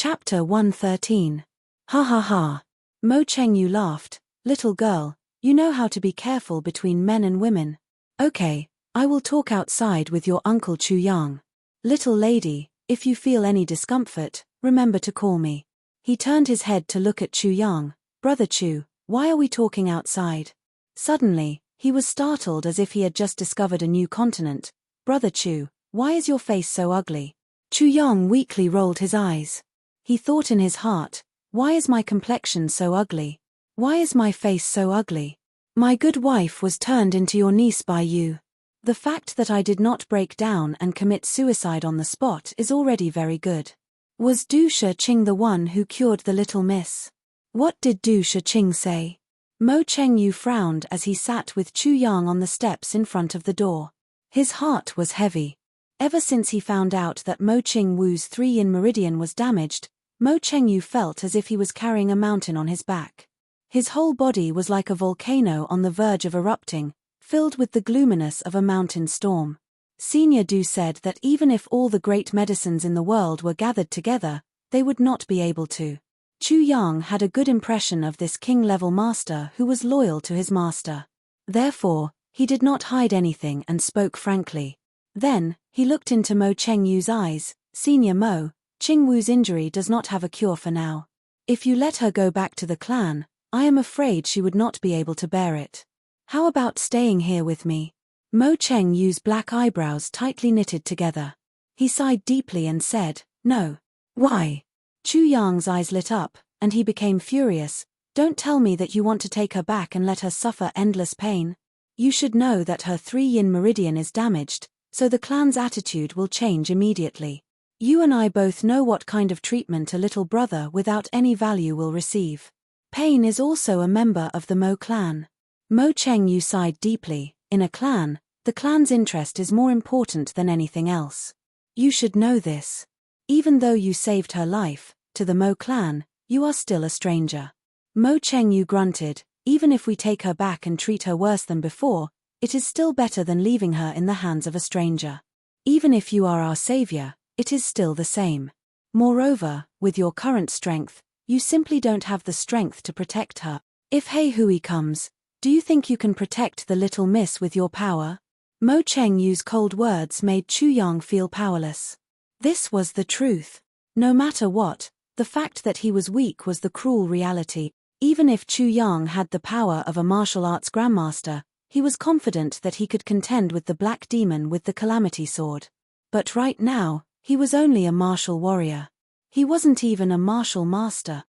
Chapter 113. Ha ha ha. Mo Chengyu laughed. Little girl, you know how to be careful between men and women. Okay, I will talk outside with your uncle Chu Yang. Little lady, if you feel any discomfort, remember to call me. He turned his head to look at Chu Yang. Brother Chu, why are we talking outside? Suddenly, he was startled as if he had just discovered a new continent. Brother Chu, why is your face so ugly? Chu Yang weakly rolled his eyes. He thought in his heart, why is my complexion so ugly? Why is my face so ugly? My good wife was turned into your niece by you. The fact that I did not break down and commit suicide on the spot is already very good. Was Du Shixing the one who cured the little miss? What did Du Shixing say? Mo Chengyu frowned as he sat with Chu Yang on the steps in front of the door. His heart was heavy. Ever since he found out that Mo Chengwu's 3-yin meridian was damaged, Mo Chengyu felt as if he was carrying a mountain on his back. His whole body was like a volcano on the verge of erupting, filled with the gloominess of a mountain storm. Senior Du said that even if all the great medicines in the world were gathered together, they would not be able to. Chu Yang had a good impression of this king-level master who was loyal to his master. Therefore, he did not hide anything and spoke frankly. Then, he looked into Mo Chengyu's eyes. Senior Mo, Qingwu's injury does not have a cure for now. If you let her go back to the clan, I am afraid she would not be able to bear it. How about staying here with me? Mo Chengyu's black eyebrows tightly knitted together. He sighed deeply and said, no. Why? Chu Yang's eyes lit up, and he became furious. Don't tell me that you want to take her back and let her suffer endless pain. You should know that her 3-yin meridian is damaged, so the clan's attitude will change immediately. You and I both know what kind of treatment a little brother without any value will receive. Pain is also a member of the Mo clan. Mo Chengyu sighed deeply. In a clan, the clan's interest is more important than anything else. You should know this. Even though you saved her life, to the Mo clan, you are still a stranger. Mo Chengyu grunted. Even if we take her back and treat her worse than before, it is still better than leaving her in the hands of a stranger. Even if you are our savior, it is still the same. Moreover, with your current strength, you simply don't have the strength to protect her. If He Hui comes, do you think you can protect the little miss with your power? Mo Chengyu's cold words made Chu Yang feel powerless. This was the truth. No matter what, the fact that he was weak was the cruel reality. Even if Chu Yang had the power of a martial arts grandmaster, he was confident that he could contend with the black demon with the calamity sword. But right now, he was only a martial warrior. He wasn't even a martial master.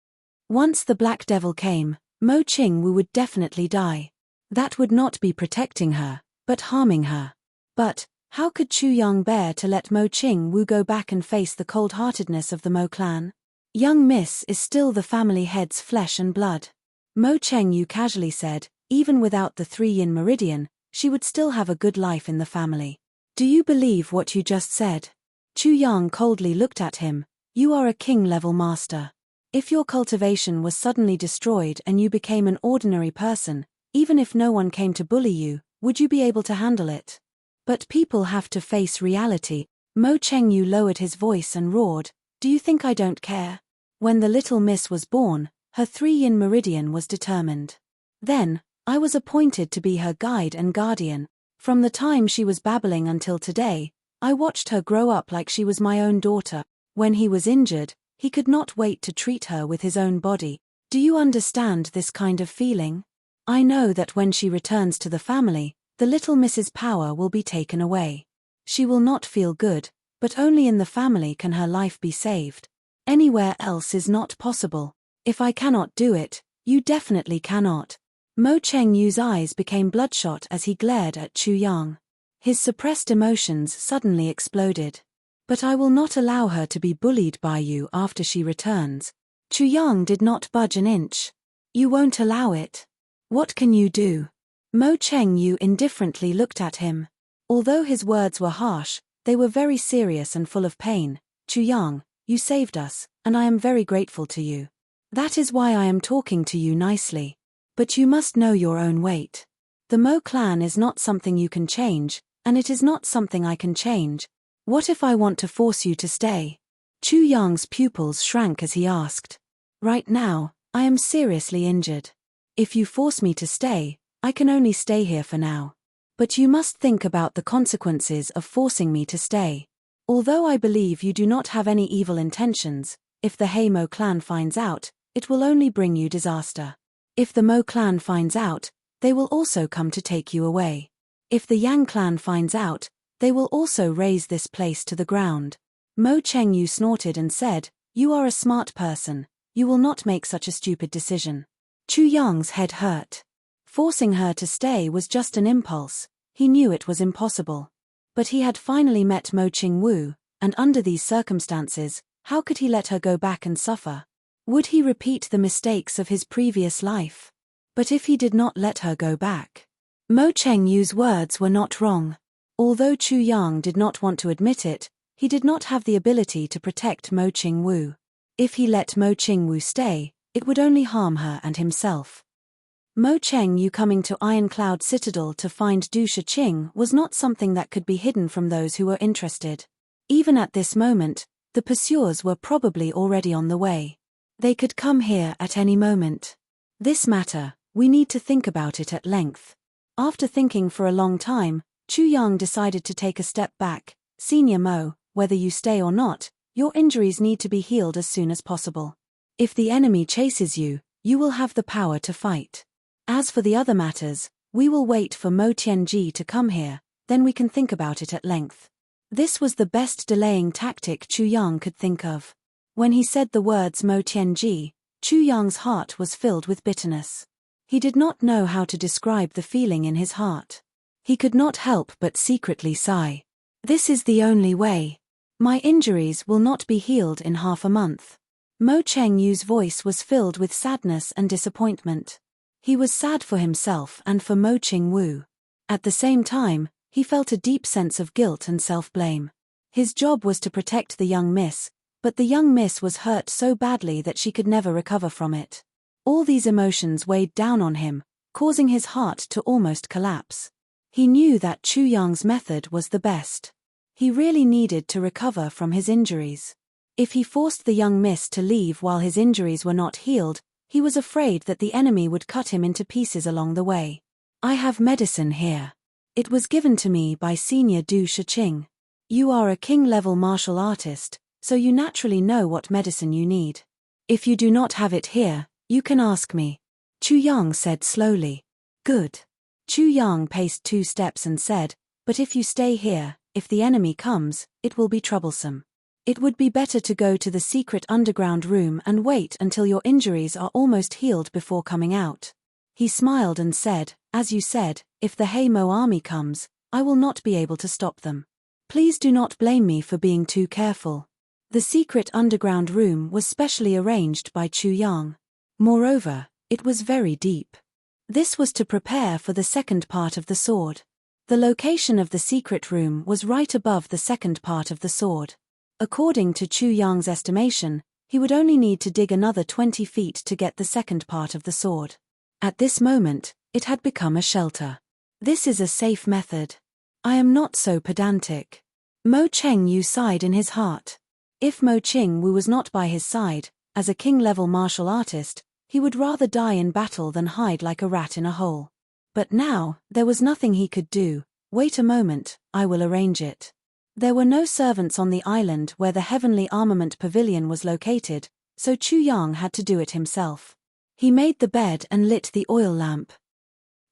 Once the black devil came, Mo Chengwu would definitely die. That would not be protecting her, but harming her. But, how could Chu Yang bear to let Mo Chengwu go back and face the cold-heartedness of the Mo clan? Young Miss is still the family head's flesh and blood. Mo Chengyu casually said, even without the 3-yin meridian, she would still have a good life in the family. Do you believe what you just said? Chu Yang coldly looked at him. You are a king-level master. If your cultivation was suddenly destroyed and you became an ordinary person, even if no one came to bully you, would you be able to handle it? But people have to face reality. Mo Chengyu lowered his voice and roared, do you think I don't care? When the little miss was born, her 3-yin meridian was determined. Then, I was appointed to be her guide and guardian. From the time she was babbling until today, I watched her grow up like she was my own daughter. When he was injured, he could not wait to treat her with his own body. Do you understand this kind of feeling? I know that when she returns to the family, the little Miss's power will be taken away. She will not feel good, but only in the family can her life be saved. Anywhere else is not possible. If I cannot do it, you definitely cannot. Mo Chengyu's eyes became bloodshot as he glared at Chu Yang. His suppressed emotions suddenly exploded. But I will not allow her to be bullied by you after she returns. Chu Yang did not budge an inch. You won't allow it. What can you do? Mo Chengyu indifferently looked at him. Although his words were harsh, they were very serious and full of pain. Chu Yang, you saved us, and I am very grateful to you. That is why I am talking to you nicely. But you must know your own weight. The Mo clan is not something you can change, and it is not something I can change. What if I want to force you to stay? Chu Yang's pupils shrank as he asked. Right now, I am seriously injured. If you force me to stay, I can only stay here for now. But you must think about the consequences of forcing me to stay. Although I believe you do not have any evil intentions, if the He Mo clan finds out, it will only bring you disaster. If the Mo clan finds out, they will also come to take you away. If the Yang clan finds out, they will also raze this place to the ground. Mo Chengyu snorted and said, You are a smart person, you will not make such a stupid decision. Chu Yang's head hurt. Forcing her to stay was just an impulse, he knew it was impossible. But he had finally met Mo Qingwu, and under these circumstances, how could he let her go back and suffer? Would he repeat the mistakes of his previous life? But if he did not let her go back? Mo Chengyu's words were not wrong. Although Chu Yang did not want to admit it, he did not have the ability to protect Mo Qingwu. If he let Mo Qingwu stay, it would only harm her and himself. Mo Chengyu coming to Ironcloud Citadel to find Du Shiqing was not something that could be hidden from those who were interested. Even at this moment, the pursuers were probably already on the way. They could come here at any moment. This matter, we need to think about it at length. After thinking for a long time, Chu Yang decided to take a step back. Senior Mo, whether you stay or not, your injuries need to be healed as soon as possible. If the enemy chases you, you will have the power to fight. As for the other matters, we will wait for Mo Tianji to come here, then we can think about it at length. This was the best delaying tactic Chu Yang could think of. When he said the words Mo Tianji, Chu Yang's heart was filled with bitterness. He did not know how to describe the feeling in his heart. He could not help but secretly sigh. This is the only way. My injuries will not be healed in half a month. Mo Chengyu's voice was filled with sadness and disappointment. He was sad for himself and for Mo Qingwu. At the same time, he felt a deep sense of guilt and self-blame. His job was to protect the young miss, but the young miss was hurt so badly that she could never recover from it. All these emotions weighed down on him, causing his heart to almost collapse. He knew that Chu Yang's method was the best. He really needed to recover from his injuries. If he forced the young miss to leave while his injuries were not healed, he was afraid that the enemy would cut him into pieces along the way. I have medicine here. It was given to me by Senior Du Shiqing. You are a king-level martial artist, so you naturally know what medicine you need. If you do not have it here, you can ask me. Chu Yang said slowly. Good. Chu Yang paced 2 steps and said, but if you stay here, if the enemy comes, it will be troublesome. It would be better to go to the secret underground room and wait until your injuries are almost healed before coming out. He smiled and said, as you said, if the He Mo army comes, I will not be able to stop them. Please do not blame me for being too careful. The secret underground room was specially arranged by Chu Yang. Moreover, it was very deep. This was to prepare for the second part of the sword. The location of the secret room was right above the second part of the sword. According to Chu Yang's estimation, he would only need to dig another 20 feet to get the second part of the sword. At this moment, it had become a shelter. This is a safe method. I am not so pedantic. Mo Chengyu sighed in his heart. If Mo Qingwu was not by his side, as a king-level martial artist, he would rather die in battle than hide like a rat in a hole. But now, there was nothing he could do. Wait a moment, I will arrange it. There were no servants on the island where the Heavenly Armament Pavilion was located, so Chu Yang had to do it himself. He made the bed and lit the oil lamp.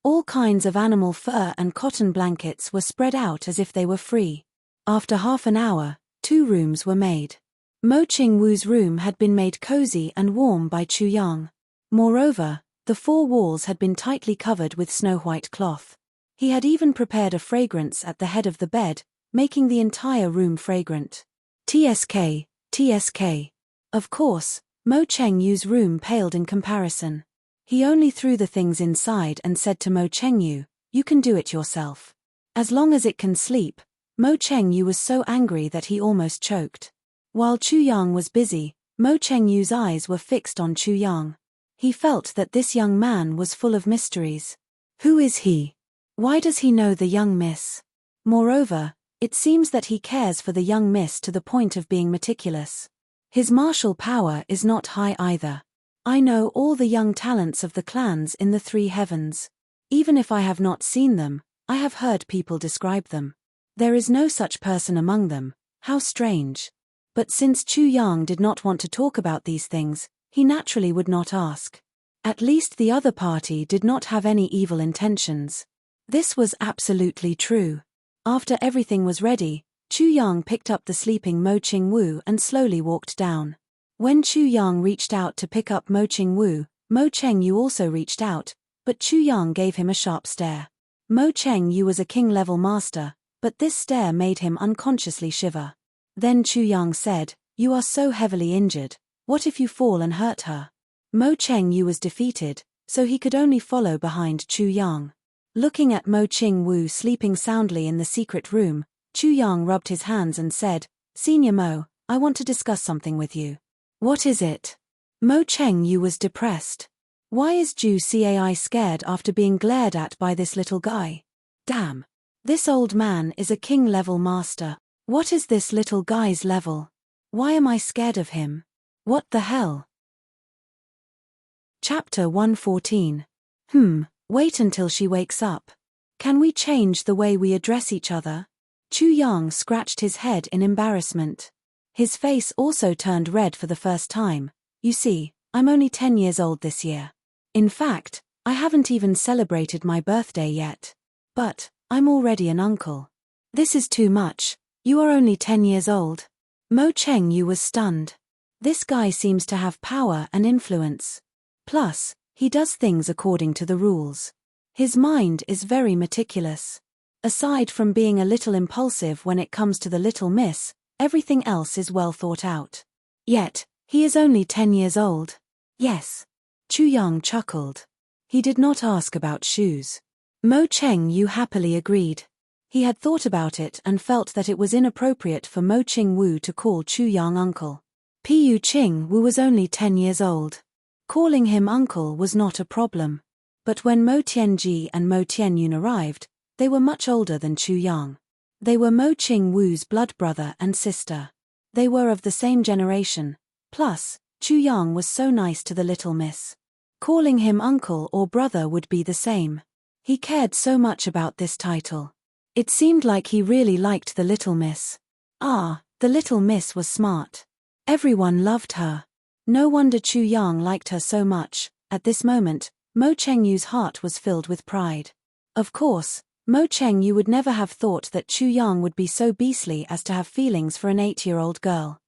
All kinds of animal fur and cotton blankets were spread out as if they were free. After half an hour, 2 rooms were made. Mo Qingwu's room had been made cozy and warm by Chu Yang. Moreover, the 4 walls had been tightly covered with snow-white cloth. He had even prepared a fragrance at the head of the bed, making the entire room fragrant. TSK, TSK. Of course, Mo Chengyu's room paled in comparison. He only threw the things inside and said to Mo Chengyu, you can do it yourself. As long as it can sleep. Mo Chengyu was so angry that he almost choked. While Chu Yang was busy, Mo Chengyu's eyes were fixed on Chu Yang. He felt that this young man was full of mysteries. Who is he? Why does he know the young miss? Moreover, it seems that he cares for the young miss to the point of being meticulous. His martial power is not high either. I know all the young talents of the clans in the three heavens. Even if I have not seen them, I have heard people describe them. There is no such person among them. How strange. But since Chu Yang did not want to talk about these things, he naturally would not ask. At least the other party did not have any evil intentions. This was absolutely true. After everything was ready, Chu Yang picked up the sleeping Mo Qingwu and slowly walked down. When Chu Yang reached out to pick up Mo Qingwu, Mo Chengyu also reached out, but Chu Yang gave him a sharp stare. Mo Chengyu was a king-level master, but this stare made him unconsciously shiver. Then Chu Yang said, "You are so heavily injured. What if you fall and hurt her?" Mo Chengyu was defeated, so he could only follow behind Chu Yang. Looking at Mo Qingwu sleeping soundly in the secret room, Chu Yang rubbed his hands and said, "Senior Mo, I want to discuss something with you." "What is it?" Mo Chengyu was depressed. Why is Ju Cai scared after being glared at by this little guy? Damn. This old man is a king-level master. What is this little guy's level? Why am I scared of him? What the hell? Chapter 114. Wait until she wakes up. Can we change the way we address each other? Chu Yang scratched his head in embarrassment. His face also turned red for the first time. You see, I'm only 10 years old this year. In fact, I haven't even celebrated my birthday yet. But I'm already an uncle. This is too much. You are only 10 years old. Mo Chengyu was stunned. This guy seems to have power and influence. Plus, he does things according to the rules. His mind is very meticulous. Aside from being a little impulsive when it comes to the little miss, everything else is well thought out. Yet, he is only 10 years old. Yes. Chu Yang chuckled. He did not ask about shoes. Mo Chengyu happily agreed. He had thought about it and felt that it was inappropriate for Mo Qingwu to call Chu Yang uncle. Pu Qingwu was only 10 years old. Calling him uncle was not a problem. But when Mo Tianji and Mo Tianyun arrived, they were much older than Chu Yang. They were Mo Qingwu's blood brother and sister. They were of the same generation. Plus, Chu Yang was so nice to the little miss. Calling him uncle or brother would be the same. He cared so much about this title. It seemed like he really liked the little miss. The little miss was smart. Everyone loved her. No wonder Chu Yang liked her so much. At this moment, Mo Chengyu's heart was filled with pride. Of course, Mo Chengyu would never have thought that Chu Yang would be so beastly as to have feelings for an 8-year-old girl.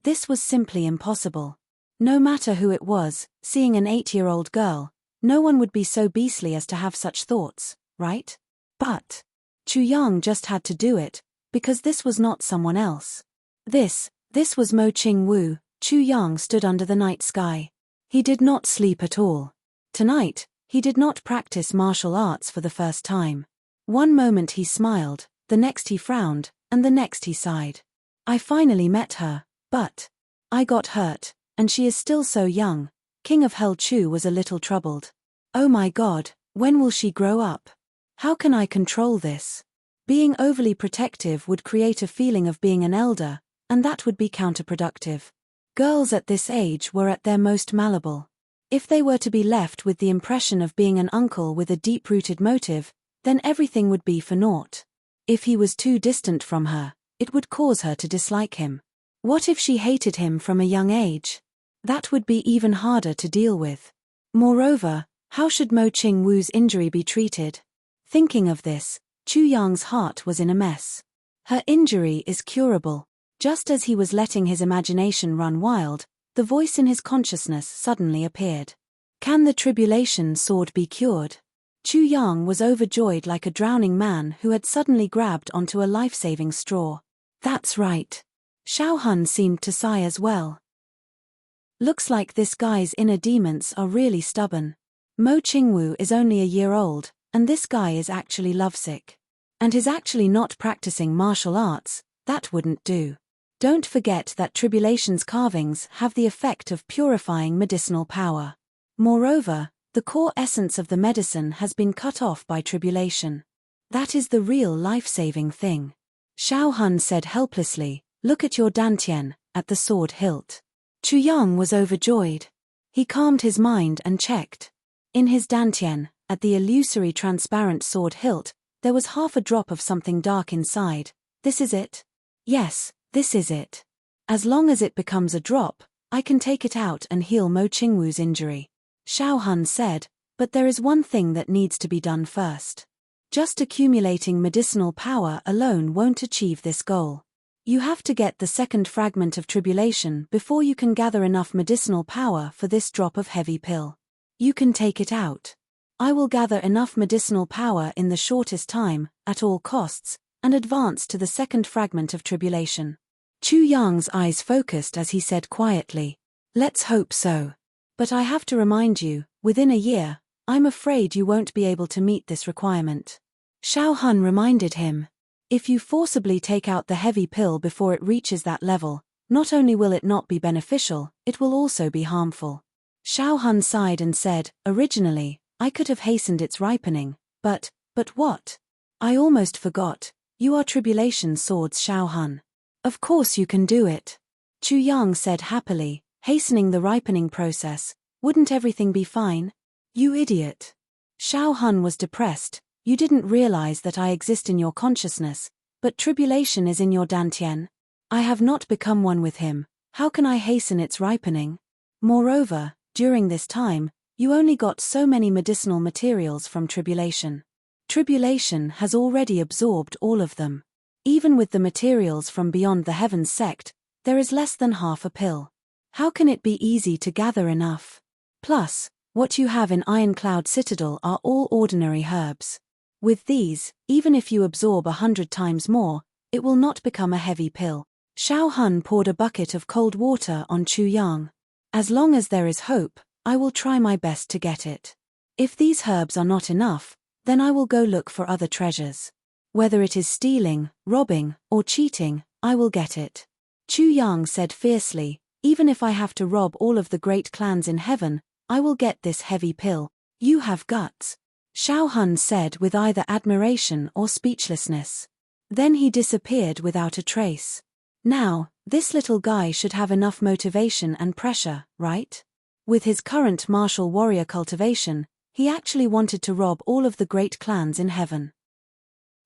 This was simply impossible. No matter who it was, seeing an 8-year-old girl, no one would be so beastly as to have such thoughts, right? But Chu Yang just had to do it, because this was not someone else. This was Mo Qingwu. Chu Yang stood under the night sky. He did not sleep at all. Tonight, he did not practice martial arts for the first time. One moment he smiled, the next he frowned, and the next he sighed. I finally met her, but I got hurt, and she is still so young. King of Hell Chu was a little troubled. Oh my god, when will she grow up? How can I control this? Being overly protective would create a feeling of being an elder, and that would be counterproductive. Girls at this age were at their most malleable. If they were to be left with the impression of being an uncle with a deep-rooted motive, then everything would be for naught. If he was too distant from her, it would cause her to dislike him. What if she hated him from a young age? That would be even harder to deal with. Moreover, how should Mo Qingwu's injury be treated? Thinking of this, Chu Yang's heart was in a mess. Her injury is curable. Just as he was letting his imagination run wild, the voice in his consciousness suddenly appeared. Can the tribulation sword be cured? Chu Yang was overjoyed like a drowning man who had suddenly grabbed onto a life-saving straw. That's right. Xiao Hun seemed to sigh as well. Looks like this guy's inner demons are really stubborn. Mo Qingwu is only a year old, and this guy is actually lovesick. And is actually not practicing martial arts. That wouldn't do. Don't forget that tribulation's carvings have the effect of purifying medicinal power. Moreover, the core essence of the medicine has been cut off by tribulation. That is the real life-saving thing. Xiao Hun said helplessly, look at your dantian, at the sword hilt. Chu Yang was overjoyed. He calmed his mind and checked. In his dantian, at the illusory transparent sword hilt, there was half a drop of something dark inside. This is it? Yes, this is it. As long as it becomes a drop, I can take it out and heal Mo Qingwu's injury. Xiao Han said, but there is one thing that needs to be done first. Just accumulating medicinal power alone won't achieve this goal. You have to get the second fragment of tribulation before you can gather enough medicinal power for this drop of heavy pill. You can take it out. I will gather enough medicinal power in the shortest time, at all costs, and advance to the second fragment of tribulation. Chu Yang's eyes focused as he said quietly, let's hope so. But I have to remind you, within a year, I'm afraid you won't be able to meet this requirement. Xiao Han reminded him. If you forcibly take out the heavy pill before it reaches that level, not only will it not be beneficial, it will also be harmful. Xiao Han sighed and said, originally, I could have hastened its ripening, but what? I almost forgot, you are Tribulation Swords Xiao Han. Of course you can do it. Chu Yang said happily, hastening the ripening process, wouldn't everything be fine? You idiot. Xiao Han was depressed. You didn't realize that I exist in your consciousness, but tribulation is in your dantian. I have not become one with him, how can I hasten its ripening? Moreover, during this time, you only got so many medicinal materials from tribulation. Tribulation has already absorbed all of them. Even with the materials from beyond the heavens sect, there is less than half a pill. How can it be easy to gather enough? Plus, what you have in Ironcloud Citadel are all ordinary herbs. With these, even if you absorb 100 times more, it will not become a heavy pill. Xiao Han poured a bucket of cold water on Chu Yang. As long as there is hope, I will try my best to get it. If these herbs are not enough, then I will go look for other treasures. Whether it is stealing, robbing, or cheating, I will get it. Chu Yang said fiercely, even if I have to rob all of the great clans in heaven, I will get this heavy pill. You have guts. Xiao Han said with either admiration or speechlessness. Then he disappeared without a trace. Now, this little guy should have enough motivation and pressure, right? With his current martial warrior cultivation, he actually wanted to rob all of the great clans in heaven.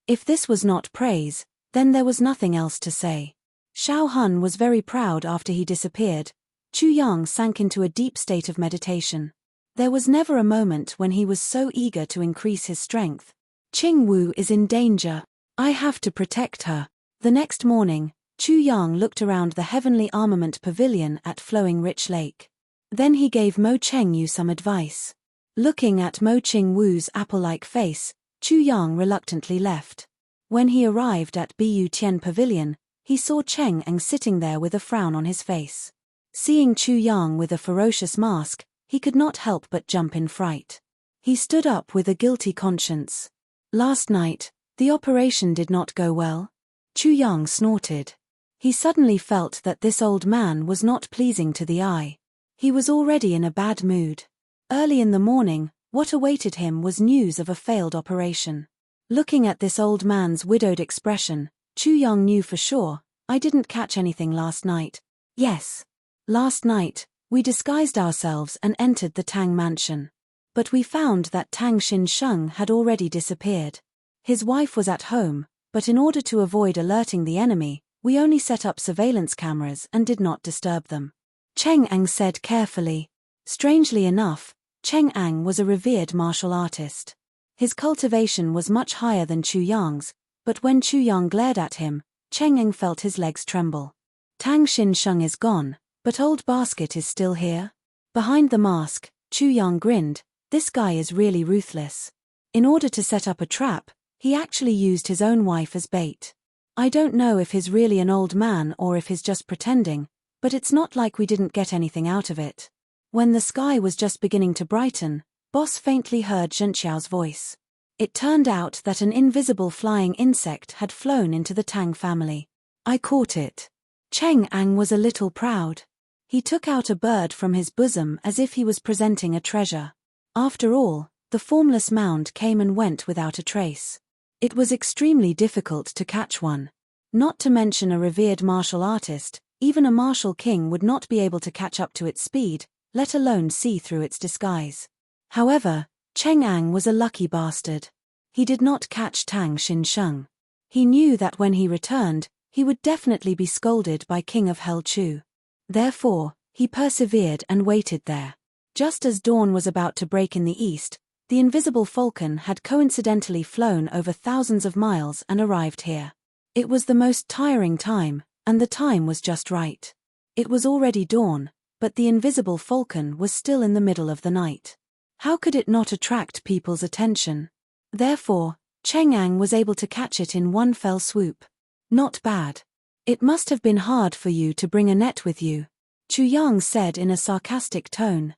If this was not praise, then there was nothing else to say. Xiao Han was very proud after he disappeared. Chu Yang sank into a deep state of meditation. There was never a moment when he was so eager to increase his strength. Qingwu is in danger. I have to protect her. The next morning, Chu Yang looked around the heavenly armament pavilion at Flowing Rich Lake. Then he gave Mo Chengyu some advice. Looking at Mo Qingwu's apple-like face, Chu Yang reluctantly left. When he arrived at Bu Tian Pavilion, he saw Cheng Eng sitting there with a frown on his face. Seeing Chu Yang with a ferocious mask, he could not help but jump in fright. He stood up with a guilty conscience. Last night, the operation did not go well. Chu Yang snorted. He suddenly felt that this old man was not pleasing to the eye. He was already in a bad mood. Early in the morning, what awaited him was news of a failed operation. Looking at this old man's widowed expression, Chu Yang knew for sure, I didn't catch anything last night. Yes. Last night, we disguised ourselves and entered the Tang mansion. But we found that Tang Xinsheng had already disappeared. His wife was at home, but in order to avoid alerting the enemy, we only set up surveillance cameras and did not disturb them. Cheng Eng said carefully. Strangely enough, Cheng Eng was a revered martial artist. His cultivation was much higher than Chu Yang's, but when Chu Yang glared at him, Cheng Eng felt his legs tremble. Tang Xinsheng is gone, but Old Basket is still here? Behind the mask, Chu Yang grinned, this guy is really ruthless. In order to set up a trap, he actually used his own wife as bait. I don't know if he's really an old man or if he's just pretending, but it's not like we didn't get anything out of it. When the sky was just beginning to brighten, Boss faintly heard Zhenqiao's voice. It turned out that an invisible flying insect had flown into the Tang family. I caught it. Cheng Eng was a little proud. He took out a bird from his bosom as if he was presenting a treasure. After all, the formless mound came and went without a trace. It was extremely difficult to catch one. Not to mention a revered martial artist, Even a martial king would not be able to catch up to its speed, let alone see through its disguise. However, Cheng Ang was a lucky bastard. He did not catch Tang Xinsheng. He knew that when he returned, he would definitely be scolded by King of Hell Chu. Therefore, he persevered and waited there. Just as dawn was about to break in the east, the invisible falcon had coincidentally flown over thousands of miles and arrived here. It was the most tiring time, and the time was just right. It was already dawn, but the invisible falcon was still in the middle of the night. How could it not attract people's attention? Therefore, Cheng Ang was able to catch it in one fell swoop. Not bad. It must have been hard for you to bring a net with you, Chu Yang said in a sarcastic tone.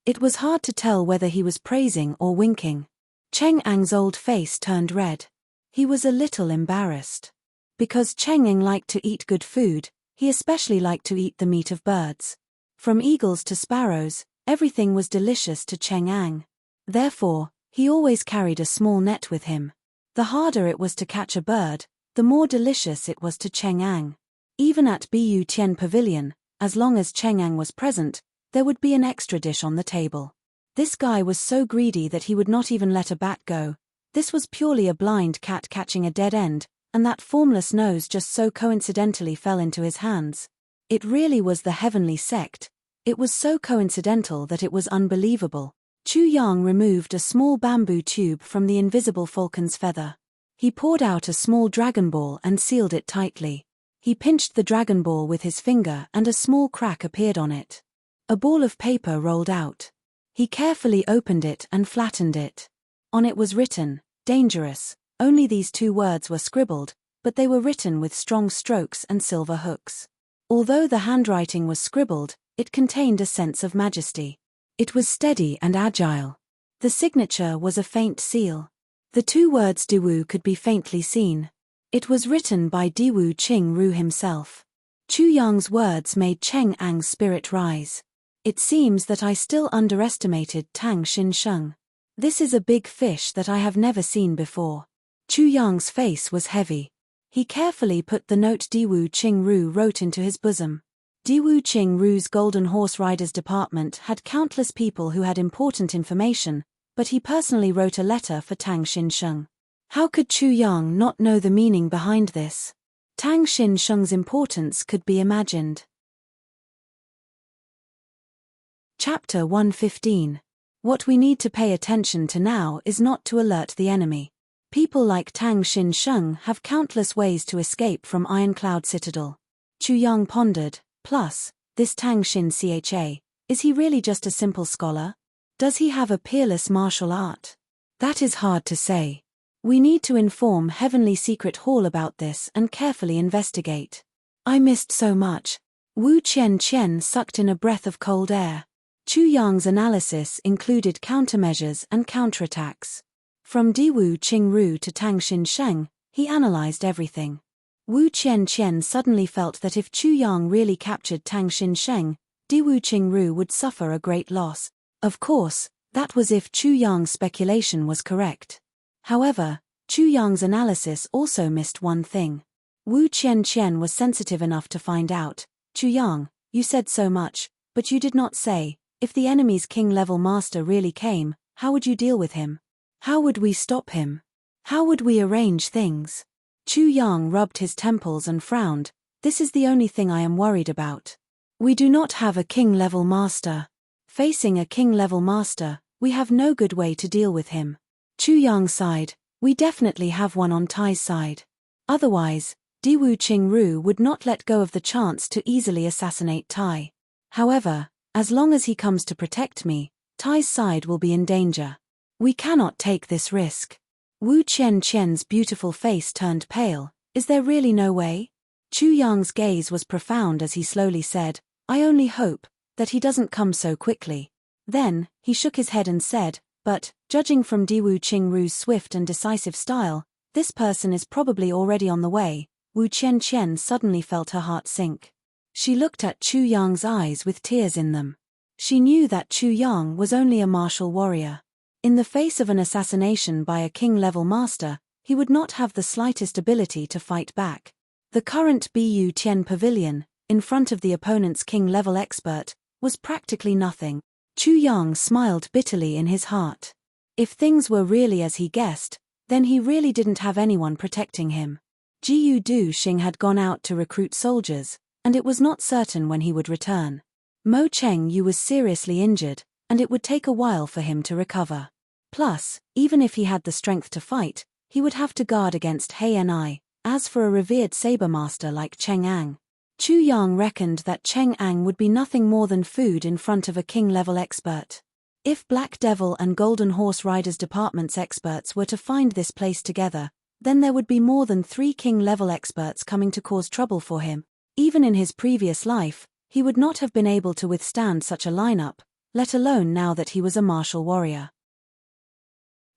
It was hard to tell whether he was praising or winking. Cheng Ang's old face turned red. He was a little embarrassed. Because Cheng Ang liked to eat good food, he especially liked to eat the meat of birds. From eagles to sparrows, everything was delicious to Cheng Ang. Therefore, he always carried a small net with him. The harder it was to catch a bird, the more delicious it was to Cheng Ang. Even at Bu Tian Pavilion, as long as Cheng Ang was present, there would be an extra dish on the table. This guy was so greedy that he would not even let a bat go. This was purely a blind cat catching a dead end, and that formless nose just so coincidentally fell into his hands. It really was the heavenly sect. It was so coincidental that it was unbelievable. Chu Yang removed a small bamboo tube from the invisible falcon's feather. He poured out a small dragon ball and sealed it tightly. He pinched the dragon ball with his finger and a small crack appeared on it. A ball of paper rolled out. He carefully opened it and flattened it. On it was written, "Dangerous." Only these two words were scribbled, but they were written with strong strokes and silver hooks. Although the handwriting was scribbled, it contained a sense of majesty. It was steady and agile. The signature was a faint seal. The two words Diwu could be faintly seen. It was written by Diwu Qing Ru himself. Chu Yang's words made Cheng Ang's spirit rise. It seems that I still underestimated Tang Xinsheng. This is a big fish that I have never seen before. Chu Yang's face was heavy. He carefully put the note Diwu Qing Ru wrote into his bosom. Diwu Qing Ru's Golden Horse Riders department had countless people who had important information, but he personally wrote a letter for Tang Xinsheng. How could Chu Yang not know the meaning behind this? Tang Xinsheng's importance could be imagined. Chapter 115. What we need to pay attention to now is not to alert the enemy. People like Tang Xinsheng have countless ways to escape from Ironcloud Citadel. Chu Yang pondered, plus, this Tang Xin, is he really just a simple scholar? Does he have a peerless martial art? That is hard to say. We need to inform Heavenly Secret Hall about this and carefully investigate. I missed so much. Wu Qian sucked in a breath of cold air. Chu Yang's analysis included countermeasures and counterattacks. From Diwu Qing Ru to Tang Xinsheng, he analyzed everything. Wu Qian suddenly felt that if Chu Yang really captured Tang Xinsheng, Diwu Qing Ru would suffer a great loss. Of course, that was if Chu Yang's speculation was correct. However, Chu Yang's analysis also missed one thing. Wu Qian was sensitive enough to find out. Chu Yang, you said so much, but you did not say, if the enemy's king-level master really came, how would you deal with him? How would we stop him? How would we arrange things? Chu Yang rubbed his temples and frowned. This is the only thing I am worried about. We do not have a king-level master. Facing a king-level master, we have no good way to deal with him. Chu Yang sighed. We definitely have one on Tai's side. Otherwise, Diwu Qing Ru would not let go of the chance to easily assassinate Tai. However, as long as he comes to protect me, Tai's side will be in danger. We cannot take this risk. Wu Qian's beautiful face turned pale. Is there really no way? Chu Yang's gaze was profound as he slowly said, I only hope that he doesn't come so quickly. Then, he shook his head and said, but, judging from Diwu Qing Ru's swift and decisive style, this person is probably already on the way. Wu Qian suddenly felt her heart sink. She looked at Chu Yang's eyes with tears in them. She knew that Chu Yang was only a martial warrior. In the face of an assassination by a king-level master, he would not have the slightest ability to fight back. The current Bu Tian Pavilion, in front of the opponent's king-level expert, was practically nothing. Chu Yang smiled bitterly in his heart. If things were really as he guessed, then he really didn't have anyone protecting him. Jiu Du Xing had gone out to recruit soldiers, and it was not certain when he would return. Mo Cheng Yu was seriously injured, and it would take a while for him to recover. Plus, even if he had the strength to fight, he would have to guard against He Ni. As for a revered saber master like Cheng Ang, Chu Yang reckoned that Cheng Ang would be nothing more than food in front of a king-level expert. If Black Devil and Golden Horse Riders Department's experts were to find this place together, then there would be more than 3 king-level experts coming to cause trouble for him. Even in his previous life, he would not have been able to withstand such a lineup, let alone now that he was a martial warrior.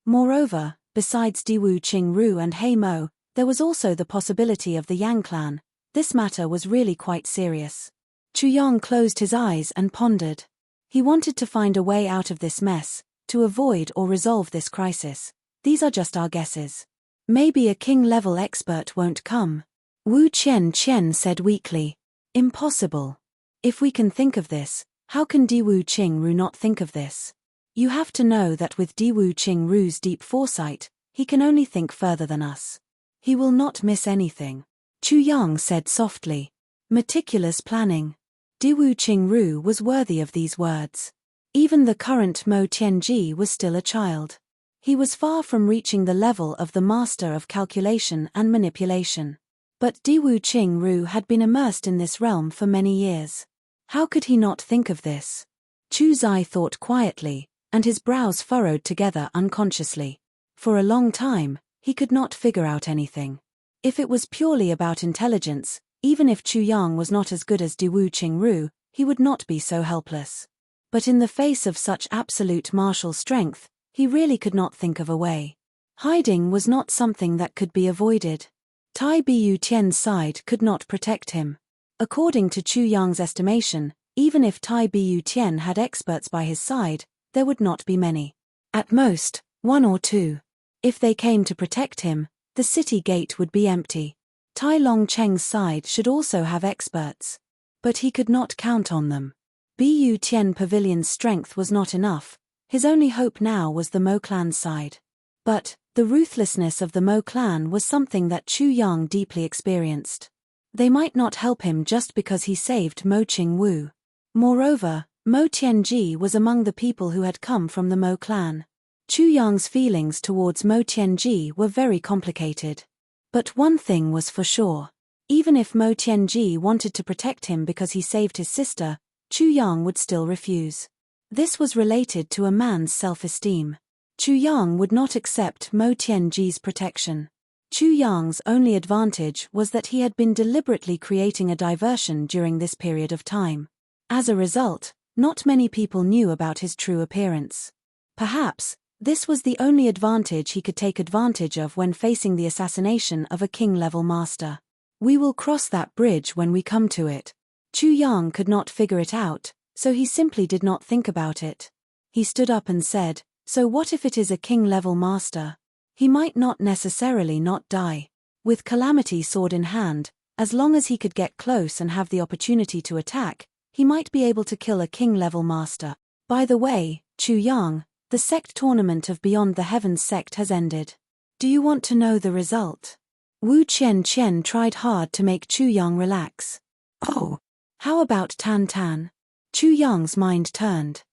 Moreover, besides Diwu Qingru and He Mo, there was also the possibility of the Yang clan. This matter was really quite serious. Chu Yang closed his eyes and pondered. He wanted to find a way out of this mess, to avoid or resolve this crisis. These are just our guesses. Maybe a king-level expert won't come. Wu Chen said weakly. Impossible. If we can think of this, how can Diwu Qingru not think of this? You have to know that with Diwu Qingru's deep foresight, he can only think further than us. He will not miss anything. Chu Yang said softly. Meticulous planning. Diwu Qingru was worthy of these words. Even the current Mo Tianji was still a child. He was far from reaching the level of the master of calculation and manipulation. But Diwu Qingru had been immersed in this realm for many years. How could he not think of this? Chu Zai thought quietly, and his brows furrowed together unconsciously. For a long time, he could not figure out anything. If it was purely about intelligence, even if Chu Yang was not as good as Diwu Qingru, he would not be so helpless. But in the face of such absolute martial strength, he really could not think of a way. Hiding was not something that could be avoided. Tai Bu Tian's side could not protect him. According to Chu Yang's estimation, even if Tai Bu Tian had experts by his side, there would not be many. At most, 1 or 2. If they came to protect him, the city gate would be empty. Tai Long Cheng's side should also have experts. But he could not count on them. Bu Tian Pavilion's strength was not enough. His only hope now was the Mo clan's side. But the ruthlessness of the Mo clan was something that Chu Yang deeply experienced. They might not help him just because he saved Mo Qingwu. Moreover, Mo Tianji was among the people who had come from the Mo clan. Chu Yang's feelings towards Mo Tianji were very complicated. But one thing was for sure. Even if Mo Tianji wanted to protect him because he saved his sister, Chu Yang would still refuse. This was related to a man's self-esteem. Chu Yang would not accept Mo Tianji's protection. Chu Yang's only advantage was that he had been deliberately creating a diversion during this period of time. As a result, not many people knew about his true appearance. Perhaps, this was the only advantage he could take advantage of when facing the assassination of a king-level master. We will cross that bridge when we come to it. Chu Yang could not figure it out, so he simply did not think about it. He stood up and said, "So what if it is a king-level master? He might not necessarily not die. With Calamity sword in hand, as long as he could get close and have the opportunity to attack, he might be able to kill a king-level master. By the way, Chu Yang, the sect tournament of Beyond the Heavens sect has ended. Do you want to know the result?" Wu Chen tried hard to make Chu Yang relax. "Oh, how about Tan Tan?" Chu Yang's mind turned.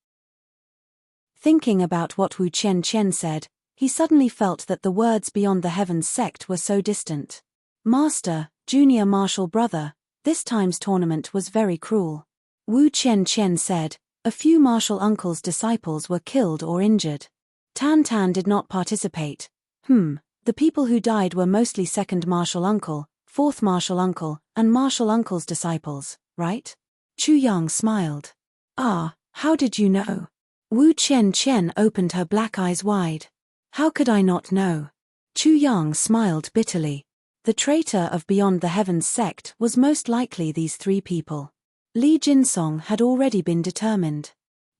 Thinking about what Wu Chen said, he suddenly felt that the words Beyond the Heavens sect were so distant. Master, junior martial brother, this time's tournament was very cruel. Wu Chen said, a few martial uncle's disciples were killed or injured. Tan Tan did not participate. The people who died were mostly second martial uncle, fourth martial uncle, and martial uncle's disciples, right? Chu Yang smiled. Ah, how did you know? Wu Chen opened her black eyes wide. How could I not know? Chu Yang smiled bitterly. The traitor of Beyond the Heavens sect was most likely these 3 people. Li Jinsong had already been determined.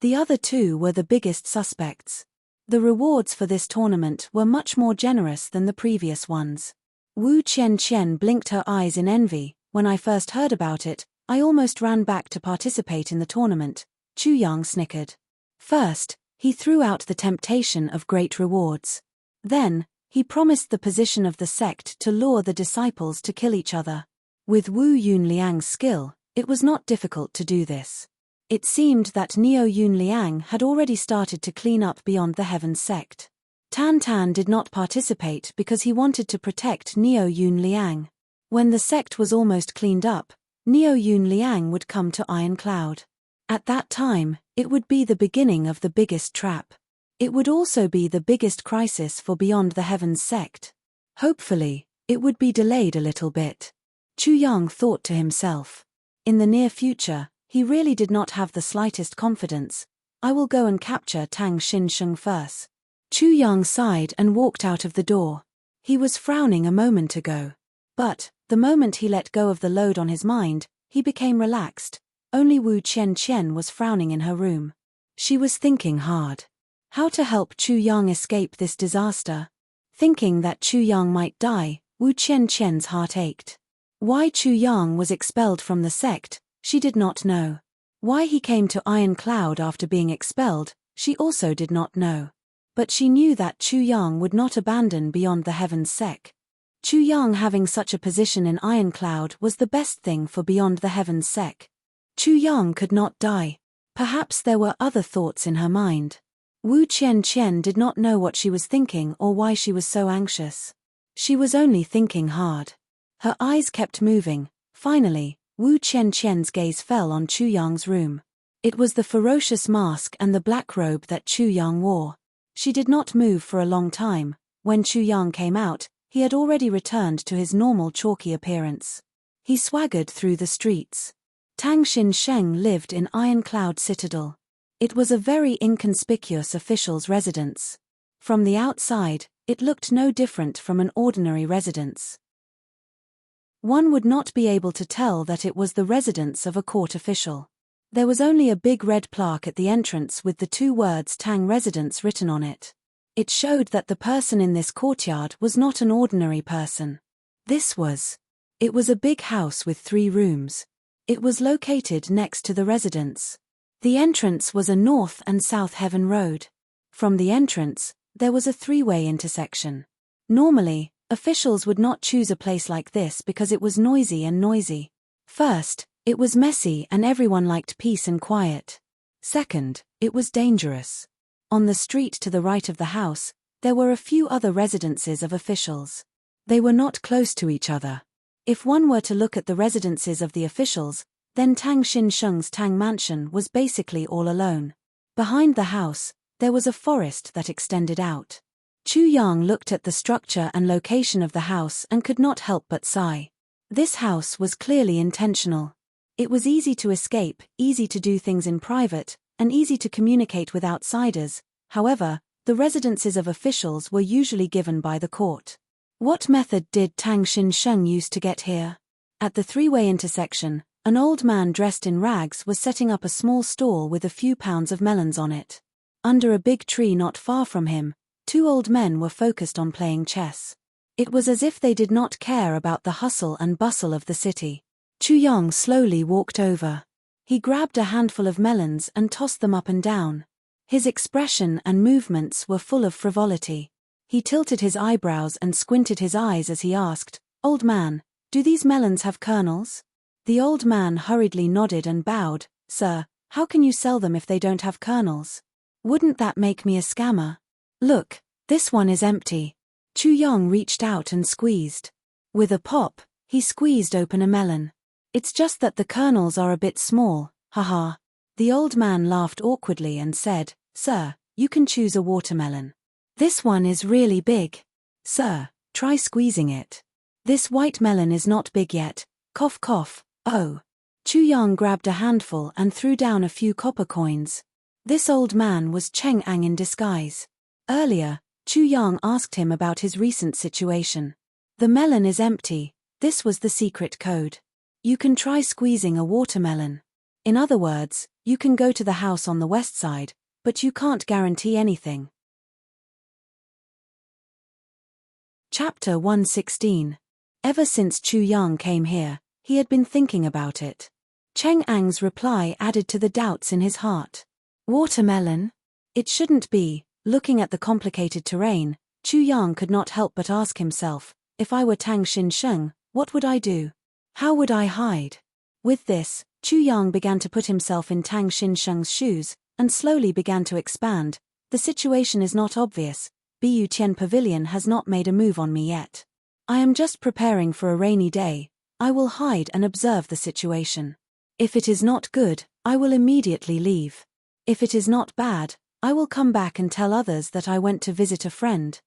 The other 2 were the biggest suspects. The rewards for this tournament were much more generous than the previous ones. Wu Chen blinked her eyes in envy. When I first heard about it, I almost ran back to participate in the tournament, Chu Yang snickered. First, he threw out the temptation of great rewards. Then, he promised the position of the sect to lure the disciples to kill each other. With Wu Yunliang's skill, it was not difficult to do this. It seemed that Neo Yunliang had already started to clean up beyond the Heavens sect. Tan Tan did not participate because he wanted to protect Neo Yunliang. When the sect was almost cleaned up, Neo Yunliang would come to Iron Cloud. At that time, it would be the beginning of the biggest trap. It would also be the biggest crisis for Beyond the Heavens sect. Hopefully, it would be delayed a little bit. Chu Yang thought to himself. In the near future, he really did not have the slightest confidence. I will go and capture Tang Xinsheng first. Chu Yang sighed and walked out of the door. He was frowning a moment ago. But, the moment he let go of the load on his mind, he became relaxed. Only Wu Qianqian was frowning in her room. She was thinking hard. How to help Chu Yang escape this disaster? Thinking that Chu Yang might die, Wu Qianqian's heart ached. Why Chu Yang was expelled from the sect, she did not know. Why he came to Iron Cloud after being expelled, she also did not know. But she knew that Chu Yang would not abandon Beyond the Heavens sect. Chu Yang having such a position in Iron Cloud was the best thing for Beyond the Heavens sect. Chu Yang could not die. Perhaps there were other thoughts in her mind. Wu Qianqian did not know what she was thinking or why she was so anxious. She was only thinking hard. Her eyes kept moving. Finally, Wu Qianqian's gaze fell on Chu Yang's room. It was the ferocious mask and the black robe that Chu Yang wore. She did not move for a long time. When Chu Yang came out, he had already returned to his normal chalky appearance. He swaggered through the streets. Tang Xinsheng lived in Iron Cloud Citadel. It was a very inconspicuous official's residence. From the outside, it looked no different from an ordinary residence. One would not be able to tell that it was the residence of a court official. There was only a big red plaque at the entrance with the two words Tang Residence written on it. It showed that the person in this courtyard was not an ordinary person. It was a big house with 3 rooms. It was located next to the residence. The entrance was a north and south heaven road. From the entrance, there was a 3-way intersection. Normally, officials would not choose a place like this because it was noisy. First, it was messy and everyone liked peace and quiet. Second, it was dangerous. On the street to the right of the house, there were a few other residences of officials. They were not close to each other. If one were to look at the residences of the officials, then Tang Xinsheng's Tang Mansion was basically all alone. Behind the house, there was a forest that extended out. Chu Yang looked at the structure and location of the house and could not help but sigh. This house was clearly intentional. It was easy to escape, easy to do things in private, and easy to communicate with outsiders. However, the residences of officials were usually given by the court. What method did Tang Xinsheng use to get here? At the 3-way intersection, an old man dressed in rags was setting up a small stall with a few pounds of melons on it. Under a big tree not far from him, 2 old men were focused on playing chess. It was as if they did not care about the hustle and bustle of the city. Chu Yang slowly walked over. He grabbed a handful of melons and tossed them up and down. His expression and movements were full of frivolity. He tilted his eyebrows and squinted his eyes as he asked, "Old man, do these melons have kernels?" The old man hurriedly nodded and bowed. "Sir, how can you sell them if they don't have kernels? Wouldn't that make me a scammer? Look, this one is empty." Chu Yang reached out and squeezed. With a pop, he squeezed open a melon. "It's just that the kernels are a bit small, haha." The old man laughed awkwardly and said, "Sir, you can choose a watermelon. This one is really big. Sir, try squeezing it. This white melon is not big yet, cough cough, oh." Chu Yang grabbed a handful and threw down a few copper coins. This old man was Cheng Ang in disguise. Earlier, Chu Yang asked him about his recent situation. The melon is empty. This was the secret code. You can try squeezing a watermelon. In other words, you can go to the house on the west side, but you can't guarantee anything. Chapter 116. Ever since Chu Yang came here, he had been thinking about it. Cheng Ang's reply added to the doubts in his heart. Watermelon? It shouldn't be. Looking at the complicated terrain, Chu Yang could not help but ask himself, if I were Tang Xinsheng, what would I do? How would I hide? With this, Chu Yang began to put himself in Tang Xinsheng's shoes, and slowly began to expand. The situation is not obvious. Bu Tian Pavilion has not made a move on me yet. I am just preparing for a rainy day. I will hide and observe the situation. If it is not good, I will immediately leave. If it is not bad, I will come back and tell others that I went to visit a friend.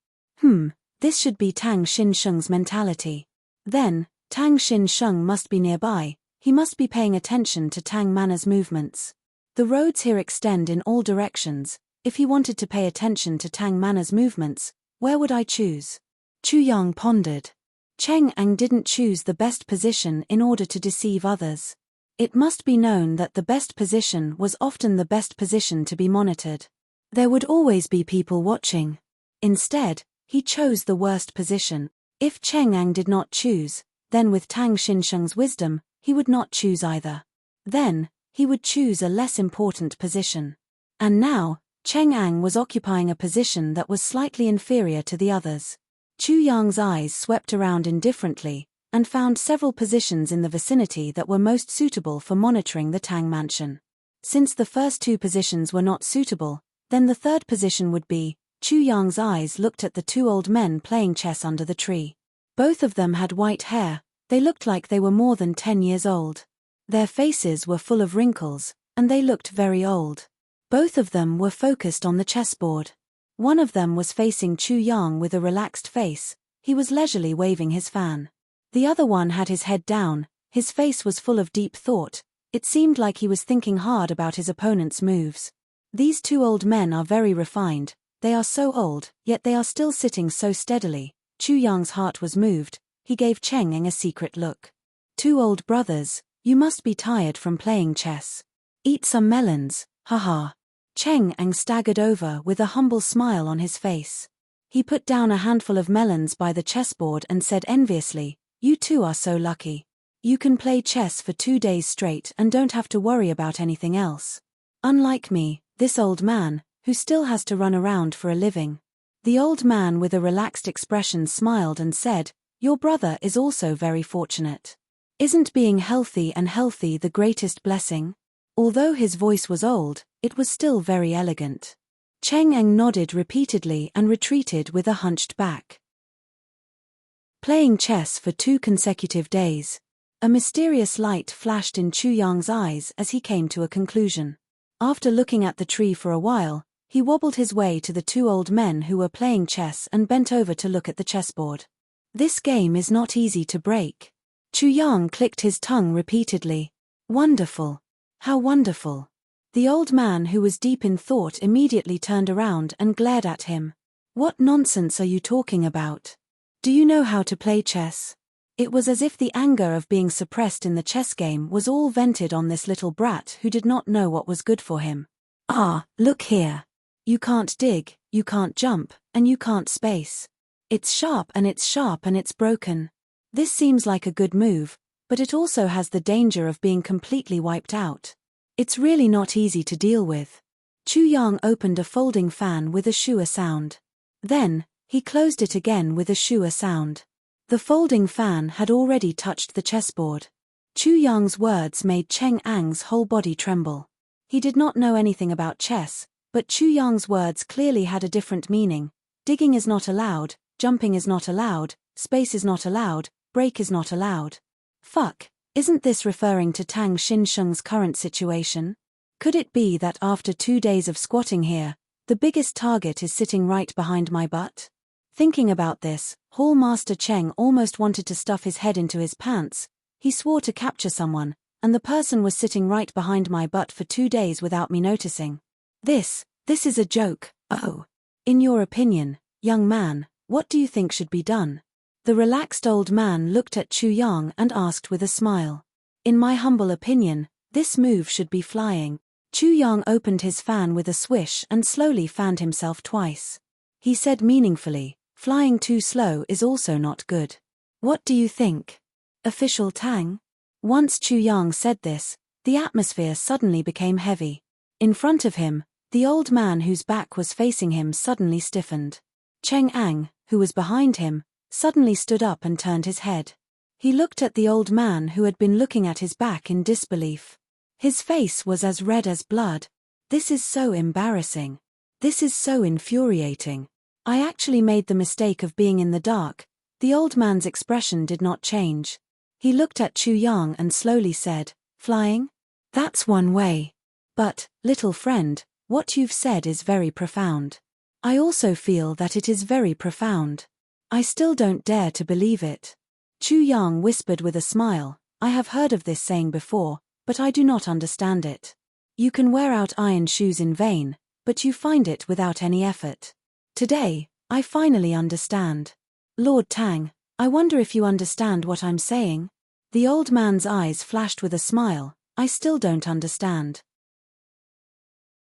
This should be Tang Xinsheng's mentality. Then, Tang Xinsheng must be nearby. He must be paying attention to Tang Manner's movements. The roads here extend in all directions. If he wanted to pay attention to Tang Manner's movements, where would I choose? Chu Yang pondered. Cheng Ang didn't choose the best position in order to deceive others. It must be known that the best position was often the best position to be monitored. There would always be people watching. Instead, he chose the worst position. If Cheng Ang did not choose, then with Tang Xinsheng's wisdom, he would not choose either. Then, he would choose a less important position. And now, Cheng Ang was occupying a position that was slightly inferior to the others. Chu Yang's eyes swept around indifferently, and found several positions in the vicinity that were most suitable for monitoring the Tang Mansion. Since the first two positions were not suitable, then the third position would be. Chu Yang's eyes looked at the two old men playing chess under the tree. Both of them had white hair. They looked like they were more than 10 years old. Their faces were full of wrinkles, and they looked very old. Both of them were focused on the chessboard. One of them was facing Chu Yang with a relaxed face. He was leisurely waving his fan. The other one had his head down. His face was full of deep thought. It seemed like he was thinking hard about his opponent's moves. These two old men are very refined. They are so old, yet they are still sitting so steadily. Chu Yang's heart was moved. He gave Cheng Ang a secret look. Two old brothers, you must be tired from playing chess. Eat some melons, haha. Cheng Ang staggered over with a humble smile on his face. He put down a handful of melons by the chessboard and said enviously, you two are so lucky. You can play chess for 2 days straight and don't have to worry about anything else. Unlike me, this old man, who still has to run around for a living. The old man with a relaxed expression smiled and said, your brother is also very fortunate. Isn't being healthy the greatest blessing? Although his voice was old, it was still very elegant. Cheng Ang nodded repeatedly and retreated with a hunched back. Playing chess for 2 consecutive days. A mysterious light flashed in Chu Yang's eyes as he came to a conclusion. After looking at the tree for a while, he wobbled his way to the two old men who were playing chess and bent over to look at the chessboard. This game is not easy to break. Chu Yang clicked his tongue repeatedly. Wonderful. How wonderful. The old man who was deep in thought immediately turned around and glared at him. What nonsense are you talking about? Do you know how to play chess? It was as if the anger of being suppressed in the chess game was all vented on this little brat who did not know what was good for him. Ah, look here. You can't dig, you can't jump, and you can't space. It's sharp and it's broken. This seems like a good move, but it also has the danger of being completely wiped out. It's really not easy to deal with. Chu Yang opened a folding fan with a shua sound. Then, he closed it again with a shua sound. The folding fan had already touched the chessboard. Chu Yang's words made Cheng Ang's whole body tremble. He did not know anything about chess, but Chu Yang's words clearly had a different meaning. Digging is not allowed, jumping is not allowed, space is not allowed, break is not allowed. Fuck, isn't this referring to Tang Xinsheng's current situation? Could it be that after 2 days of squatting here, the biggest target is sitting right behind my butt? Thinking about this, Hall Master Cheng almost wanted to stuff his head into his pants. He swore to capture someone, and the person was sitting right behind my butt for 2 days without me noticing. This is a joke. Oh. In your opinion, young man, what do you think should be done? The relaxed old man looked at Chu Yang and asked with a smile. In my humble opinion, this move should be flying. Chu Yang opened his fan with a swish and slowly fanned himself twice. He said meaningfully, flying too slow is also not good. What do you think? Official Tang? Once Chu Yang said this, The atmosphere suddenly became heavy. In front of him, the old man whose back was facing him suddenly stiffened. Cheng Ang, who was behind him, suddenly stood up and turned his head. He looked at the old man who had been looking at his back in disbelief. His face was as red as blood. This is so embarrassing. This is so infuriating. I actually made the mistake of being in the dark. The old man's expression did not change. He looked at Chu Yang and slowly said, "Flying? That's one way. But, little friend, what you've said is very profound. I also feel that it is very profound. I still don't dare to believe it." Chu Yang whispered with a smile, "I have heard of this saying before, but I do not understand it. You can wear out iron shoes in vain, but you find it without any effort. Today, I finally understand. Lord Tang, I wonder if you understand what I'm saying?" The old man's eyes flashed with a smile. "I still don't understand.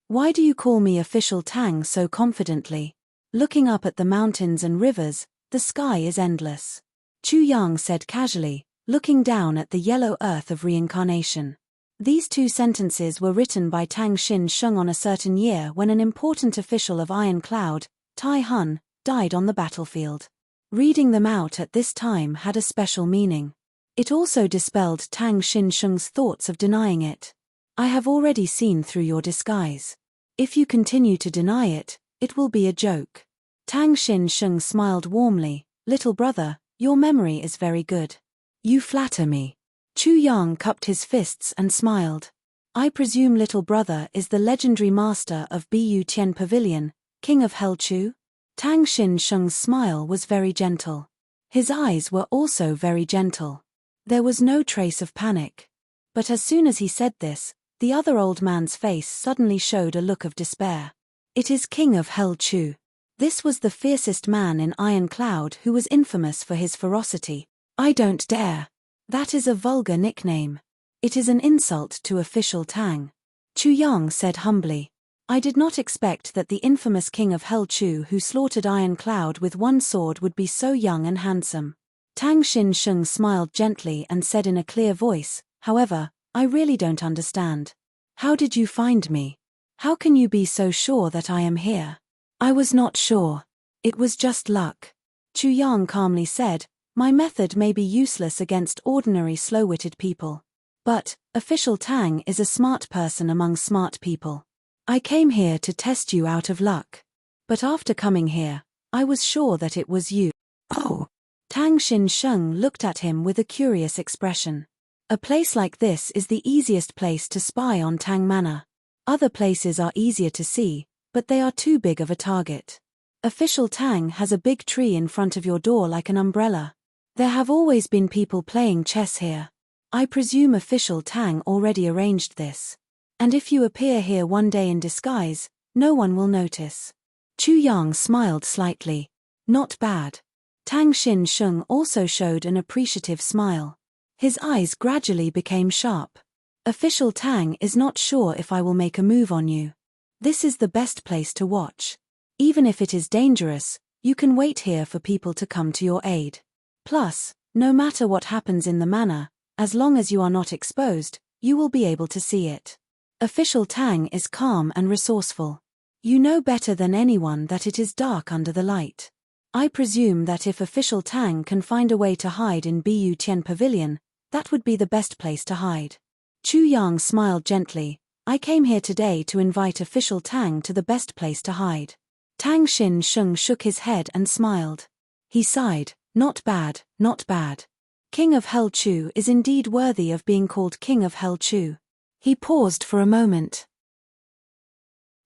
Why do you call me Official Tang so confidently? Looking up at the mountains and rivers, the sky is endless." Chu Yang said casually, looking down at the yellow earth of reincarnation. These two sentences were written by Tang Xin Sheng on a certain year when an important official of Iron Cloud, Tai Hun, died on the battlefield. Reading them out at this time had a special meaning. It also dispelled Tang Xin Sheng's thoughts of denying it. "I have already seen through your disguise. If you continue to deny it, it will be a joke." Tang Xin Sheng smiled warmly. "Little brother, your memory is very good. You flatter me." Chu Yang cupped his fists and smiled. "I presume little brother is the legendary master of Bu Tian Pavilion, King of Hell Chu?" Tang Xin Sheng's smile was very gentle. His eyes were also very gentle. There was no trace of panic. But as soon as he said this, the other old man's face suddenly showed a look of despair. "It is King of Hell Chu." This was the fiercest man in Iron Cloud who was infamous for his ferocity. "I don't dare. That is a vulgar nickname. It is an insult to Official Tang." Chu Yang said humbly. "I did not expect that the infamous King of Hell Chu who slaughtered Iron Cloud with one sword would be so young and handsome." Tang Xin Sheng smiled gently and said in a clear voice, "However, I really don't understand. How did you find me? How can you be so sure that I am here?" "I was not sure. It was just luck." Chu Yang calmly said, "My method may be useless against ordinary slow-witted people. But, Official Tang is a smart person among smart people. I came here to test you out of luck. But after coming here, I was sure that it was you." "Oh." Tang Xin Sheng looked at him with a curious expression. "A place like this is the easiest place to spy on Tang Manor. Other places are easier to see, but they are too big of a target. Official Tang has a big tree in front of your door like an umbrella. There have always been people playing chess here. I presume Official Tang already arranged this. And if you appear here one day in disguise, no one will notice." Chu Yang smiled slightly. "Not bad." Tang Xin Sheng also showed an appreciative smile. His eyes gradually became sharp. "Official Tang is not sure if I will make a move on you. This is the best place to watch. Even if it is dangerous, you can wait here for people to come to your aid. Plus, no matter what happens in the manor, as long as you are not exposed, you will be able to see it. Official Tang is calm and resourceful. You know better than anyone that it is dark under the light. I presume that if Official Tang can find a way to hide in Bu Tian Pavilion, that would be the best place to hide." Chu Yang smiled gently. "I came here today to invite Official Tang to the best place to hide." Tang Xin Sheng shook his head and smiled. He sighed, "Not bad, not bad. King of Hell Chu is indeed worthy of being called King of Hell Chu." He paused for a moment.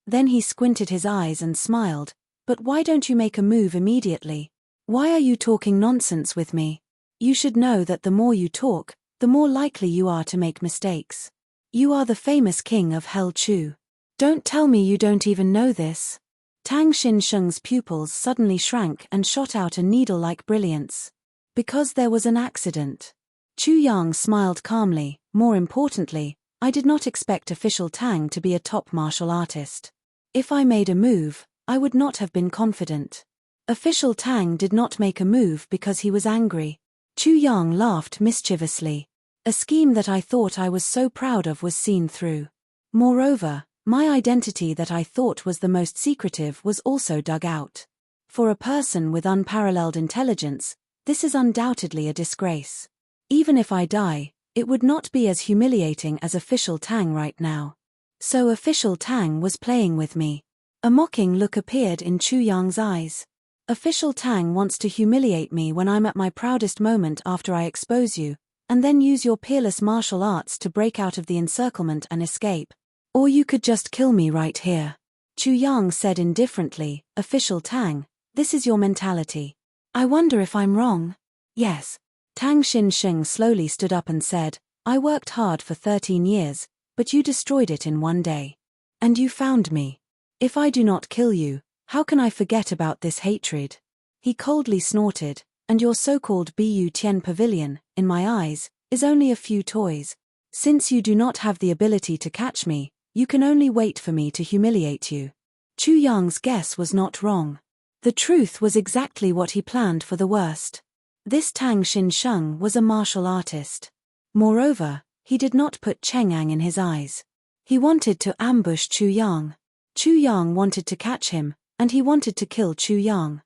Then he squinted his eyes and smiled. "But why don't you make a move immediately? Why are you talking nonsense with me? You should know that the more you talk, the more likely you are to make mistakes. You are the famous King of Hell Chu. Don't tell me you don't even know this." Tang Xin Sheng's pupils suddenly shrank and shot out a needle-like brilliance. "Because there was an accident." Chu Yang smiled calmly. "More importantly, I did not expect Official Tang to be a top martial artist. If I made a move, I would not have been confident. Official Tang did not make a move because he was angry." Chu Yang laughed mischievously. A scheme that I thought I was so proud of was seen through. Moreover, my identity that I thought was the most secretive was also dug out. For a person with unparalleled intelligence, this is undoubtedly a disgrace. Even if I die, it would not be as humiliating as Official Tang right now. So Official Tang was playing with me. A mocking look appeared in Chu Yang's eyes. Official Tang wants to humiliate me when I'm at my proudest moment after I expose you, and then use your peerless martial arts to break out of the encirclement and escape. Or you could just kill me right here. Chu Yang said indifferently, Official Tang, this is your mentality. I wonder if I'm wrong. Yes. Tang Xinsheng slowly stood up and said, I worked hard for 13 years, but you destroyed it in one day. And you found me. If I do not kill you, how can I forget about this hatred? He coldly snorted, and your so-called Bu Tian Pavilion, in my eyes, is only a few toys. Since you do not have the ability to catch me, you can only wait for me to humiliate you. Chu Yang's guess was not wrong. The truth was exactly what he planned for the worst. This Tang Xinsheng was a martial artist. Moreover, he did not put Cheng'an in his eyes. He wanted to ambush Chu Yang. Chu Yang wanted to catch him, and he wanted to kill Chu Yang.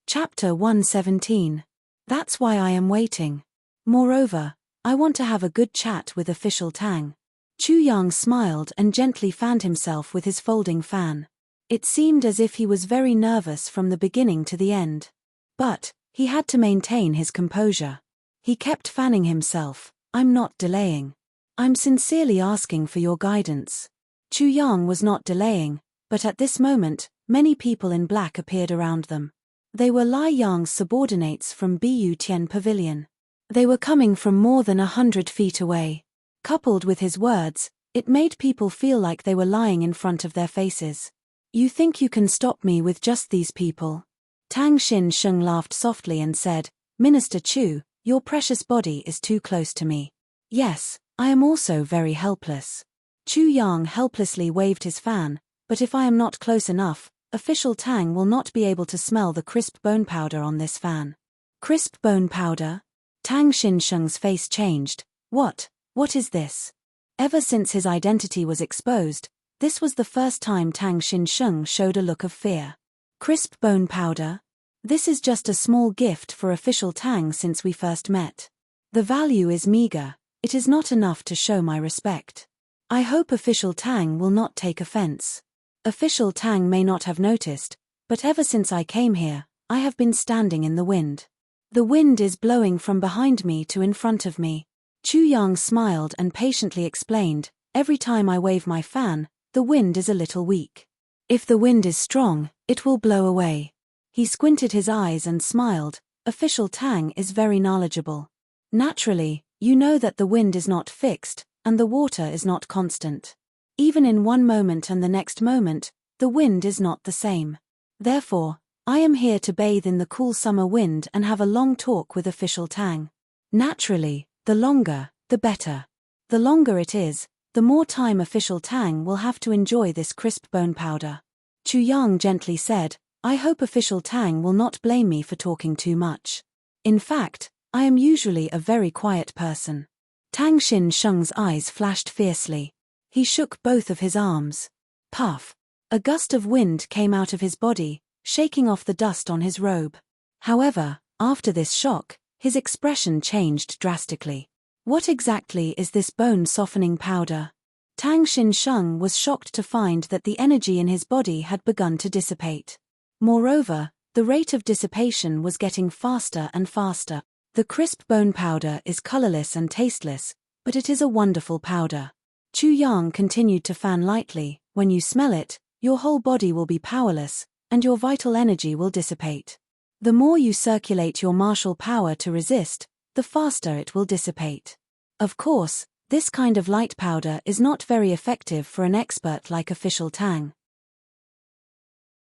Chapter 117. That's why I am waiting. Moreover, I want to have a good chat with Official Tang. Chu Yang smiled and gently fanned himself with his folding fan. It seemed as if he was very nervous from the beginning to the end. But he had to maintain his composure. He kept fanning himself. I'm not delaying. I'm sincerely asking for your guidance. Chu Yang was not delaying, but at this moment, many people in black appeared around them. They were Lai Yang's subordinates from Bu Tian Pavilion. They were coming from more than 100 feet away. Coupled with his words, it made people feel like they were lying in front of their faces. You think you can stop me with just these people? Tang Xinsheng laughed softly and said, Minister Chu, your precious body is too close to me. Yes, I am also very helpless. Chu Yang helplessly waved his fan, but if I am not close enough, Official Tang will not be able to smell the crisp bone powder on this fan. Crisp bone powder? Tang Xinsheng's face changed. What is this? Ever since his identity was exposed, this was the first time Tang Xinsheng showed a look of fear. Crisp bone powder? This is just a small gift for Official Tang since we first met. The value is meager, it is not enough to show my respect. I hope Official Tang will not take offense. Official Tang may not have noticed, but ever since I came here, I have been standing in the wind. The wind is blowing from behind me to in front of me. Chu Yang smiled and patiently explained, every time I wave my fan, the wind is a little weak. If the wind is strong, it will blow away. He squinted his eyes and smiled, Official Tang is very knowledgeable. Naturally, you know that the wind is not fixed, and the water is not constant. Even in one moment and the next moment, the wind is not the same. Therefore, I am here to bathe in the cool summer wind and have a long talk with Official Tang. Naturally, the longer, the better. The longer it is, the more time Official Tang will have to enjoy this crisp bone powder. Chu Yang gently said, I hope Official Tang will not blame me for talking too much. In fact, I am usually a very quiet person. Tang Xinsheng's eyes flashed fiercely. He shook both of his arms. Puff. A gust of wind came out of his body, shaking off the dust on his robe. However, after this shock, his expression changed drastically. What exactly is this bone-softening powder? Tang Xinsheng was shocked to find that the energy in his body had begun to dissipate. Moreover, the rate of dissipation was getting faster and faster. The crisp bone powder is colorless and tasteless, but it is a wonderful powder. Chu Yang continued to fan lightly. When you smell it, your whole body will be powerless, and your vital energy will dissipate. The more you circulate your martial power to resist, the faster it will dissipate. Of course, this kind of light powder is not very effective for an expert like Official Tang.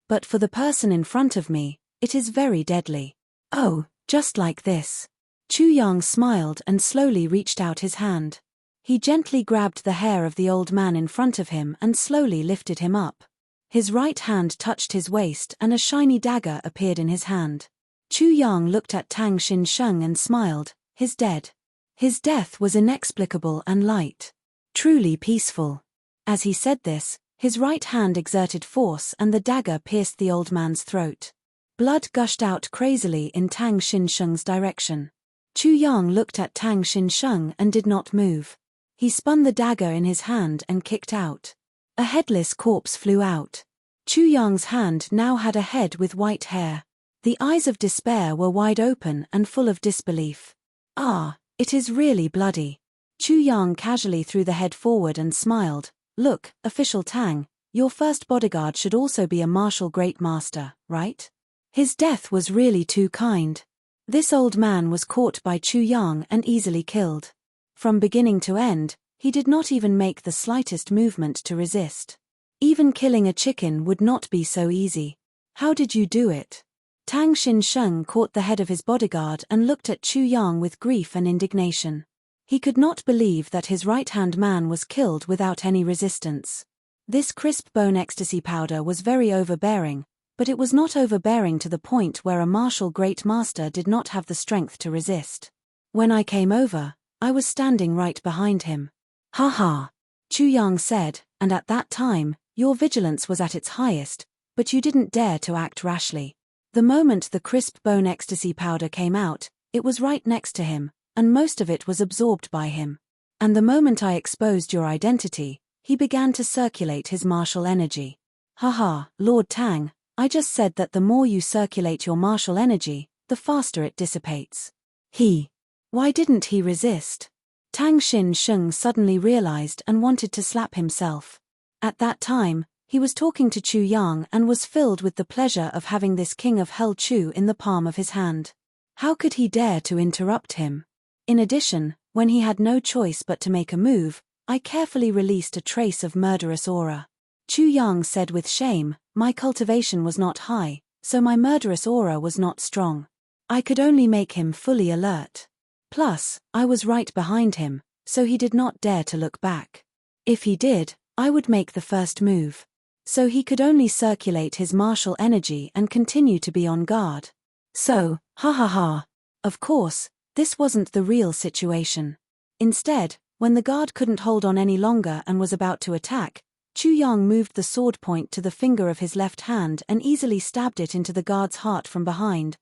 But for the person in front of me, it is very deadly. Oh, just like this. Chu Yang smiled and slowly reached out his hand. He gently grabbed the hair of the old man in front of him and slowly lifted him up. His right hand touched his waist and a shiny dagger appeared in his hand. Chu Yang looked at Tang Xin-sheng and smiled. His death was inexplicable and light. Truly peaceful. As he said this, his right hand exerted force and the dagger pierced the old man's throat. Blood gushed out crazily in Tang Xin-sheng's direction. Chu Yang looked at Tang Xin-sheng and did not move. He spun the dagger in his hand and kicked out. A headless corpse flew out. Chu Yang's hand now had a head with white hair. The eyes of despair were wide open and full of disbelief. Ah, it is really bloody. Chu Yang casually threw the head forward and smiled. Look, Official Tang, your first bodyguard should also be a martial great master, right? His death was really too kind. This old man was caught by Chu Yang and easily killed. From beginning to end, he did not even make the slightest movement to resist. Even killing a chicken would not be so easy. How did you do it? Tang Xin-sheng caught the head of his bodyguard and looked at Chu Yang with grief and indignation. He could not believe that his right-hand man was killed without any resistance. This crisp bone ecstasy powder was very overbearing, but it was not overbearing to the point where a martial great master did not have the strength to resist. When I came over, I was standing right behind him. Ha ha, Chu Yang said, and at that time, your vigilance was at its highest, but you didn't dare to act rashly. The moment the crisp bone ecstasy powder came out, it was right next to him, and most of it was absorbed by him. And the moment I exposed your identity, he began to circulate his martial energy. Haha, Lord Tang, I just said that the more you circulate your martial energy, the faster it dissipates. Why didn't he resist? Tang Xin-sheng suddenly realized and wanted to slap himself. At that time, he was talking to Chu Yang and was filled with the pleasure of having this king of hell Chu in the palm of his hand. How could he dare to interrupt him? In addition, when he had no choice but to make a move, I carefully released a trace of murderous aura. Chu Yang said with shame, my cultivation was not high, so my murderous aura was not strong. I could only make him fully alert. Plus, I was right behind him, so he did not dare to look back. If he did, I would make the first move. So he could only circulate his martial energy and continue to be on guard. So, ha ha ha. Of course, this wasn't the real situation. Instead, when the guard couldn't hold on any longer and was about to attack, Chu Yang moved the sword point to the finger of his left hand and easily stabbed it into the guard's heart from behind.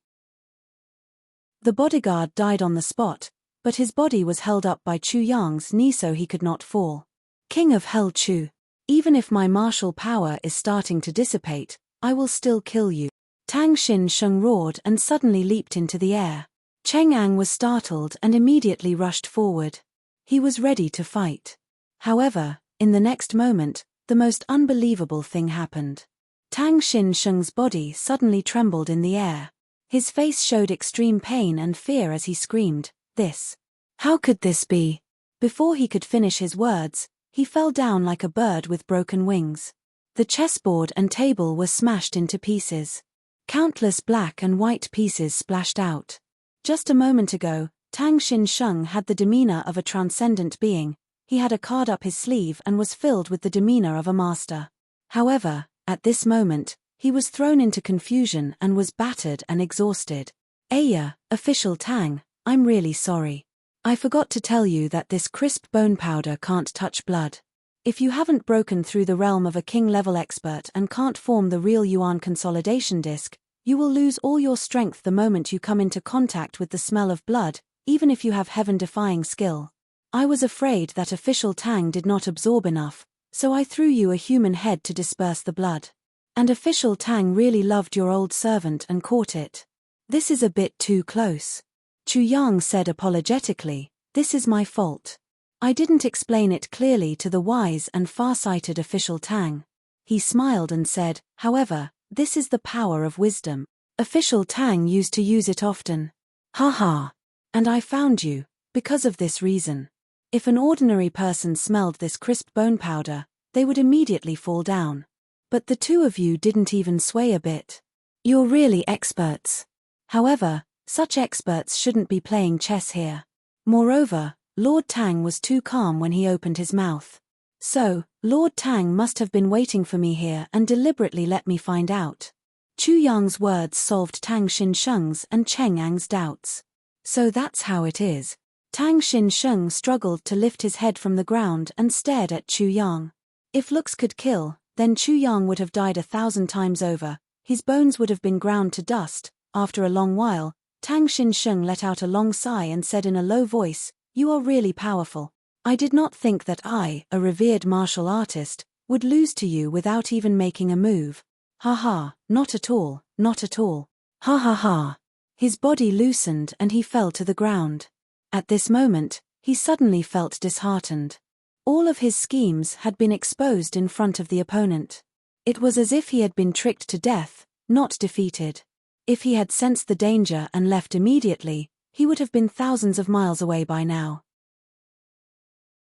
The bodyguard died on the spot, but his body was held up by Chu Yang's knee so he could not fall. King of Hell Chu. Even if my martial power is starting to dissipate, I will still kill you. Tang Xin-sheng roared and suddenly leaped into the air. Cheng Ang was startled and immediately rushed forward. He was ready to fight. However, in the next moment, the most unbelievable thing happened. Tang Xin-sheng's body suddenly trembled in the air. His face showed extreme pain and fear as he screamed, "This! How could this be?" Before he could finish his words, he fell down like a bird with broken wings. The chessboard and table were smashed into pieces. Countless black and white pieces splashed out. Just a moment ago, Tang Xin-sheng had the demeanor of a transcendent being. He had a card up his sleeve and was filled with the demeanor of a master. However, at this moment, he was thrown into confusion and was battered and exhausted. Aya, Official Tang, I'm really sorry. I forgot to tell you that this crisp bone powder can't touch blood. If you haven't broken through the realm of a king-level expert and can't form the real Yuan consolidation disc, you will lose all your strength the moment you come into contact with the smell of blood, even if you have heaven-defying skill. I was afraid that Official Tang did not absorb enough, so I threw you a human head to disperse the blood. And Official Tang really loved your old servant and caught it. This is a bit too close. Chu Yang said apologetically, this is my fault. I didn't explain it clearly to the wise and far-sighted Official Tang. He smiled and said, however, this is the power of wisdom. Official Tang used to use it often. Ha ha. And I found you, because of this reason. If an ordinary person smelled this crisp bone powder, they would immediately fall down. But the two of you didn't even sway a bit. You're really experts. However, such experts shouldn't be playing chess here. Moreover, Lord Tang was too calm when he opened his mouth. So, Lord Tang must have been waiting for me here and deliberately let me find out. Chu Yang's words solved Tang Xinsheng's and Cheng Ang's doubts. So that's how it is. Tang Xinsheng struggled to lift his head from the ground and stared at Chu Yang. If looks could kill, then Chu Yang would have died 1,000 times over, his bones would have been ground to dust. After a long while, Tang Xinsheng let out a long sigh and said in a low voice, "You are really powerful. I did not think that I, a revered martial artist, would lose to you without even making a move. Ha ha, not at all, not at all. Ha ha ha." His body loosened and he fell to the ground. At this moment, he suddenly felt disheartened. All of his schemes had been exposed in front of the opponent. It was as if he had been tricked to death, not defeated. If he had sensed the danger and left immediately, he would have been thousands of miles away by now.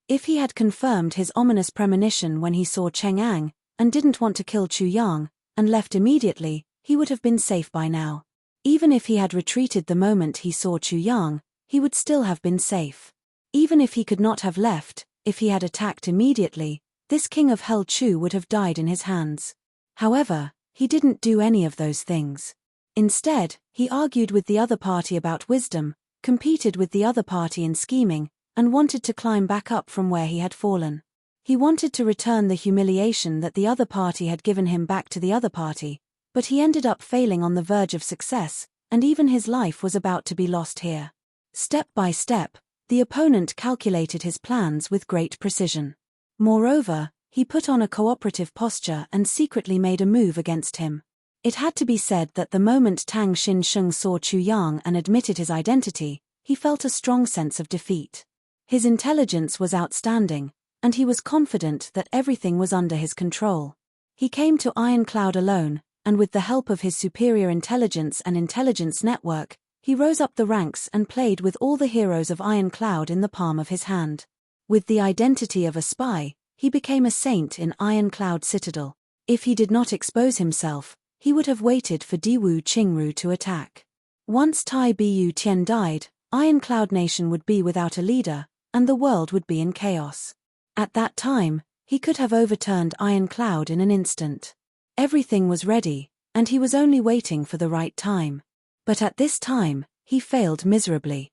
If he had confirmed his ominous premonition when he saw Cheng Ang, and didn't want to kill Chu Yang, and left immediately, he would have been safe by now. Even if he had retreated the moment he saw Chu Yang, he would still have been safe. Even if he could not have left, if he had attacked immediately, this king of Hell Chu would have died in his hands. However, he didn't do any of those things. Instead, he argued with the other party about wisdom, competed with the other party in scheming, and wanted to climb back up from where he had fallen. He wanted to return the humiliation that the other party had given him back to the other party, but he ended up failing on the verge of success, and even his life was about to be lost here. Step by step, the opponent calculated his plans with great precision. Moreover, he put on a cooperative posture and secretly made a move against him. It had to be said that the moment Tang Xinsheng saw Chu Yang and admitted his identity, he felt a strong sense of defeat. His intelligence was outstanding, and he was confident that everything was under his control. He came to Ironcloud alone, and with the help of his superior intelligence and intelligence network, he rose up the ranks and played with all the heroes of Ironcloud in the palm of his hand. With the identity of a spy, he became a saint in Ironcloud Citadel. If he did not expose himself, he would have waited for Diwu Qingru to attack. Once Tai Bu Tian died, Ironcloud Nation would be without a leader, and the world would be in chaos. At that time, he could have overturned Ironcloud in an instant. Everything was ready, and he was only waiting for the right time. But at this time, he failed miserably.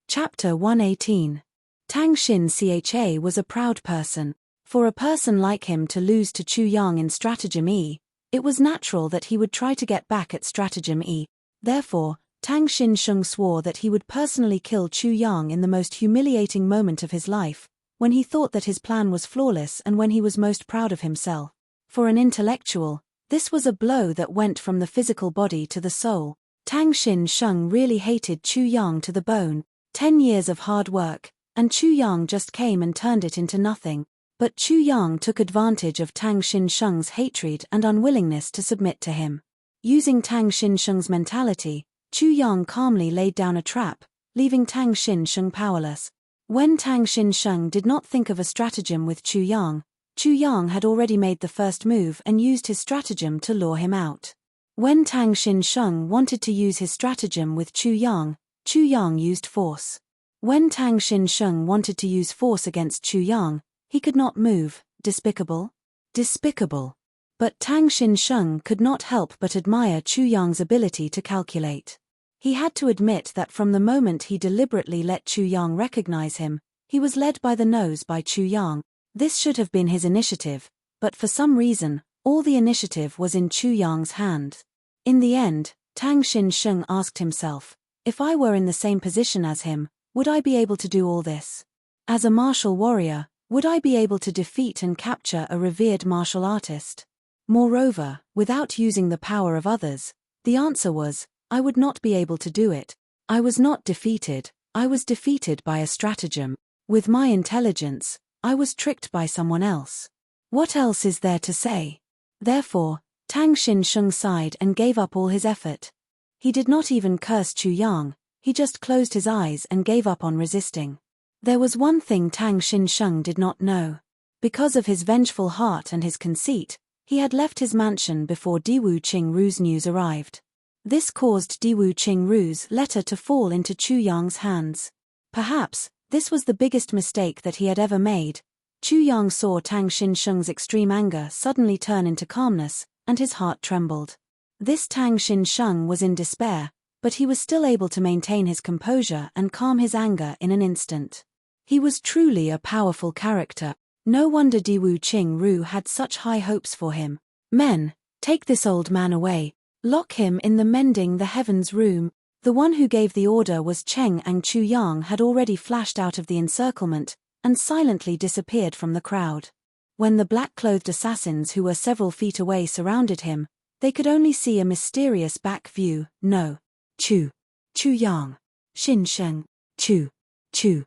Chapter 118. Tang Xin Cha was a proud person. For a person like him to lose to Chu Yang in Stratagem E, it was natural that he would try to get back at Stratagem E. Therefore, Tang Xinsheng swore that he would personally kill Chu Yang in the most humiliating moment of his life, when he thought that his plan was flawless and when he was most proud of himself. For an intellectual, this was a blow that went from the physical body to the soul. Tang Xinsheng really hated Chu Yang to the bone. 10 years of hard work, and Chu Yang just came and turned it into nothing. But Chu Yang took advantage of Tang Xinsheng's hatred and unwillingness to submit to him. Using Tang Xinsheng's mentality, Chu Yang calmly laid down a trap, leaving Tang Xinsheng powerless. When Tang Xinsheng did not think of a stratagem with Chu Yang had already made the first move and used his stratagem to lure him out. When Tang Xinsheng wanted to use his stratagem with Chu Yang used force. When Tang Xinsheng wanted to use force against Chu Yang, he could not move. Despicable? Despicable. But Tang Xinsheng could not help but admire Chu Yang's ability to calculate. He had to admit that from the moment he deliberately let Chu Yang recognize him, he was led by the nose by Chu Yang. This should have been his initiative, but for some reason, all the initiative was in Chu Yang's hand. In the end, Tang Xinsheng asked himself, if I were in the same position as him, would I be able to do all this? As a martial warrior, would I be able to defeat and capture a revered martial artist? Moreover, without using the power of others, the answer was, I would not be able to do it. I was not defeated, I was defeated by a stratagem. With my intelligence, I was tricked by someone else. What else is there to say? Therefore, Tang Xinsheng sighed and gave up all his effort. He did not even curse Chu Yang, he just closed his eyes and gave up on resisting. There was one thing Tang Xinsheng did not know. Because of his vengeful heart and his conceit, he had left his mansion before Diwu Qingru's news arrived. This caused Diwu Qingru's letter to fall into Chu Yang's hands. Perhaps, this was the biggest mistake that he had ever made. Chu Yang saw Tang Xinsheng's extreme anger suddenly turn into calmness, and his heart trembled. This Tang Xinsheng was in despair, but he was still able to maintain his composure and calm his anger in an instant. He was truly a powerful character. No wonder Diwu Qingru had such high hopes for him. Men, take this old man away. Lock him in the mending the heavens room. The one who gave the order was Cheng, and Chu Yang had already flashed out of the encirclement and silently disappeared from the crowd. When the black-clothed assassins who were several feet away surrounded him, they could only see a mysterious back view. No. Chu Yang. Xinsheng. Chu.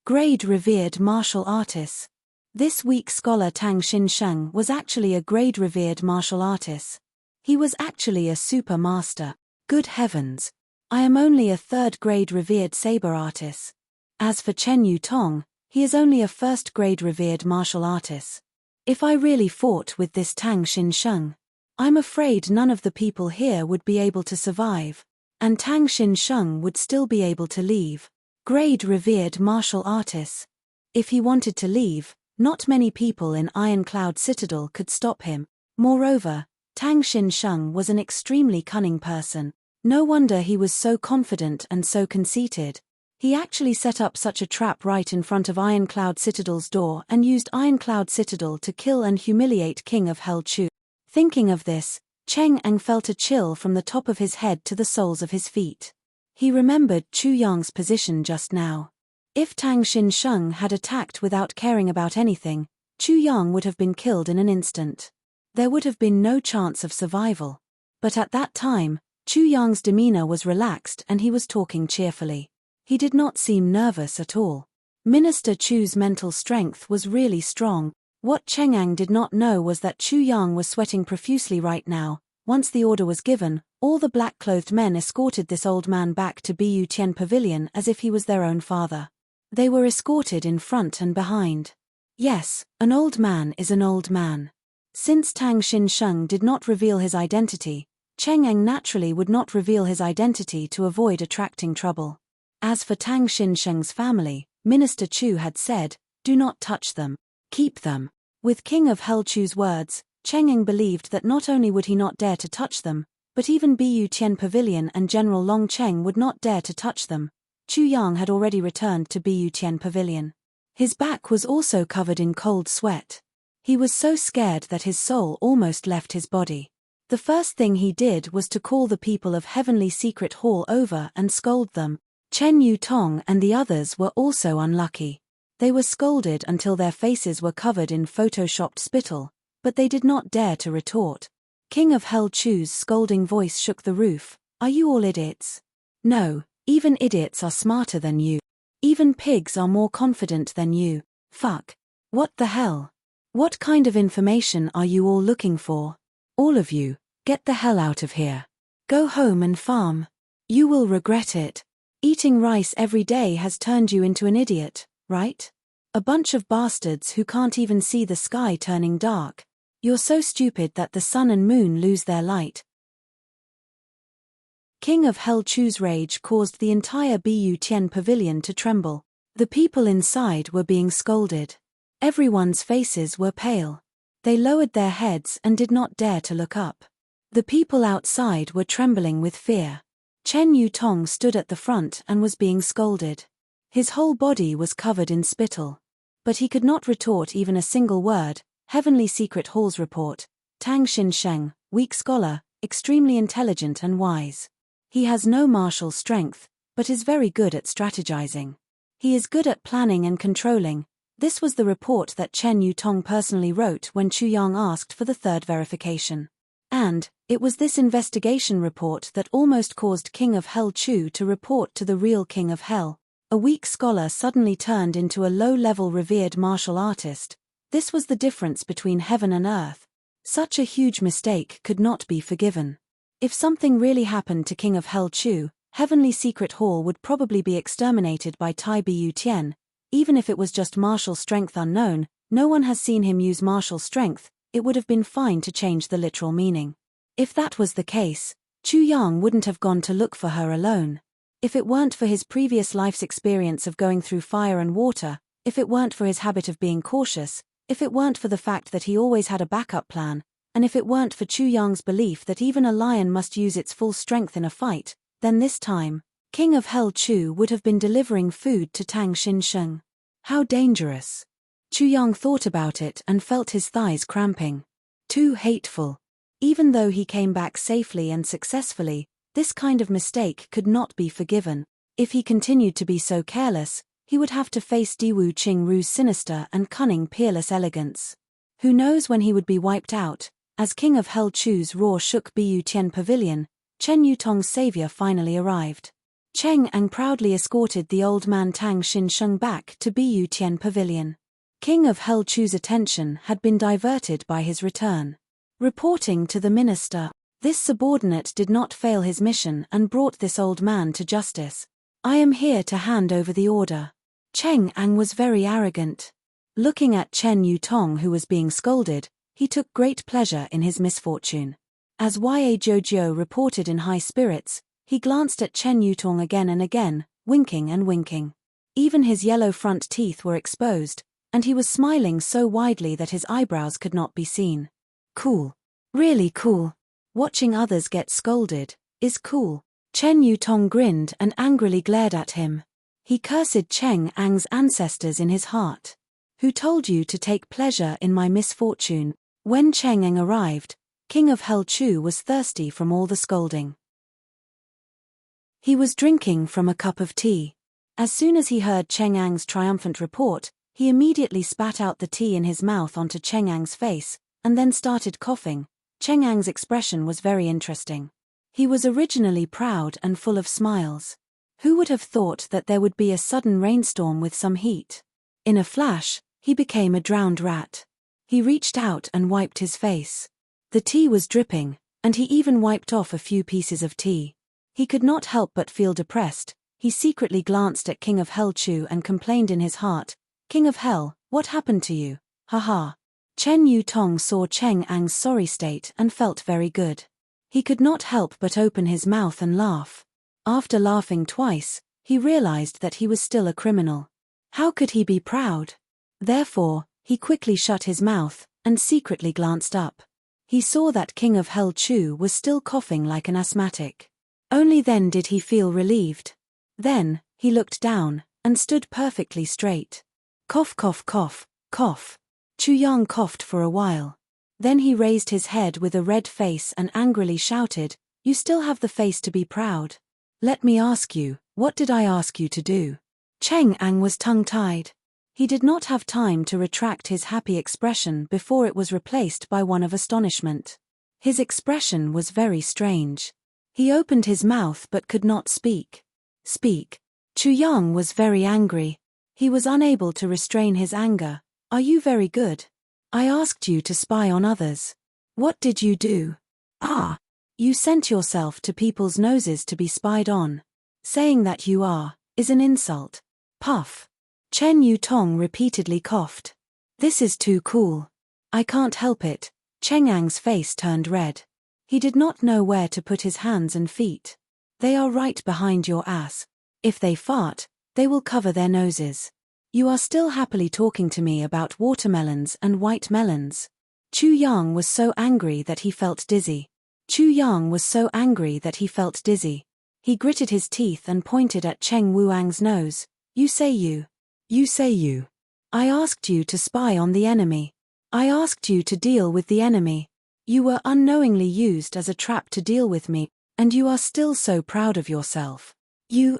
Grade revered martial artist. This weak scholar Tang Xinsheng was actually a grade revered martial artist. He was actually a super master. Good heavens. I am only a third grade revered saber artist. As for Chen Yutong, he is only a first grade revered martial artist. If I really fought with this Tang Xinsheng, I'm afraid none of the people here would be able to survive, and Tang Xinsheng would still be able to leave. Grade revered martial artist. If he wanted to leave, not many people in Ironcloud Citadel could stop him. Moreover, Tang Xinsheng was an extremely cunning person. No wonder he was so confident and so conceited. He actually set up such a trap right in front of Ironcloud Citadel's door and used Ironcloud Citadel to kill and humiliate King of Hell Chu. Thinking of this, Cheng Ang felt a chill from the top of his head to the soles of his feet. He remembered Chu Yang's position just now. If Tang Xinsheng had attacked without caring about anything, Chu Yang would have been killed in an instant. There would have been no chance of survival. But at that time, Chu Yang's demeanor was relaxed and he was talking cheerfully. He did not seem nervous at all. Minister Chu's mental strength was really strong. What Cheng Ang did not know was that Chu Yang was sweating profusely right now. Once the order was given, all the black-clothed men escorted this old man back to Bu Tian Pavilion as if he was their own father. They were escorted in front and behind. Yes, an old man is an old man. Since Tang Xinsheng did not reveal his identity, Cheng Ang naturally would not reveal his identity to avoid attracting trouble. As for Tang Xinsheng's family, Minister Chu had said, "Do not touch them. Keep them." With King of Hell Chu's words, Cheng Ang believed that not only would he not dare to touch them, but even Bu Tian Pavilion and General Long Cheng would not dare to touch them. Chu Yang had already returned to Bu Tian Pavilion. His back was also covered in cold sweat. He was so scared that his soul almost left his body. The first thing he did was to call the people of Heavenly Secret Hall over and scold them. Chen Yutong and the others were also unlucky. They were scolded until their faces were covered in photoshopped spittle, but they did not dare to retort. King of Hell Chu's scolding voice shook the roof. "Are you all idiots? No, even idiots are smarter than you. Even pigs are more confident than you. Fuck. What the hell? What kind of information are you all looking for? All of you, get the hell out of here. Go home and farm. You will regret it. Eating rice every day has turned you into an idiot, right? A bunch of bastards who can't even see the sky turning dark. You're so stupid that the sun and moon lose their light." King of Hell Chu's rage caused the entire Bu Tian Pavilion to tremble. The people inside were being scolded. Everyone's faces were pale. They lowered their heads and did not dare to look up. The people outside were trembling with fear. Chen Yutong stood at the front and was being scolded. His whole body was covered in spittle. But he could not retort even a single word. Heavenly Secret Hall's report. Tang Xinsheng, weak scholar, extremely intelligent and wise. He has no martial strength, but is very good at strategizing. He is good at planning and controlling. This was the report that Chen Yutong personally wrote when Chu Yang asked for the third verification. And it was this investigation report that almost caused King of Hell Chu to report to the real King of Hell. A weak scholar suddenly turned into a low-level revered martial artist. This was the difference between heaven and earth. Such a huge mistake could not be forgiven. If something really happened to King of Hell Chu, Heavenly Secret Hall would probably be exterminated by Tai Bu Tian. Even if it was just martial strength unknown, no one has seen him use martial strength, it would have been fine to change the literal meaning. If that was the case, Chu Yang wouldn't have gone to look for her alone. If it weren't for his previous life's experience of going through fire and water, if it weren't for his habit of being cautious, if it weren't for the fact that he always had a backup plan, and if it weren't for Chu Yang's belief that even a lion must use its full strength in a fight, then this time, King of Hell Chu would have been delivering food to Tang Xinsheng. How dangerous. Chu Yang thought about it and felt his thighs cramping. Too hateful. Even though he came back safely and successfully, this kind of mistake could not be forgiven. If he continued to be so careless, he would have to face Diwu Qingru's sinister and cunning peerless elegance. Who knows when he would be wiped out? As King of Hell Chu's roar shook Bu Tian Pavilion, Chen Yutong's savior finally arrived. Cheng Ang proudly escorted the old man Tang Xinsheng back to Bu Tian Pavilion. King of Hell Chu's attention had been diverted by his return. Reporting to the minister, this subordinate did not fail his mission and brought this old man to justice. I am here to hand over the order. Cheng Ang was very arrogant. Looking at Chen Yutong, who was being scolded, he took great pleasure in his misfortune. As Ya Jojo reported in high spirits, he glanced at Chen Yutong again and again, winking and winking. Even his yellow front teeth were exposed, and he was smiling so widely that his eyebrows could not be seen. Cool. Really cool. Watching others get scolded is cool. Chen Yutong grinned and angrily glared at him. He cursed Cheng Ang's ancestors in his heart. Who told you to take pleasure in my misfortune? When Cheng Ang arrived, King of Hell Chu was thirsty from all the scolding. He was drinking from a cup of tea. As soon as he heard Cheng Ang's triumphant report, he immediately spat out the tea in his mouth onto Cheng Ang's face, and then started coughing. Cheng Ang's expression was very interesting. He was originally proud and full of smiles. Who would have thought that there would be a sudden rainstorm with some heat? In a flash, he became a drowned rat. He reached out and wiped his face. The tea was dripping, and he even wiped off a few pieces of tea. He could not help but feel depressed. He secretly glanced at King of Hell Chu and complained in his heart, King of Hell, what happened to you? Haha. Chen Yutong saw Cheng Ang's sorry state and felt very good. He could not help but open his mouth and laugh. After laughing twice, he realized that he was still a criminal. How could he be proud? Therefore, he quickly shut his mouth and secretly glanced up. He saw that King of Hell Chu was still coughing like an asthmatic. Only then did he feel relieved. Then, he looked down and stood perfectly straight. Cough, cough, cough, cough. Chu Yang coughed for a while. Then he raised his head with a red face and angrily shouted, You still have the face to be proud. Let me ask you, what did I ask you to do? Cheng Ang was tongue-tied. He did not have time to retract his happy expression before it was replaced by one of astonishment. His expression was very strange. He opened his mouth but could not speak. Speak. Chu Yang was very angry. He was unable to restrain his anger. Are you very good? I asked you to spy on others. What did you do? Ah! You sent yourself to people's noses to be spied on. Saying that you are, is an insult. Puff. Chen Yutong repeatedly coughed. This is too cool. I can't help it. Cheng Ang's face turned red. He did not know where to put his hands and feet. They are right behind your ass. If they fart, they will cover their noses. You are still happily talking to me about watermelons and white melons. Chu Yang was so angry that he felt dizzy. Chu Yang was so angry that he felt dizzy. He gritted his teeth and pointed at Cheng Wuang's nose. You say you. You say you. I asked you to spy on the enemy. I asked you to deal with the enemy. You were unknowingly used as a trap to deal with me, and you are still so proud of yourself. You.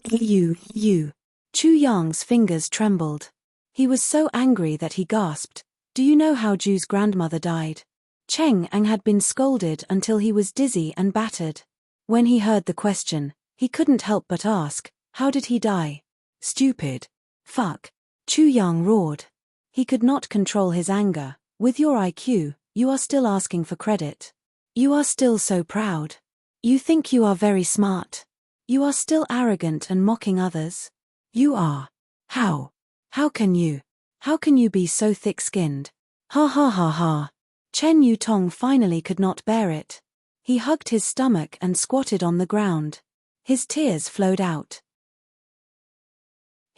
Chu Yang's fingers trembled. He was so angry that he gasped, Do you know how Ju's grandmother died? Cheng Ang had been scolded until he was dizzy and battered. When he heard the question, he couldn't help but ask, How did he die? Stupid. Fuck. Chu Yang roared. He could not control his anger. With your IQ, you are still asking for credit. You are still so proud. You think you are very smart. You are still arrogant and mocking others. You are. How? How can you? How can you be so thick-skinned? Ha ha ha ha. Chen Yutong finally could not bear it. He hugged his stomach and squatted on the ground. His tears flowed out.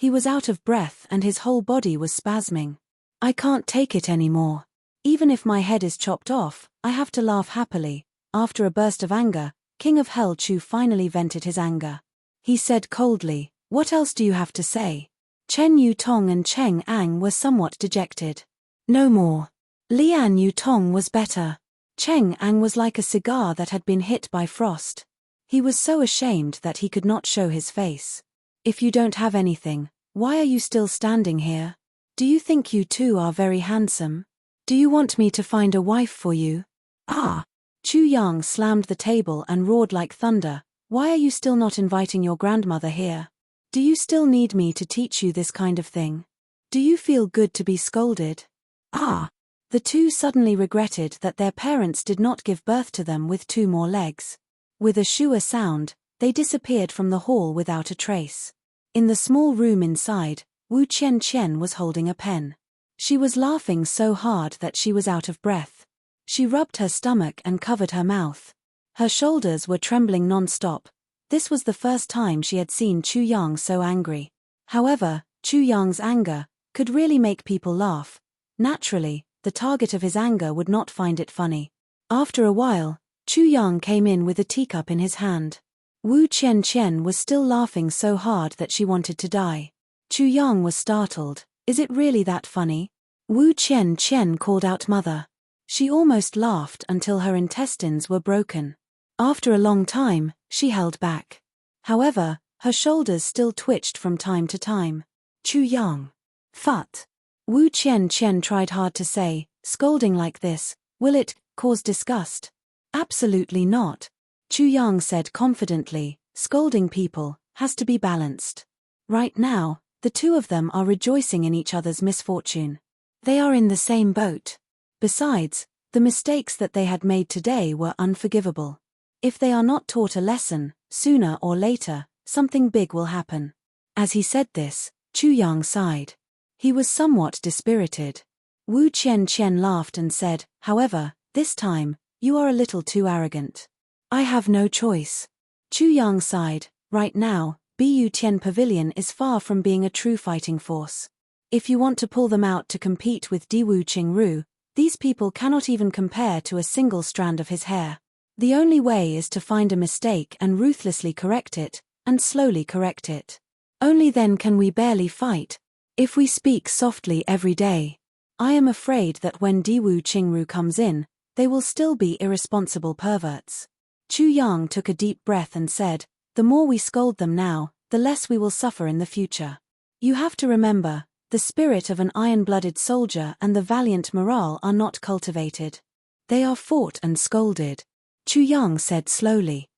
He was out of breath and his whole body was spasming. I can't take it anymore. Even if my head is chopped off, I have to laugh happily. After a burst of anger, King of Hell Chu finally vented his anger. He said coldly, "What else do you have to say?" Chen Yutong and Cheng Ang were somewhat dejected. No more. Lian Yutong was better. Cheng Ang was like a cigar that had been hit by frost. He was so ashamed that he could not show his face. If you don't have anything, why are you still standing here? Do you think you two are very handsome? Do you want me to find a wife for you? Ah! Chu Yang slammed the table and roared like thunder. Why are you still not inviting your grandmother here? Do you still need me to teach you this kind of thing? Do you feel good to be scolded? Ah! The two suddenly regretted that their parents did not give birth to them with 2 more legs. With a shua sound, they disappeared from the hall without a trace. In the small room inside, Wu Qian was holding a pen. She was laughing so hard that she was out of breath. She rubbed her stomach and covered her mouth. Her shoulders were trembling non-stop. This was the first time she had seen Chu Yang so angry. However, Chu Yang's anger could really make people laugh. Naturally, the target of his anger would not find it funny. After a while, Chu Yang came in with a teacup in his hand. Wu Qian was still laughing so hard that she wanted to die. Chu Yang was startled. Is it really that funny? Wu Qian called out mother. She almost laughed until her intestines were broken. After a long time, she held back. However, her shoulders still twitched from time to time. Chu Yang. Phut. Wu Qian tried hard to say, scolding like this, will it cause disgust? Absolutely not. Chu Yang said confidently, scolding people has to be balanced. Right now, the two of them are rejoicing in each other's misfortune. They are in the same boat. Besides, the mistakes that they had made today were unforgivable. If they are not taught a lesson, sooner or later, something big will happen. As he said this, Chu Yang sighed. He was somewhat dispirited. Wu Qian laughed and said, however, this time, you are a little too arrogant. I have no choice. Chu Yang sighed, right now, Bu Tian Pavilion is far from being a true fighting force. If you want to pull them out to compete with Diwu Qingru, these people cannot even compare to a single strand of his hair. The only way is to find a mistake and ruthlessly correct it, and slowly correct it. Only then can we barely fight. If we speak softly every day. I am afraid that when Diwu Qingru comes in, they will still be irresponsible perverts. Chu Yang took a deep breath and said, the more we scold them now, the less we will suffer in the future. You have to remember, the spirit of an iron-blooded soldier and the valiant morale are not cultivated. They are fought and scolded. Chu Yang said slowly.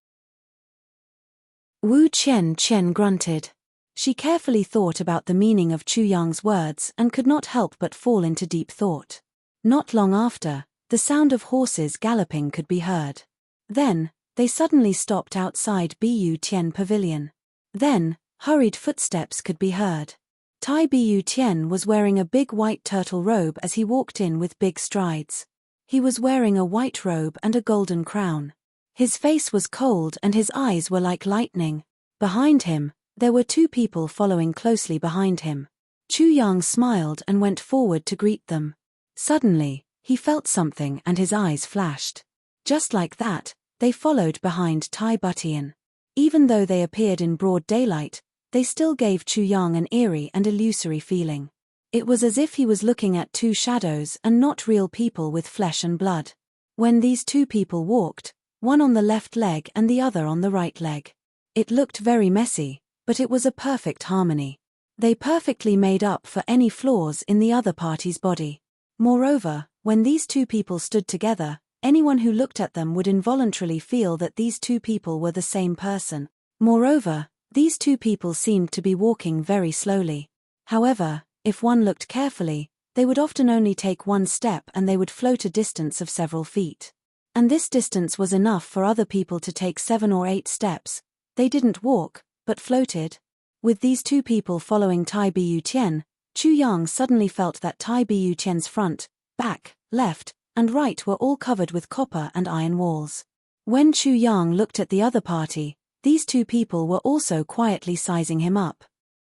Wu Qian grunted. She carefully thought about the meaning of Chu Yang's words and could not help but fall into deep thought. Not long after, the sound of horses galloping could be heard. Then, they suddenly stopped outside Bu Tian Pavilion. Then, hurried footsteps could be heard. Tai Bu Tian was wearing a big white turtle robe as he walked in with big strides. He was wearing a white robe and a golden crown. His face was cold and his eyes were like lightning. Behind him, there were 2 people following closely behind him. Chu Yang smiled and went forward to greet them. Suddenly, he felt something and his eyes flashed. Just like that, they followed behind Tai Butian. Even though they appeared in broad daylight, they still gave Chu Yang an eerie and illusory feeling. It was as if he was looking at 2 shadows and not real people with flesh and blood. When these 2 people walked, one on the left leg and the other on the right leg. It looked very messy, but it was a perfect harmony. They perfectly made up for any flaws in the other party's body. Moreover, when these 2 people stood together, anyone who looked at them would involuntarily feel that these 2 people were the same person. Moreover, these 2 people seemed to be walking very slowly. However, if one looked carefully, they would often only take 1 step and they would float a distance of several feet. And this distance was enough for other people to take 7 or 8 steps. They didn't walk, but floated. With these 2 people following Tai Bu Tian, Chu Yang suddenly felt that Tai Bu Tian's front, back, left, and right were all covered with copper and iron walls. When Chu Yang looked at the other party, these 2 people were also quietly sizing him up.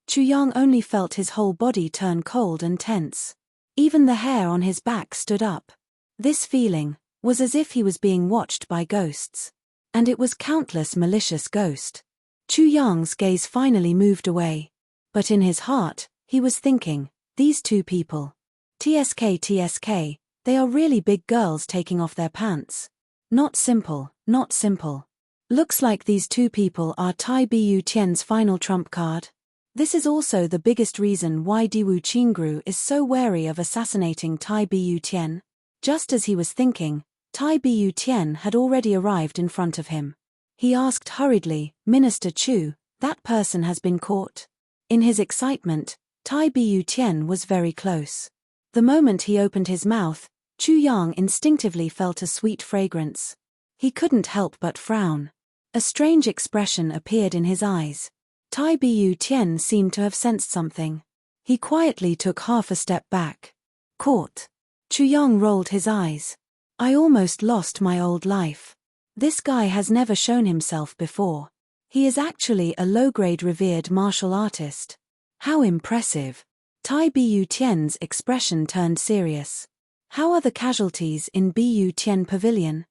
Chu Yang only felt his whole body turn cold and tense. Even the hair on his back stood up. This feeling was as if he was being watched by ghosts. And it was countless malicious ghosts. Chu Yang's gaze finally moved away. But in his heart, he was thinking, these two people. TSK, they are really big girls taking off their pants. Not simple, not simple. Looks like these two people are Tai Bu Tian's final trump card. This is also the biggest reason why Diwu Qingru is so wary of assassinating Tai Bu Tian. Just as he was thinking, Tai Bu Tian had already arrived in front of him. He asked hurriedly, Minister Chu, that person has been caught. In his excitement, Tai Bu Tian was very close. The moment he opened his mouth, Chu Yang instinctively felt a sweet fragrance. He couldn't help but frown. A strange expression appeared in his eyes. Tai Bu Tian seemed to have sensed something. He quietly took half a step back. Caught. Chu Yang rolled his eyes. I almost lost my old life. This guy has never shown himself before. He is actually a low-grade revered martial artist. How impressive. Tai Bu Tian's expression turned serious. How are the casualties in Bu Tian Pavilion?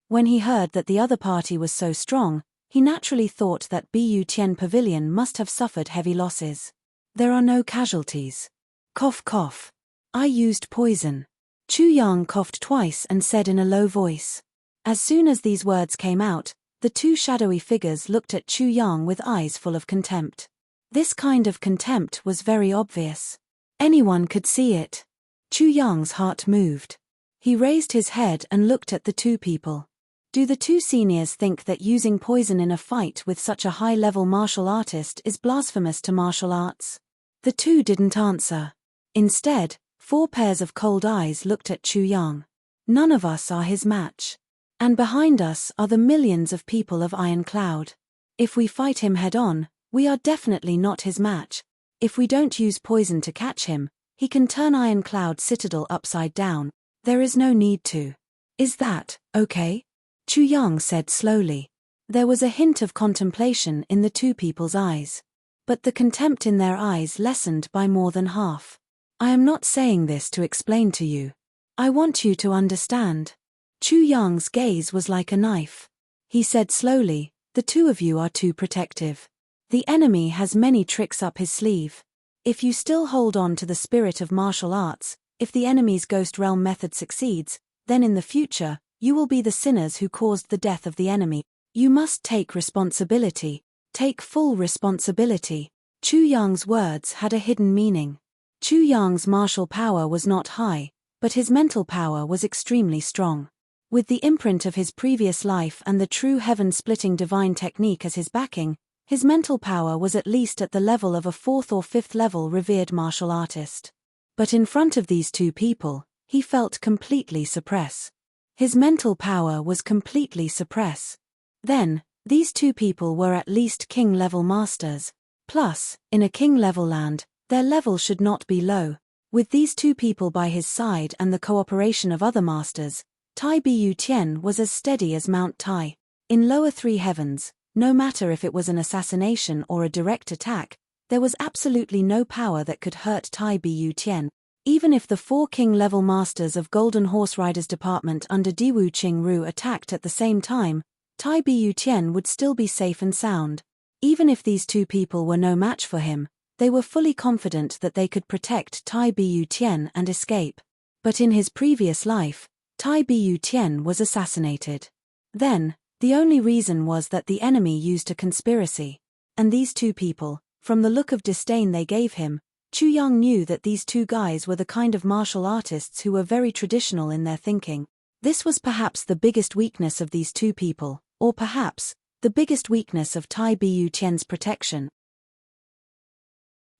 When he heard that the other party was so strong, he naturally thought that Bu Tian Pavilion must have suffered heavy losses. There are no casualties. Cough cough. I used poison. Chu Yang coughed twice and said in a low voice. As soon as these words came out, the two shadowy figures looked at Chu Yang with eyes full of contempt. This kind of contempt was very obvious. Anyone could see it. Chu Yang's heart moved. He raised his head and looked at the two people. Do the two seniors think that using poison in a fight with such a high-level martial artist is blasphemous to martial arts? The two didn't answer. Instead, 4 pairs of cold eyes looked at Chu Yang. None of us are his match. And behind us are the millions of people of Iron Cloud. If we fight him head-on, we are definitely not his match. If we don't use poison to catch him, he can turn Iron Cloud Citadel upside down. There is no need to. Is that okay? Chu Yang said slowly. There was a hint of contemplation in the two people's eyes. But the contempt in their eyes lessened by more than half. I am not saying this to explain to you. I want you to understand. Chu Yang's gaze was like a knife. He said slowly, the two of you are too protective. The enemy has many tricks up his sleeve. If you still hold on to the spirit of martial arts, if the enemy's Ghost Realm method succeeds, then in the future, you will be the sinners who caused the death of the enemy. You must take responsibility. Take full responsibility. Chu Yang's words had a hidden meaning. Chu Yang's martial power was not high, but his mental power was extremely strong. With the imprint of his previous life and the true heaven-splitting divine technique as his backing, his mental power was at least at the level of a 4th or 5th level revered martial artist. But in front of these two people, he felt completely suppressed. His mental power was completely suppressed. Then, these two people were at least king-level masters. Plus, in a king-level land, their level should not be low. With these two people by his side and the cooperation of other masters, Tai Bu Tian was as steady as Mount Tai. In lower 3 heavens, no matter if it was an assassination or a direct attack, there was absolutely no power that could hurt Tai Bu Tian. Even if the 4 king-level masters of Golden Horse Riders Department under Diwu Qingru attacked at the same time, Tai Bu Tian would still be safe and sound. Even if these two people were no match for him, they were fully confident that they could protect Tai Bu Tian and escape. But in his previous life, Tai Bu Tian was assassinated. Then, the only reason was that the enemy used a conspiracy. And these two people, from the look of disdain they gave him, Chu Yang knew that these two guys were the kind of martial artists who were very traditional in their thinking. This was perhaps the biggest weakness of these two people, or perhaps, the biggest weakness of Tai Bu Tian's protection.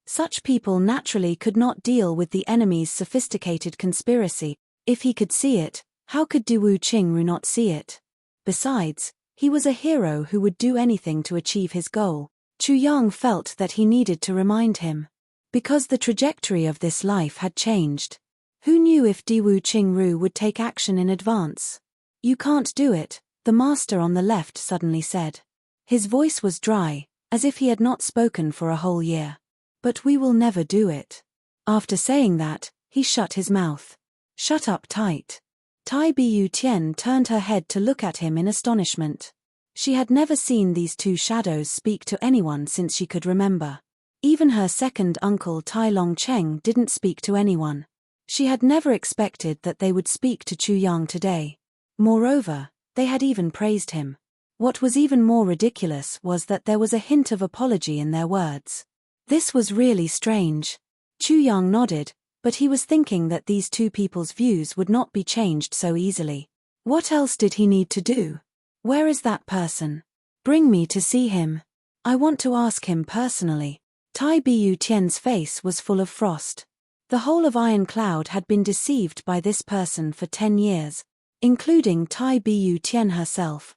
Such people naturally could not deal with the enemy's sophisticated conspiracy. If he could see it, how could Diwu Qingru not see it? Besides, he was a hero who would do anything to achieve his goal. Chu Yang felt that he needed to remind him. Because the trajectory of this life had changed. Who knew if Diwu Qingru would take action in advance? You can't do it, the master on the left suddenly said. His voice was dry, as if he had not spoken for a whole year. But we will never do it. After saying that, he shut his mouth. Shut up tight. Tai Bu Tian turned her head to look at him in astonishment. She had never seen these two shadows speak to anyone since she could remember. Even her second uncle Tai Long Cheng didn't speak to anyone. She had never expected that they would speak to Chu Yang today. Moreover, they had even praised him. What was even more ridiculous was that there was a hint of apology in their words. This was really strange. Chu Yang nodded, but he was thinking that these two people's views would not be changed so easily. What else did he need to do? Where is that person? Bring me to see him. I want to ask him personally. Tai Bu Tian's face was full of frost. The whole of Iron Cloud had been deceived by this person for 10 years, including Tai Bu Tian herself.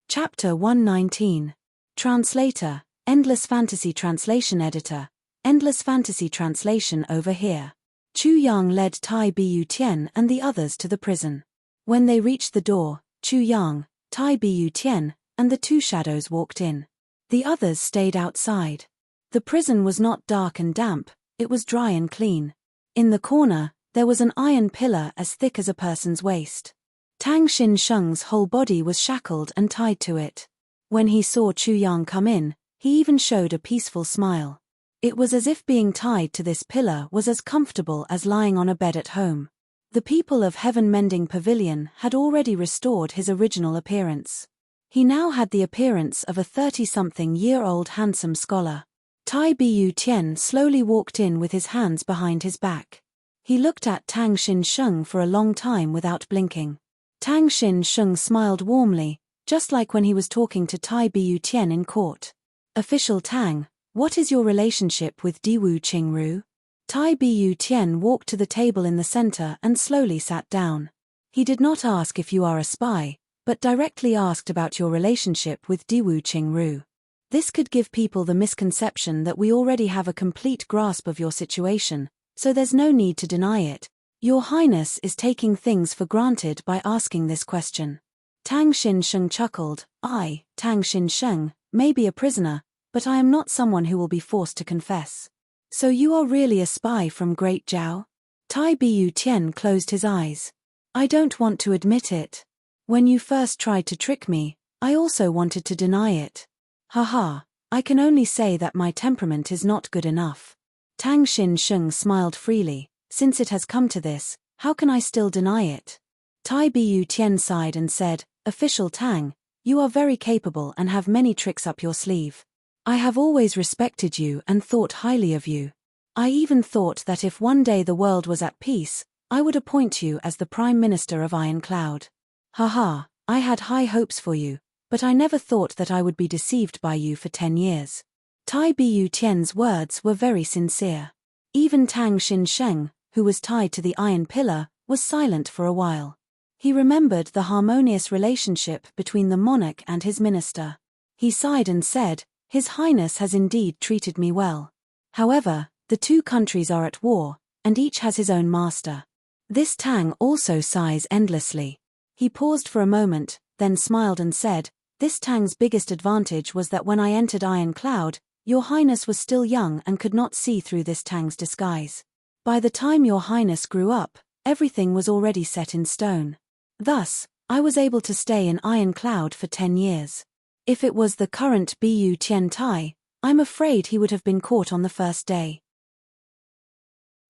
Chapter 119. Translator, Endless Fantasy Translation Editor, Endless Fantasy Translation over here. Chu Yang led Tai Bu Tian and the others to the prison. When they reached the door, Chu Yang, Tai Bu Tian, and the two shadows walked in. The others stayed outside. The prison was not dark and damp, it was dry and clean. In the corner, there was an iron pillar as thick as a person's waist. Tang Xin Sheng's whole body was shackled and tied to it. When he saw Chu Yang come in, he even showed a peaceful smile. It was as if being tied to this pillar was as comfortable as lying on a bed at home. The people of Heaven Mending Pavilion had already restored his original appearance. He now had the appearance of a 30-something-year-old handsome scholar. Tai Bu Tian slowly walked in with his hands behind his back. He looked at Tang Xin Sheng for a long time without blinking. Tang Xin Sheng smiled warmly, just like when he was talking to Tai Bu Tian in court. Official Tang, what is your relationship with Diwu Qingru? Tai Bu Tian walked to the table in the center and slowly sat down. He did not ask if you are a spy, but directly asked about your relationship with Diwu Qingru. This could give people the misconception that we already have a complete grasp of your situation, so there's no need to deny it. Your Highness is taking things for granted by asking this question. Tang Xin Sheng chuckled. I, Tang Xin Sheng, may be a prisoner, but I am not someone who will be forced to confess. So you are really a spy from Great Zhao? Tai Bu Tian closed his eyes. I don't want to admit it. When you first tried to trick me, I also wanted to deny it. Haha, I can only say that my temperament is not good enough. Tang Xin Sheng smiled freely. Since it has come to this, how can I still deny it? Tai Bu Tian sighed and said, Official Tang, you are very capable and have many tricks up your sleeve. I have always respected you and thought highly of you. I even thought that if one day the world was at peace, I would appoint you as the Prime Minister of Iron Cloud. Haha, I had high hopes for you, but I never thought that I would be deceived by you for 10 years. Tai Bu Tian's words were very sincere. Even Tang Xin Sheng, who was tied to the iron pillar, was silent for a while. He remembered the harmonious relationship between the monarch and his minister. He sighed and said, His Highness has indeed treated me well. However, the two countries are at war, and each has his own master. This Tang also sighs endlessly. He paused for a moment, then smiled and said, This Tang's biggest advantage was that when I entered Iron Cloud, Your Highness was still young and could not see through this Tang's disguise. By the time Your Highness grew up, everything was already set in stone. Thus, I was able to stay in Iron Cloud for 10 years. If it was the current Bu Tian Tai, I'm afraid he would have been caught on the first day.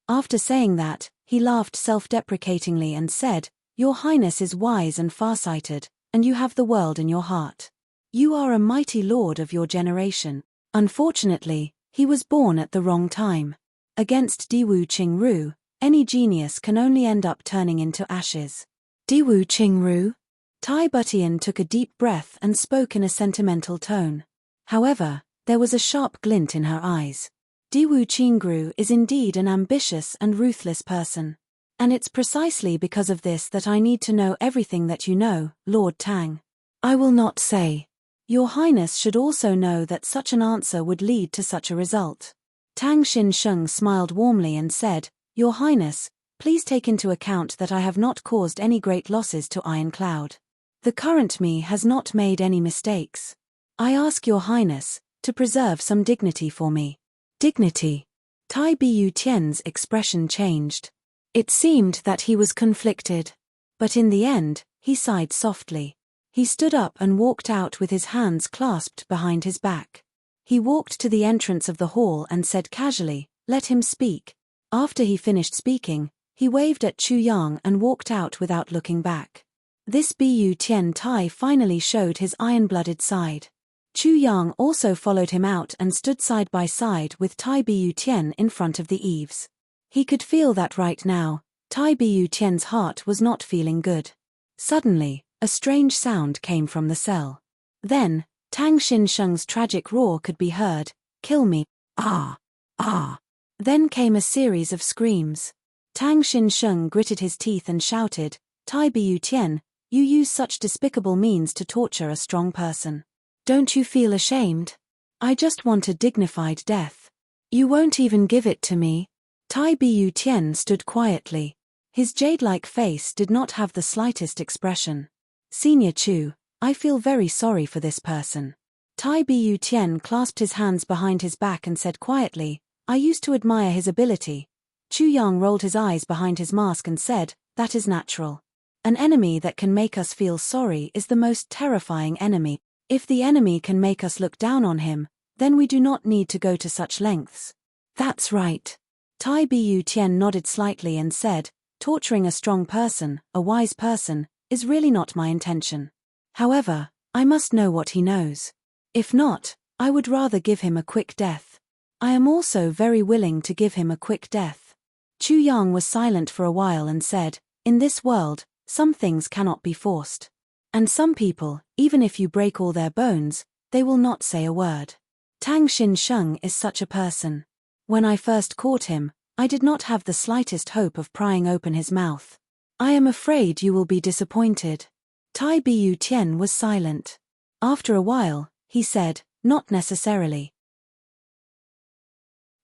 After saying that, he laughed self-deprecatingly and said, Your Highness is wise and farsighted, and you have the world in your heart. You are a mighty lord of your generation. Unfortunately, he was born at the wrong time. Against Diwu Qingru, any genius can only end up turning into ashes. Diwu Qingru? Tai Butian took a deep breath and spoke in a sentimental tone. However, there was a sharp glint in her eyes. Diwu Qingru is indeed an ambitious and ruthless person. And it's precisely because of this that I need to know everything that you know, Lord Tang. I will not say. Your Highness should also know that such an answer would lead to such a result. Tang Xin Sheng smiled warmly and said, Your Highness, please take into account that I have not caused any great losses to Iron Cloud. The current me has not made any mistakes. I ask your highness to preserve some dignity for me. Dignity. Tai Bu Tian's expression changed. It seemed that he was conflicted. But in the end, he sighed softly. He stood up and walked out with his hands clasped behind his back. He walked to the entrance of the hall and said casually, "Let him speak." After he finished speaking, he waved at Chu Yang and walked out without looking back. This Bu Tian Tai finally showed his iron-blooded side. Chu Yang also followed him out and stood side by side with Tai Bu Tian in front of the eaves. He could feel that right now, Tai Bu Tian's heart was not feeling good. Suddenly, a strange sound came from the cell. Then, Tang Xinsheng's tragic roar could be heard, "Kill me, ah, ah." Then came a series of screams. Tang Xinsheng gritted his teeth and shouted, "Tai Bu Tian, you use such despicable means to torture a strong person. Don't you feel ashamed? I just want a dignified death. You won't even give it to me." Tai Bu Tian stood quietly. His jade-like face did not have the slightest expression. "Senior Chu, I feel very sorry for this person." Tai Bu Tian clasped his hands behind his back and said quietly, "I used to admire his ability." Chu Yang rolled his eyes behind his mask and said, "That is natural. An enemy that can make us feel sorry is the most terrifying enemy. If the enemy can make us look down on him, then we do not need to go to such lengths." "That's right." Tai Bu Tian nodded slightly and said, "Torturing a strong person, a wise person, is really not my intention. However, I must know what he knows. If not, I would rather give him a quick death. I am also very willing to give him a quick death." Chu Yang was silent for a while and said, "In this world, some things cannot be forced. And some people, even if you break all their bones, they will not say a word. Tang Xinsheng is such a person. When I first caught him, I did not have the slightest hope of prying open his mouth. I am afraid you will be disappointed." Tai Bu Tian was silent. After a while, he said, "Not necessarily.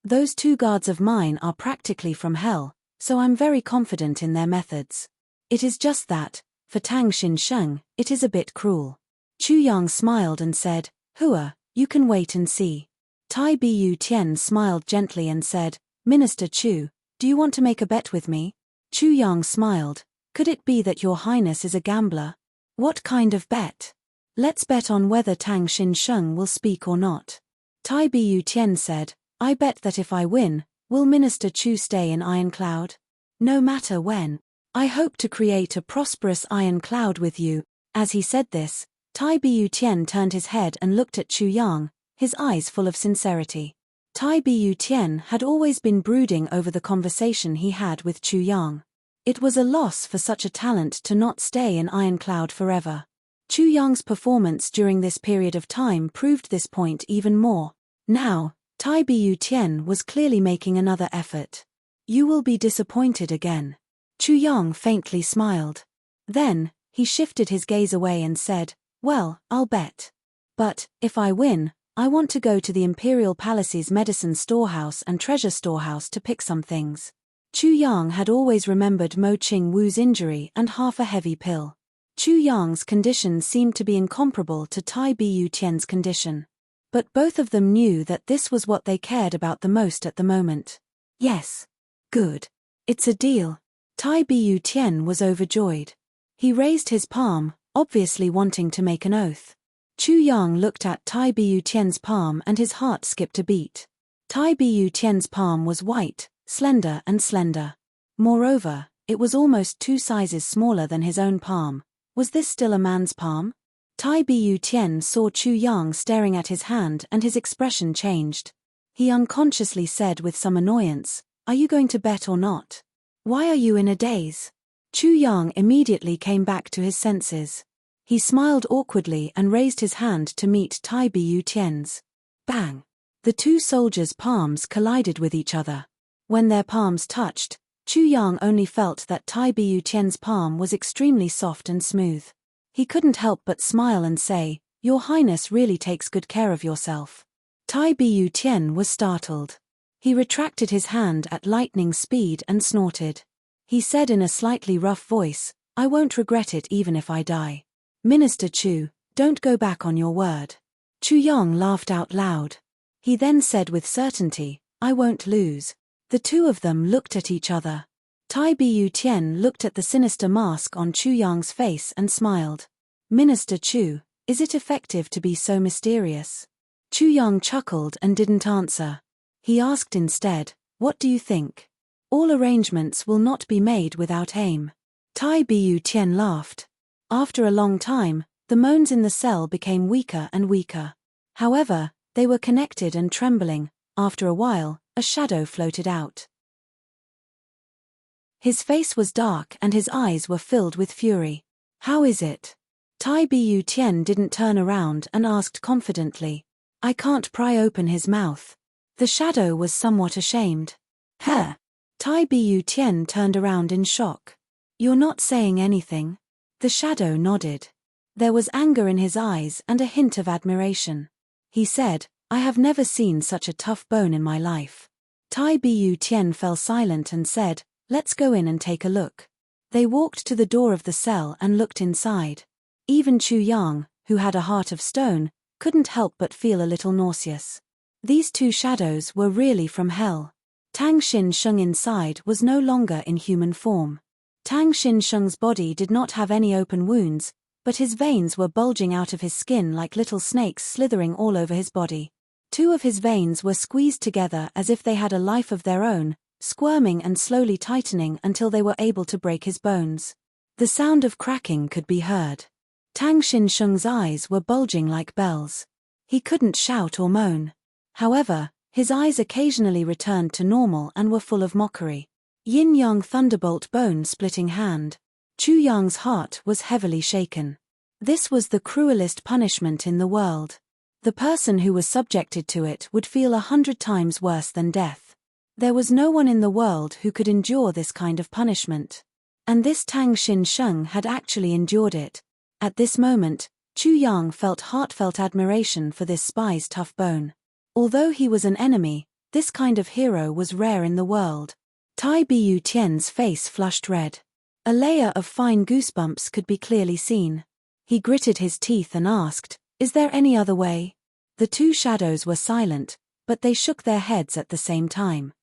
Those two guards of mine are practically from hell, so I'm very confident in their methods. It is just that, for Tang Xinsheng, it is a bit cruel." Chu Yang smiled and said, "Hua, you can wait and see." Tai Bu Tian smiled gently and said, "Minister Chu, do you want to make a bet with me?" Chu Yang smiled, "Could it be that your highness is a gambler?" "What kind of bet?" "Let's bet on whether Tang Xinsheng will speak or not." Tai Bu Tian said, "I bet that if I win, will Minister Chu stay in Iron Cloud? No matter when. I hope to create a prosperous Iron Cloud with you." As he said this, Tai Bu Tian turned his head and looked at Chu Yang, his eyes full of sincerity. Tai Bu Tian had always been brooding over the conversation he had with Chu Yang. It was a loss for such a talent to not stay in Iron Cloud forever. Chu Yang's performance during this period of time proved this point even more. Now, Tai Bu Tian was clearly making another effort. "You will be disappointed again." Chu Yang faintly smiled. Then, he shifted his gaze away and said, "Well, I'll bet. But, if I win, I want to go to the Imperial Palace's medicine storehouse and treasure storehouse to pick some things." Chu Yang had always remembered Mo Ching Wu's injury and half a heavy pill. Chu Yang's condition seemed to be incomparable to Tai Bu Tian's condition. But both of them knew that this was what they cared about the most at the moment. "Yes. Good. It's a deal." Tai Bu Tian was overjoyed. He raised his palm, obviously wanting to make an oath. Chu Yang looked at Tai Bu Tian's palm and his heart skipped a beat. Tai Bu Tian's palm was white, slender and slender. Moreover, it was almost 2 sizes smaller than his own palm. Was this still a man's palm? Tai Bu Tian saw Chu Yang staring at his hand and his expression changed. He unconsciously said with some annoyance, "Are you going to bet or not? Why are you in a daze?" Chu Yang immediately came back to his senses. He smiled awkwardly and raised his hand to meet Tai Bu Tian's. Bang! The two soldiers' palms collided with each other. When their palms touched, Chu Yang only felt that Tai Bu Tian's palm was extremely soft and smooth. He couldn't help but smile and say, "Your Highness really takes good care of yourself." Tai Bu Tian was startled. He retracted his hand at lightning speed and snorted. He said in a slightly rough voice, "I won't regret it even if I die." Minister Chu, don't go back on your word. Chu Yong laughed out loud. He then said with certainty, I won't lose. The two of them looked at each other. Tai Bu Tian looked at the sinister mask on Chu Yong's face and smiled. Minister Chu, is it effective to be so mysterious? Chu Yong chuckled and didn't answer. He asked instead, what do you think? All arrangements will not be made without aim. Tai Bu Tian laughed. After a long time, the moans in the cell became weaker and weaker. However, they were connected and trembling. After a while, a shadow floated out. His face was dark and his eyes were filled with fury. How is it? Tai Bu Tian didn't turn around and asked confidently. I can't pry open his mouth. The shadow was somewhat ashamed. Huh? Tai Bu Tian turned around in shock. You're not saying anything? The shadow nodded. There was anger in his eyes and a hint of admiration. He said, I have never seen such a tough bone in my life. Tai Bu Tian fell silent and said, let's go in and take a look. They walked to the door of the cell and looked inside. Even Chu Yang, who had a heart of stone, couldn't help but feel a little nauseous. These two shadows were really from hell. Tang Xin Sheng inside was no longer in human form. Tang Xin Sheng's body did not have any open wounds, but his veins were bulging out of his skin like little snakes slithering all over his body. Two of his veins were squeezed together as if they had a life of their own, squirming and slowly tightening until they were able to break his bones. The sound of cracking could be heard. Tang Xin Sheng's eyes were bulging like bells. He couldn't shout or moan. However, his eyes occasionally returned to normal and were full of mockery. Yin-yang thunderbolt bone-splitting hand. Chu Yang's heart was heavily shaken. This was the cruelest punishment in the world. The person who was subjected to it would feel 100 times worse than death. There was no one in the world who could endure this kind of punishment. And this Tang Xin Sheng had actually endured it. At this moment, Chu Yang felt heartfelt admiration for this spy's tough bone. Although he was an enemy, this kind of hero was rare in the world. Tai Bu Tian's face flushed red. A layer of fine goosebumps could be clearly seen. He gritted his teeth and asked, is there any other way? The two shadows were silent, but they shook their heads at the same time.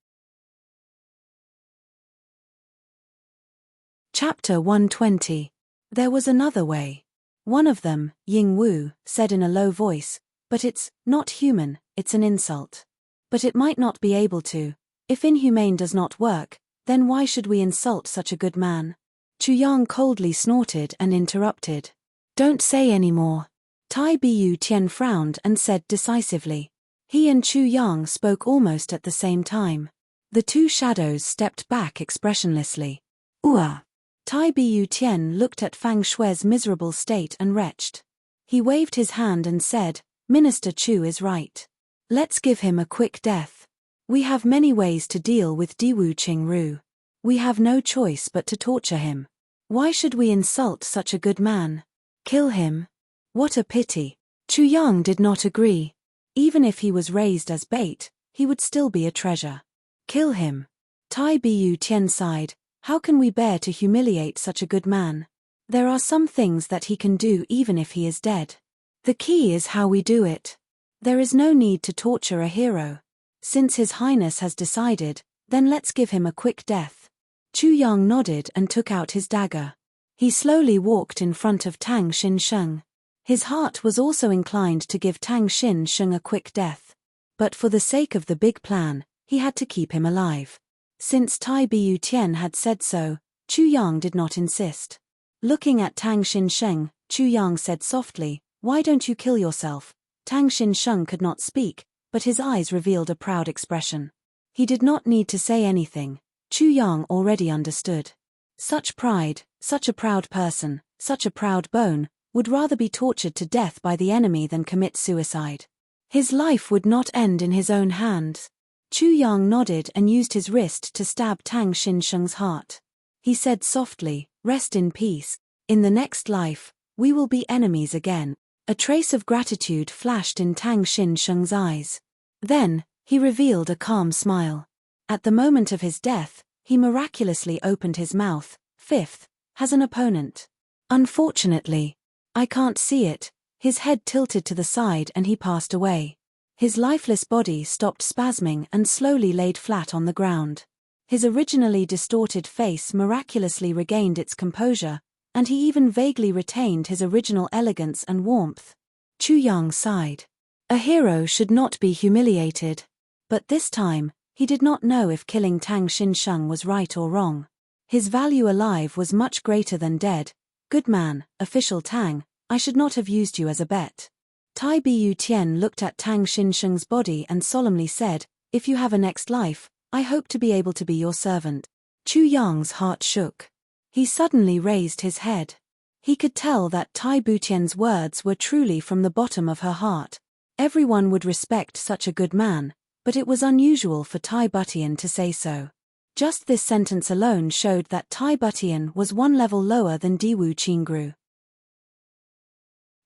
Chapter 120. There was another way. One of them, Ying Wu, said in a low voice, but it's not human, it's an insult. But it might not be able to. If inhumane does not work, then why should we insult such a good man? Chu Yang coldly snorted and interrupted. Don't say any more. Tai Bu Tian frowned and said decisively. He and Chu Yang spoke almost at the same time. The two shadows stepped back expressionlessly. Ooh! Tai Bu Tian looked at Fang Shui's miserable state and retched. He waved his hand and said, Minister Chu is right. Let's give him a quick death. We have many ways to deal with Diwu Qingru. We have no choice but to torture him. Why should we insult such a good man? Kill him? What a pity. Chu Yang did not agree. Even if he was raised as bait, he would still be a treasure. Kill him. Tai Bu Tian sighed. How can we bear to humiliate such a good man? There are some things that he can do even if he is dead. The key is how we do it. There is no need to torture a hero. Since His Highness has decided, then let's give him a quick death. Chu Yang nodded and took out his dagger. He slowly walked in front of Tang Xin Sheng. His heart was also inclined to give Tang Xin Sheng a quick death. But for the sake of the big plan, he had to keep him alive. Since Tai Bu Tian had said so, Chu Yang did not insist. Looking at Tang Xin Sheng, Chu Yang said softly, why don't you kill yourself? Tang Xin Sheng could not speak, but his eyes revealed a proud expression. He did not need to say anything. Chu Yang already understood. Such pride, such a proud person, such a proud bone, would rather be tortured to death by the enemy than commit suicide. His life would not end in his own hands. Chu Yang nodded and used his wrist to stab Tang Xin Sheng's heart. He said softly, rest in peace. In the next life, we will be enemies again. A trace of gratitude flashed in Tang Xin Sheng's eyes. Then, he revealed a calm smile. At the moment of his death, he miraculously opened his mouth. Fifth, has an opponent. Unfortunately, I can't see it. His head tilted to the side and he passed away. His lifeless body stopped spasming and slowly laid flat on the ground. His originally distorted face miraculously regained its composure, and he even vaguely retained his original elegance and warmth. Chu Yang sighed. A hero should not be humiliated. But this time, he did not know if killing Tang Xinsheng was right or wrong. His value alive was much greater than dead. Good man, official Tang, I should not have used you as a bet. Tai Bu Tian looked at Tang Xinsheng's body and solemnly said, if you have a next life, I hope to be able to be your servant. Chu Yang's heart shook. He suddenly raised his head. He could tell that Tai Bu Tian's words were truly from the bottom of her heart. Everyone would respect such a good man, but it was unusual for Tai Bu Tian to say so. Just this sentence alone showed that Tai Bu Tian was one level lower than Diwu Qingru.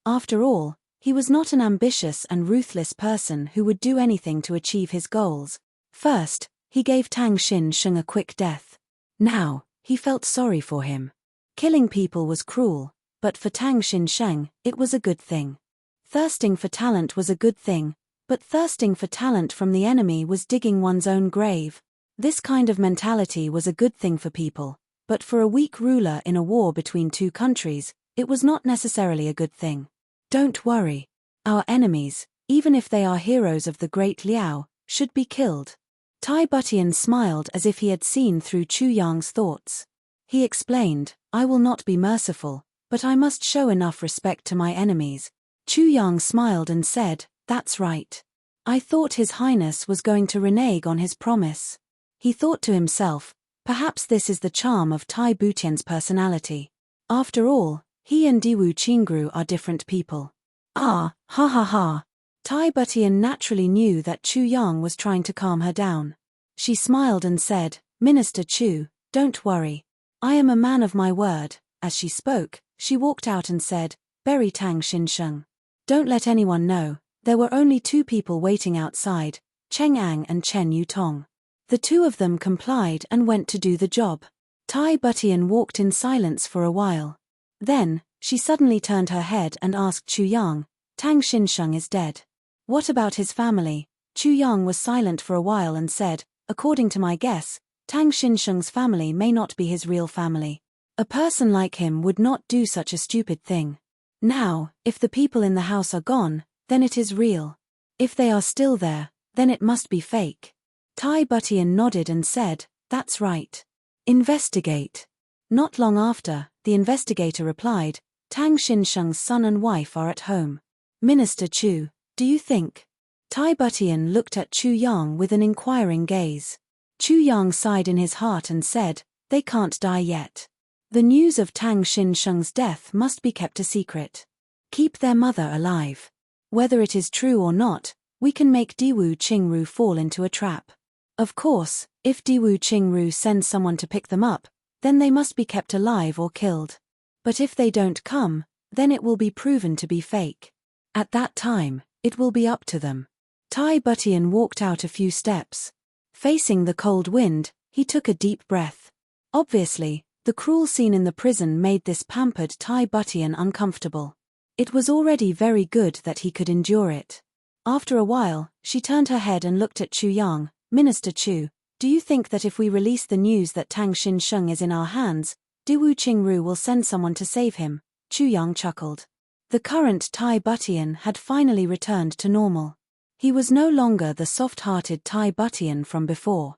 After all, he was not an ambitious and ruthless person who would do anything to achieve his goals. First, he gave Tang Xinsheng a quick death. Now, he felt sorry for him. Killing people was cruel, but for Tang Xinsheng, it was a good thing. Thirsting for talent was a good thing, but thirsting for talent from the enemy was digging one's own grave. This kind of mentality was a good thing for people, but for a weak ruler in a war between two countries, it was not necessarily a good thing. Don't worry. Our enemies, even if they are heroes of the great Liao, should be killed. Tai Bu Tian smiled as if he had seen through Chu Yang's thoughts. He explained, I will not be merciful, but I must show enough respect to my enemies. Chu Yang smiled and said, that's right. I thought His Highness was going to renege on his promise. He thought to himself, perhaps this is the charm of Tai Bu Tian's personality. After all, he and Diwu Qingru are different people. Ah, ha ha ha. Tai Bu Tian naturally knew that Chu Yang was trying to calm her down. She smiled and said, Minister Chu, don't worry. I am a man of my word. As she spoke, she walked out and said, bury Tang Xinsheng. Don't let anyone know. There were only two people waiting outside, Cheng Ang and Chen Yutong. The two of them complied and went to do the job. Tai Bu Tian walked in silence for a while. Then, she suddenly turned her head and asked Chu Yang, Tang Xinsheng is dead. What about his family? Chu Yang was silent for a while and said, according to my guess, Tang Xinsheng's family may not be his real family. A person like him would not do such a stupid thing. Now, if the people in the house are gone, then it is real. If they are still there, then it must be fake. Tai Bu Tian nodded and said, that's right. Investigate. Not long after, the investigator replied, Tang Xinsheng's son and wife are at home. Minister Chu, do you think? Tai Bu Tian looked at Chu Yang with an inquiring gaze. Chu Yang sighed in his heart and said, they can't die yet. The news of Tang Xinsheng's death must be kept a secret. Keep their mother alive. Whether it is true or not, we can make Diwu Qingru fall into a trap. Of course, if Diwu Qingru sends someone to pick them up, then they must be kept alive or killed. But if they don't come, then it will be proven to be fake. At that time, it will be up to them. Tai Bu Tian walked out a few steps. Facing the cold wind, he took a deep breath. Obviously, the cruel scene in the prison made this pampered Tai Bu Tian uncomfortable. It was already very good that he could endure it. After a while, she turned her head and looked at Chu Yang. Minister Chu, do you think that if we release the news that Tang Xinsheng is in our hands, Diwu Qingru will send someone to save him? Chu Yang chuckled. The current Tai Bu Tian had finally returned to normal. He was no longer the soft-hearted Tai Bu Tian from before.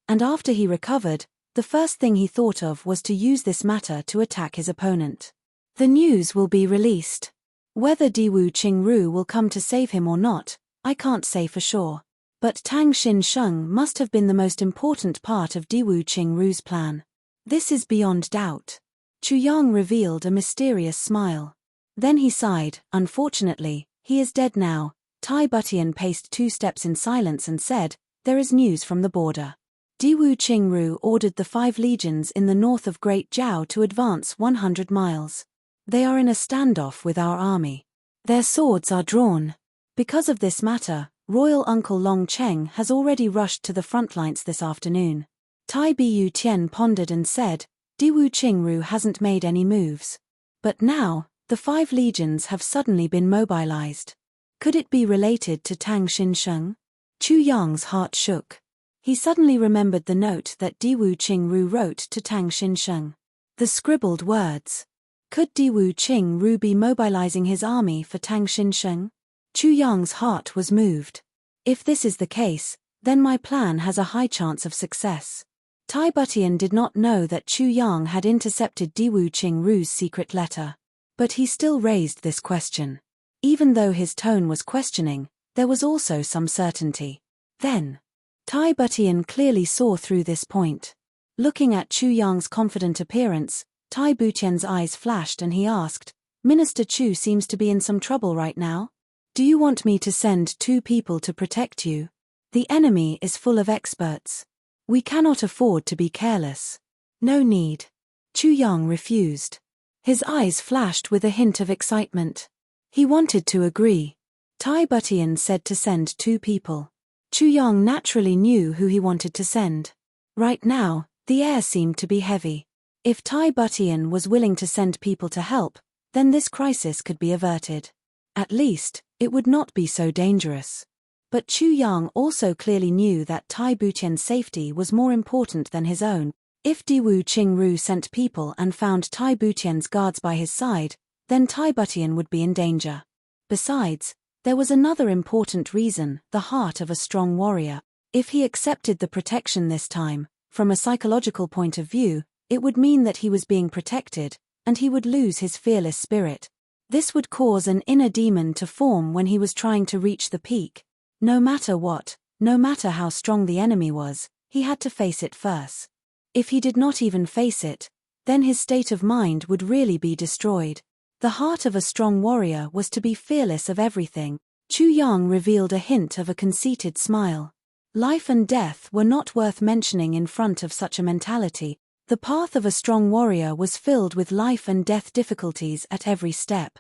And after he recovered, the first thing he thought of was to use this matter to attack his opponent. The news will be released. Whether Diwu Qingru will come to save him or not, I can't say for sure. But Tang Xinsheng must have been the most important part of Diwu Qingru's plan. This is beyond doubt. Chu Yang revealed a mysterious smile. Then he sighed, unfortunately, he is dead now. Tai Bu Tian paced 2 steps in silence and said, there is news from the border. Diwu Qingru ordered the 5 legions in the north of Great Zhao to advance 100 miles. They are in a standoff with our army. Their swords are drawn. Because of this matter, Royal Uncle Long Cheng has already rushed to the front lines this afternoon. Tai Bu Tian pondered and said, Diwu Qingru hasn't made any moves. But now, the 5 legions have suddenly been mobilized. Could it be related to Tang Xinsheng? Chu Yang's heart shook. He suddenly remembered the note that Diwu Qingru wrote to Tang Xinsheng. The scribbled words. Could Diwu Qingru be mobilizing his army for Tang Xinsheng? Chu Yang's heart was moved. If this is the case, then my plan has a high chance of success. Tai Butian did not know that Chu Yang had intercepted Diwu Qingru's secret letter. But he still raised this question. Even though his tone was questioning, there was also some certainty. Then, Tai Butian clearly saw through this point. Looking at Chu Yang's confident appearance, Tai Butian's eyes flashed and he asked, Minister Chu seems to be in some trouble right now. Do you want me to send 2 people to protect you? The enemy is full of experts. We cannot afford to be careless. No need. Chu Yang refused. His eyes flashed with a hint of excitement. He wanted to agree. Tai Butian said to send 2 people. Chu Yang naturally knew who he wanted to send. Right now, the air seemed to be heavy. If Tai Butian was willing to send people to help, then this crisis could be averted. At least, it would not be so dangerous. But Chu Yang also clearly knew that Tai Butian's safety was more important than his own. If Diwu Qingru sent people and found Tai Butian's guards by his side, then Tai Butian would be in danger. Besides, there was another important reason, the heart of a strong warrior. If he accepted the protection this time, from a psychological point of view, it would mean that he was being protected, and he would lose his fearless spirit. This would cause an inner demon to form when he was trying to reach the peak. No matter what, no matter how strong the enemy was, he had to face it first. If he did not even face it, then his state of mind would really be destroyed. The heart of a strong warrior was to be fearless of everything. Chu Yang revealed a hint of a conceited smile. Life and death were not worth mentioning in front of such a mentality. The path of a strong warrior was filled with life and death difficulties at every step.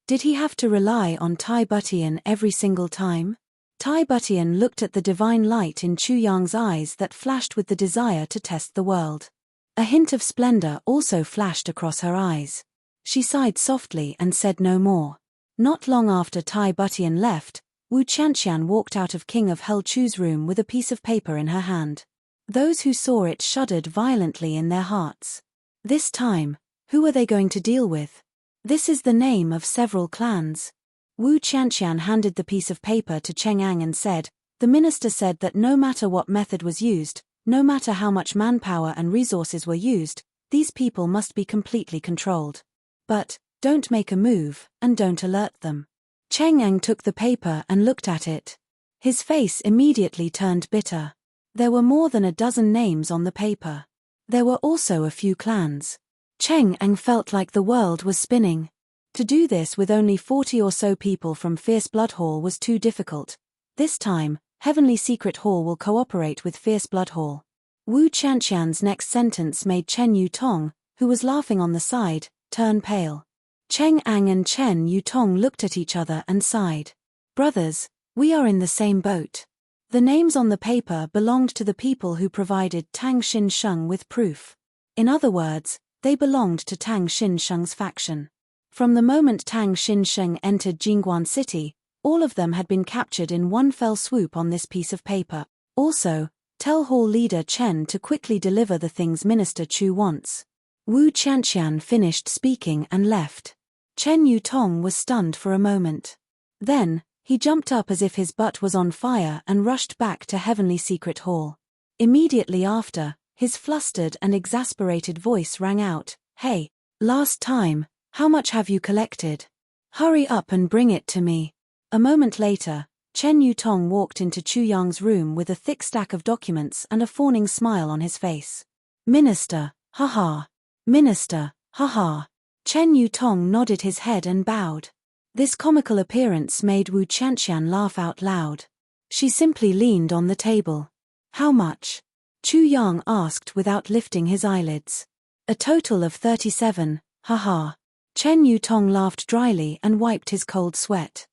Did he have to rely on Tai Butian every single time? Tai Butian looked at the divine light in Chu Yang's eyes that flashed with the desire to test the world. A hint of splendor also flashed across her eyes. She sighed softly and said no more. Not long after Tai Butian left, Wu Qianqian walked out of King of Hell Chu's room with a piece of paper in her hand. Those who saw it shuddered violently in their hearts. This time, who are they going to deal with? This is the name of several clans. Wu Qianqian handed the piece of paper to Cheng Ang and said, the minister said that no matter what method was used, no matter how much manpower and resources were used, these people must be completely controlled. But, don't make a move, and don't alert them. Cheng Ang took the paper and looked at it. His face immediately turned bitter. There were more than a dozen names on the paper. There were also a few clans. Cheng Ang felt like the world was spinning. To do this with only 40 or so people from Fierce Blood Hall was too difficult. This time, Heavenly Secret Hall will cooperate with Fierce Blood Hall. Wu Qianqian's next sentence made Chen Yutong, who was laughing on the side, turn pale. Cheng Ang and Chen Yutong looked at each other and sighed. Brothers, we are in the same boat. The names on the paper belonged to the people who provided Tang Xinsheng with proof. In other words, they belonged to Tang Xinsheng's faction. From the moment Tang Xinsheng entered Jingguan City, all of them had been captured in one fell swoop on this piece of paper. Also, tell Hall leader Chen to quickly deliver the things Minister Chu wants. Wu Qianqian finished speaking and left. Chen Yutong was stunned for a moment. Then, he jumped up as if his butt was on fire and rushed back to Heavenly Secret Hall. Immediately after, his flustered and exasperated voice rang out, Hey, last time, how much have you collected? Hurry up and bring it to me. A moment later, Chen Yutong walked into Chu Yang's room with a thick stack of documents and a fawning smile on his face. Minister, haha. Minister, haha. Chen Yutong nodded his head and bowed. This comical appearance made Wu Qianqian laugh out loud. She simply leaned on the table. How much? Chu Yang asked without lifting his eyelids. A total of 37, haha. Chen Yutong laughed dryly and wiped his cold sweat.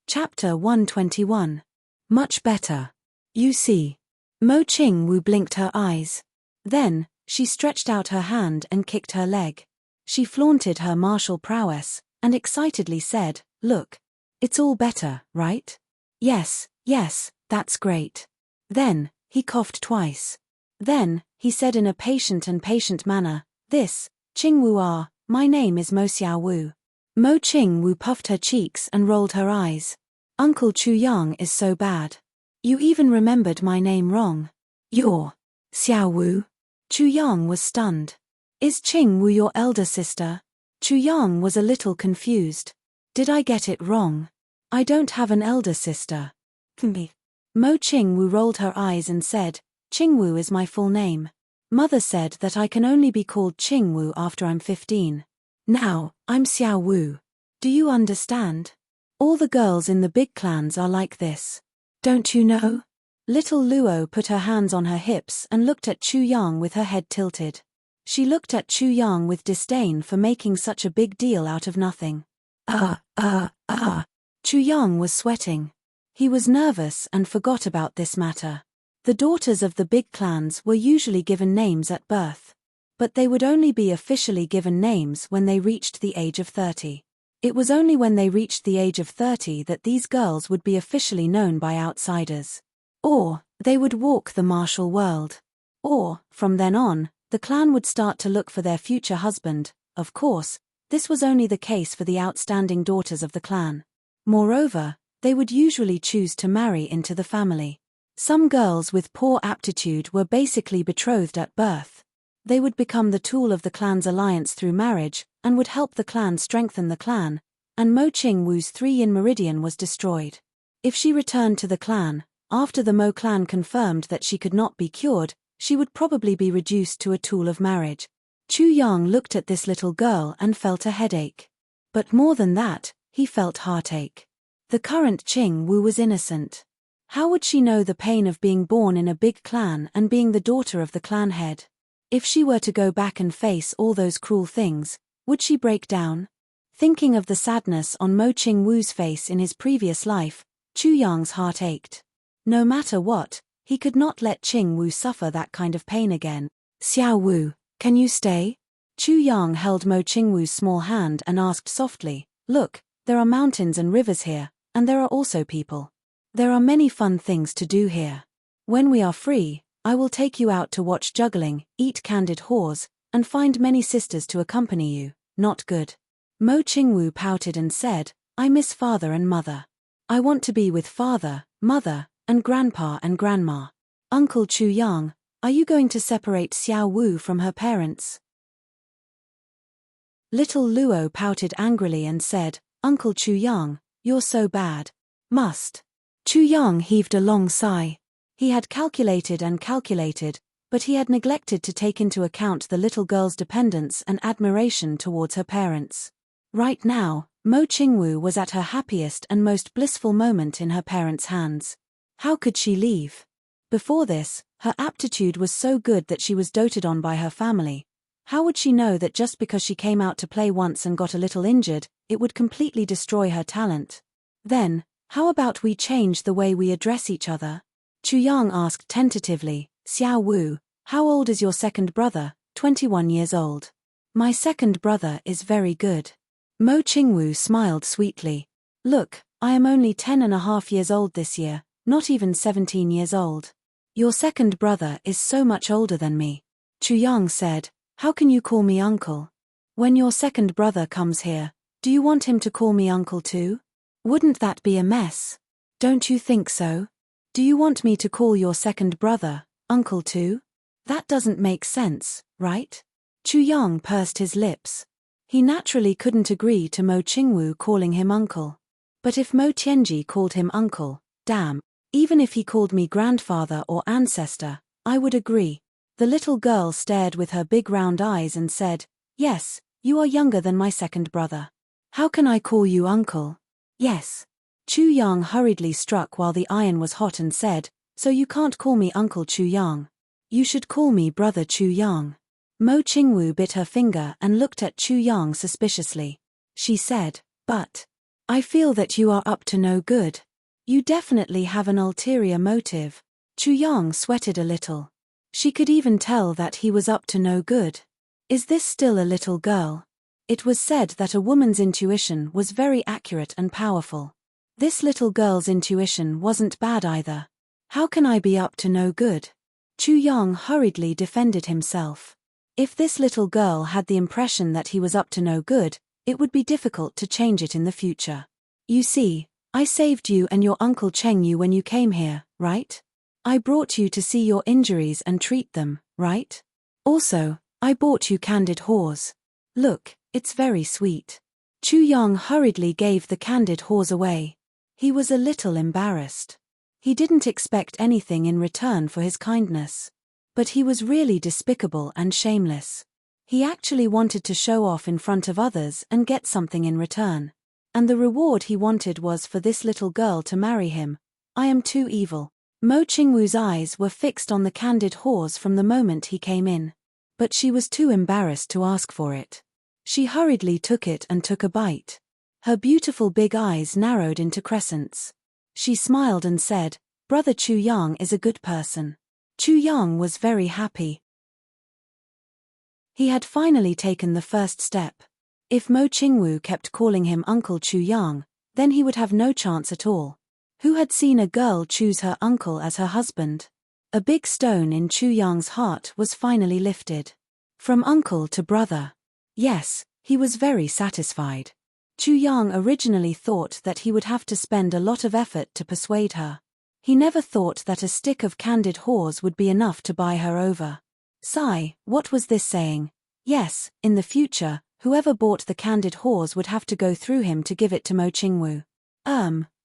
Chapter 121. Much better. You see. Mo Qingwu blinked her eyes. Then, she stretched out her hand and kicked her leg. She flaunted her martial prowess, and excitedly said, "Look. It's all better, right? Yes, yes, that's great." Then, he coughed twice. Then, he said in a patient manner, "This, Qingwu are, my name is Mo Xiaowu." Mo Qingwu puffed her cheeks and rolled her eyes. "Uncle Chu Yang is so bad. You even remembered my name wrong. You're Xiaowu?" Chu Yang was stunned. "Is Qingwu your elder sister?" Chu Yang was a little confused. "Did I get it wrong? I don't have an elder sister." Mo Qingwu rolled her eyes and said, "Qingwu is my full name. Mother said that I can only be called Qingwu after I'm 15. Now, I'm Xiaowu. Do you understand? All the girls in the big clans are like this. Don't you know?" Little Luo put her hands on her hips and looked at Chu Yang with her head tilted. She looked at Chu Yang with disdain for making such a big deal out of nothing. Chu Yang was sweating. He was nervous and forgot about this matter. The daughters of the big clans were usually given names at birth. But they would only be officially given names when they reached the age of 30. It was only when they reached the age of 30 that these girls would be officially known by outsiders. Or, they would walk the martial world. Or, from then on, the clan would start to look for their future husband. Of course, this was only the case for the outstanding daughters of the clan. Moreover, they would usually choose to marry into the family. Some girls with poor aptitude were basically betrothed at birth. They would become the tool of the clan's alliance through marriage, and would help the clan strengthen the clan, and Mo Qingwu's 3-yin meridian was destroyed. If she returned to the clan, after the Mo clan confirmed that she could not be cured, she would probably be reduced to a tool of marriage. Chu Yang looked at this little girl and felt a headache. But more than that, he felt heartache. The current Qingwu was innocent. How would she know the pain of being born in a big clan and being the daughter of the clan head? If she were to go back and face all those cruel things, would she break down? Thinking of the sadness on Mo Qingwu's face in his previous life, Chu Yang's heart ached. No matter what, he could not let Qingwu suffer that kind of pain again. "Xiaowu, can you stay?" Chu Yang held Mo Qingwu's small hand and asked softly, "Look, there are mountains and rivers here, and there are also people. There are many fun things to do here. When we are free, I will take you out to watch juggling, eat candied haws, and find many sisters to accompany you." "Not good." Mo Qingwu pouted and said, "I miss father and mother. I want to be with father, mother, and grandpa and grandma." "Uncle Chu Yang, are you going to separate Xiaowu from her parents?" Little Luo pouted angrily and said, "Uncle Chu Yang, you're so bad. Must." Chu Yang heaved a long sigh. He had calculated and calculated, but he had neglected to take into account the little girl's dependence and admiration towards her parents. Right now, Mo Qingwu was at her happiest and most blissful moment in her parents' hands. How could she leave? Before this, her aptitude was so good that she was doted on by her family. How would she know that just because she came out to play once and got a little injured, it would completely destroy her talent? Then, how about we change the way we address each other? Chu Yang asked tentatively, "Xiaowu, how old is your second brother?" 21 years old. "My second brother is very good." Mo Qingwu smiled sweetly. "Look, I am only 10.5 years old this year, not even 17 years old. Your second brother is so much older than me." Chu Yang said, "How can you call me uncle? When your second brother comes here, do you want him to call me uncle too? Wouldn't that be a mess? Don't you think so? Do you want me to call your second brother uncle too? That doesn't make sense, right?" Chu Yang pursed his lips. He naturally couldn't agree to Mo Qingwu calling him uncle. But if Mo Tianji called him uncle, damn, even if he called me grandfather or ancestor, I would agree. The little girl stared with her big round eyes and said, "Yes, you are younger than my second brother. How can I call you uncle?" "Yes." Chu Yang hurriedly struck while the iron was hot and said, "So you can't call me Uncle Chu Yang. You should call me Brother Chu Yang." Mo Qingwu bit her finger and looked at Chu Yang suspiciously. She said, "But I feel that you are up to no good. You definitely have an ulterior motive." Chu Yang sweated a little. She could even tell that he was up to no good. Is this still a little girl? It was said that a woman's intuition was very accurate and powerful. This little girl's intuition wasn't bad either. How can I be up to no good? Chu Yang hurriedly defended himself. If this little girl had the impression that he was up to no good, it would be difficult to change it in the future. You see, I saved you and your Uncle Cheng Yu when you came here, right? I brought you to see your injuries and treat them, right? Also, I bought you candied haws. Look, it's very sweet. Chu Yang hurriedly gave the candied haws away. He was a little embarrassed. He didn't expect anything in return for his kindness. But he was really despicable and shameless. He actually wanted to show off in front of others and get something in return. And the reward he wanted was for this little girl to marry him. I am too evil. Mo Qingwu's eyes were fixed on the candied haws from the moment he came in. But she was too embarrassed to ask for it. She hurriedly took it and took a bite. Her beautiful big eyes narrowed into crescents. She smiled and said, "Brother Chu Yang is a good person." Chu Yang was very happy. He had finally taken the first step. If Mo Qingwu kept calling him Uncle Chu Yang, then he would have no chance at all. Who had seen a girl choose her uncle as her husband? A big stone in Chu Yang's heart was finally lifted. From uncle to brother. Yes, he was very satisfied. Chu Yang originally thought that he would have to spend a lot of effort to persuade her. He never thought that a stick of candied haws would be enough to buy her over. Sigh, what was this saying? Yes, in the future, whoever bought the candied haws would have to go through him to give it to Mo Qingwu.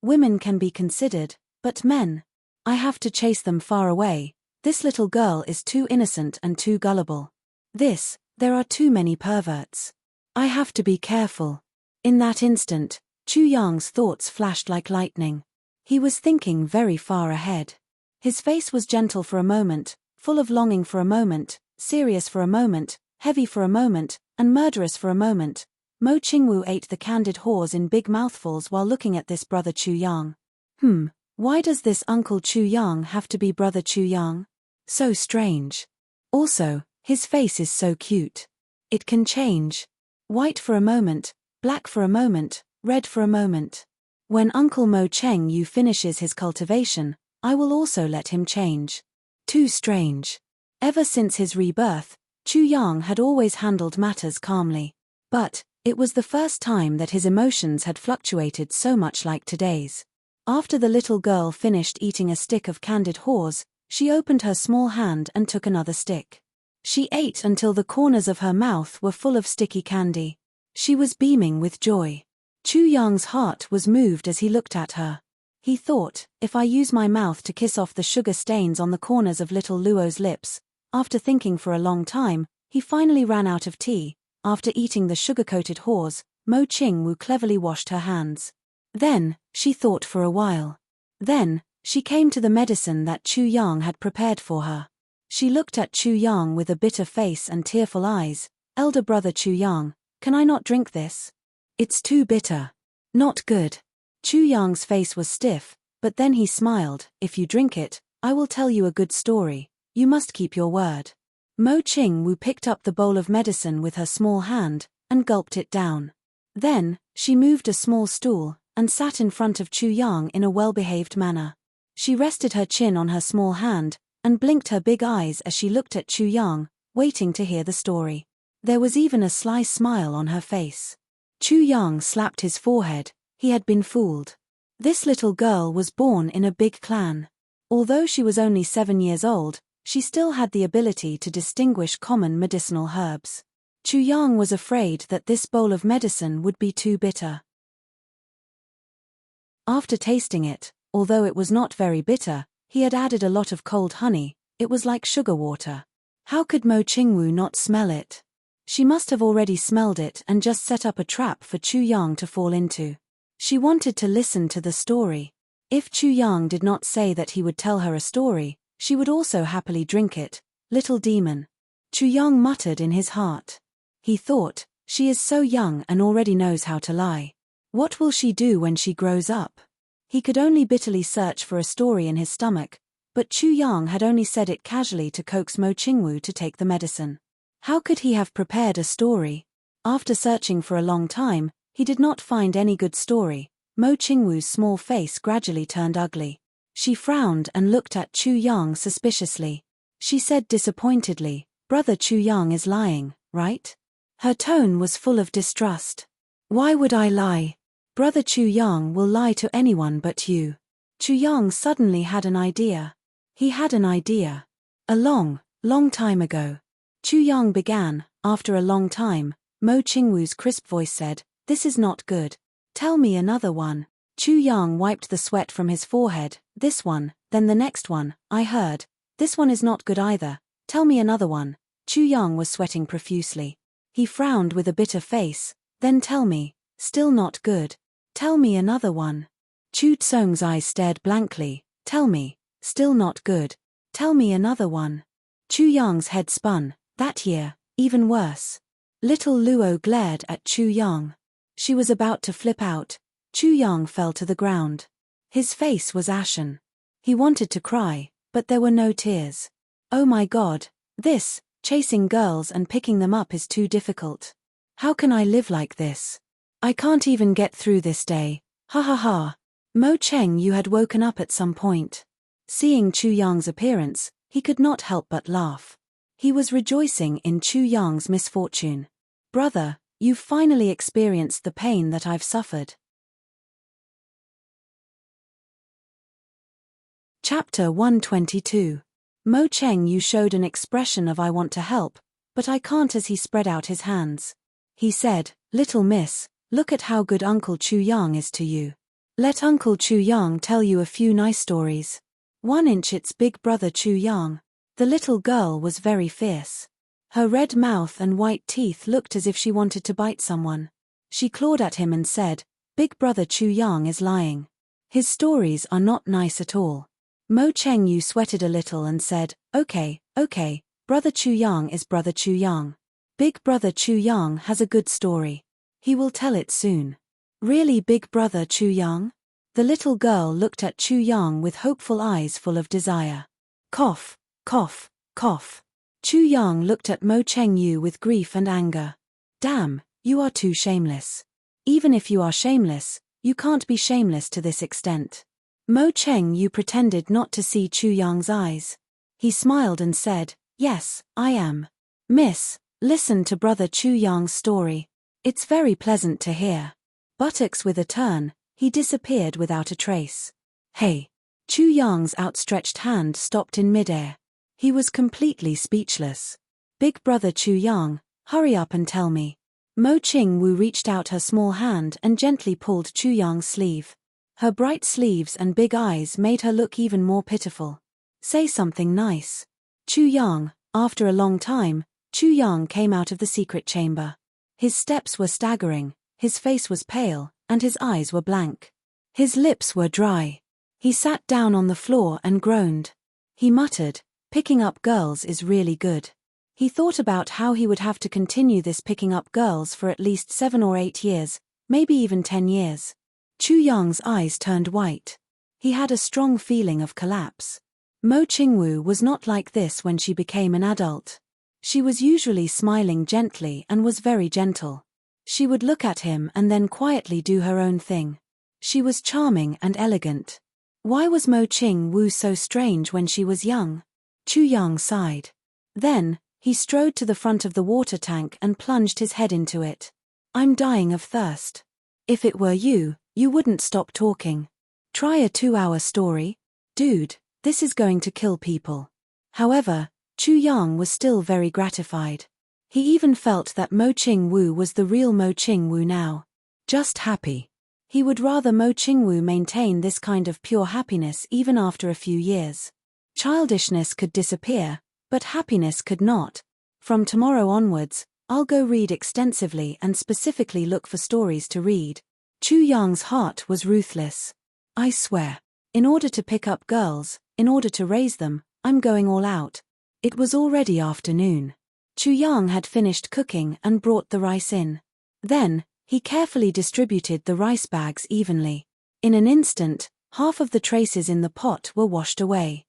Women can be considered, but men? I have to chase them far away. This little girl is too innocent and too gullible. There are too many perverts. I have to be careful. In that instant, Chu Yang's thoughts flashed like lightning. He was thinking very far ahead. His face was gentle for a moment, full of longing for a moment, serious for a moment, heavy for a moment, and murderous for a moment. Mo Qingwu ate the candied haws in big mouthfuls while looking at this brother Chu Yang. Why does this Uncle Chu Yang have to be brother Chu Yang? So strange. Also, his face is so cute. It can change. White for a moment, black for a moment, red for a moment. When Uncle Mo Cheng Yu finishes his cultivation, I will also let him change. Too strange. Ever since his rebirth, Chu Yang had always handled matters calmly. But it was the first time that his emotions had fluctuated so much like today's. After the little girl finished eating a stick of candied haws, she opened her small hand and took another stick. She ate until the corners of her mouth were full of sticky candy. She was beaming with joy. Chu Yang's heart was moved as he looked at her. He thought, if I use my mouth to kiss off the sugar stains on the corners of little Luo's lips. After thinking for a long time, he finally ran out of tea. After eating the sugar-coated haws, Mo Qingwu cleverly washed her hands. Then, she thought for a while. Then, she came to the medicine that Chu Yang had prepared for her. She looked at Chu Yang with a bitter face and tearful eyes. Elder brother Chu Yang, can I not drink this? It's too bitter. Not good. Chu Yang's face was stiff, but then he smiled. If you drink it, I will tell you a good story. You must keep your word. Mo Qingwu picked up the bowl of medicine with her small hand, and gulped it down. Then, she moved a small stool, and sat in front of Chu Yang in a well-behaved manner. She rested her chin on her small hand, and blinked her big eyes as she looked at Chu Yang, waiting to hear the story. There was even a sly smile on her face. Chu Yang slapped his forehead. He had been fooled. This little girl was born in a big clan. Although she was only 7 years old, she still had the ability to distinguish common medicinal herbs. Chu Yang was afraid that this bowl of medicine would be too bitter. After tasting it, although it was not very bitter, he had added a lot of cold honey. It was like sugar water. How could Mo Qingwu not smell it? She must have already smelled it and just set up a trap for Chu Yang to fall into. She wanted to listen to the story. If Chu Yang did not say that he would tell her a story, she would also happily drink it. Little demon. Chu Yang muttered in his heart. He thought, she is so young and already knows how to lie. What will she do when she grows up? He could only bitterly search for a story in his stomach, But Chu Yang had only said it casually to coax Mo Qingwu to take the medicine. How could he have prepared a story? After searching for a long time, he did not find any good story. Mo Qingwu's small face gradually turned ugly. She frowned and looked at Chu Yang suspiciously. She said disappointedly, "Brother Chu Yang is lying, right?" Her tone was full of distrust. "Why would I lie? Brother Chu Yang will lie to anyone but you." Chu Yang suddenly had an idea. He had an idea. A long, long time ago. Chu Yang began. After a long time, Mo Qingwu's crisp voice said, "This is not good. Tell me another one." Chu Yang wiped the sweat from his forehead. "This one, then the next one, I heard. This one is not good either. Tell me another one." Chu Yang was sweating profusely. He frowned with a bitter face. "Then tell me. Still not good. Tell me another one." Chu Tsong's eyes stared blankly. "Tell me. Still not good. Tell me another one." Chu Yang's head spun. That year, even worse. Little Luo glared at Chu Yang. She was about to flip out. Chu Yang fell to the ground. His face was ashen. He wanted to cry, but there were no tears. "Oh my God, chasing girls and picking them up is too difficult. How can I live like this? I can't even get through this day. Ha ha ha." Mo Cheng-yu had woken up at some point. Seeing Chu Yang's appearance, he could not help but laugh. He was rejoicing in Chu Yang's misfortune. "Brother, you've finally experienced the pain that I've suffered." Chapter 122. Mo Cheng-yu showed an expression of "I want to help, but I can't" as he spread out his hands. He said, "Little miss, look at how good Uncle Chu Yang is to you. Let Uncle Chu Yang tell you a few nice stories." 1 inch its big brother Chu Yang. The little girl was very fierce. Her red mouth and white teeth looked as if she wanted to bite someone. She clawed at him and said, "Big brother Chu Yang is lying. His stories are not nice at all." Mo Cheng-yu sweated a little and said, Okay, brother Chu Yang is brother Chu Yang. Big brother Chu Yang has a good story. He will tell it soon." "Really, big brother Chu Yang?" The little girl looked at Chu Yang with hopeful eyes full of desire. Cough, cough, cough. Chu Yang looked at Mo Cheng-yu with grief and anger. "Damn, you are too shameless. Even if you are shameless, you can't be shameless to this extent." Mo Cheng-yu pretended not to see Chu Yang's eyes. He smiled and said, "Yes, I am. Miss, listen to brother Chu Yang's story. It's very pleasant to hear." Buttocks with a turn, he disappeared without a trace. "Hey!" Chu Yang's outstretched hand stopped in midair. He was completely speechless. "Big brother Chu Yang, hurry up and tell me." Mo Qingwu reached out her small hand and gently pulled Chu Yang's sleeve. Her bright sleeves and big eyes made her look even more pitiful. "Say something nice." Chu Yang, after a long time, Chu Yang came out of the secret chamber. His steps were staggering, his face was pale, and his eyes were blank. His lips were dry. He sat down on the floor and groaned. He muttered, "Picking up girls is really good." He thought about how he would have to continue this picking up girls for at least 7 or 8 years, maybe even 10 years. Chu Yang's eyes turned white. He had a strong feeling of collapse. Mo Qingwu was not like this when she became an adult. She was usually smiling gently and was very gentle. She would look at him and then quietly do her own thing. She was charming and elegant. Why was Mo Qingwu so strange when she was young? Chu Yang sighed. Then, he strode to the front of the water tank and plunged his head into it. "I'm dying of thirst. If it were you, you wouldn't stop talking. Try a 2-hour story? Dude, this is going to kill people." However, Chu Yang was still very gratified. He even felt that Mo Qingwu was the real Mo Qingwu now. Just happy. He would rather Mo Qingwu maintain this kind of pure happiness even after a few years. Childishness could disappear, but happiness could not. From tomorrow onwards, I'll go read extensively and specifically look for stories to read. Chu Yang's heart was ruthless. "I swear. In order to pick up girls, in order to raise them, I'm going all out." It was already afternoon. Chu Yang had finished cooking and brought the rice in. Then, he carefully distributed the rice bags evenly. In an instant, half of the traces in the pot were washed away.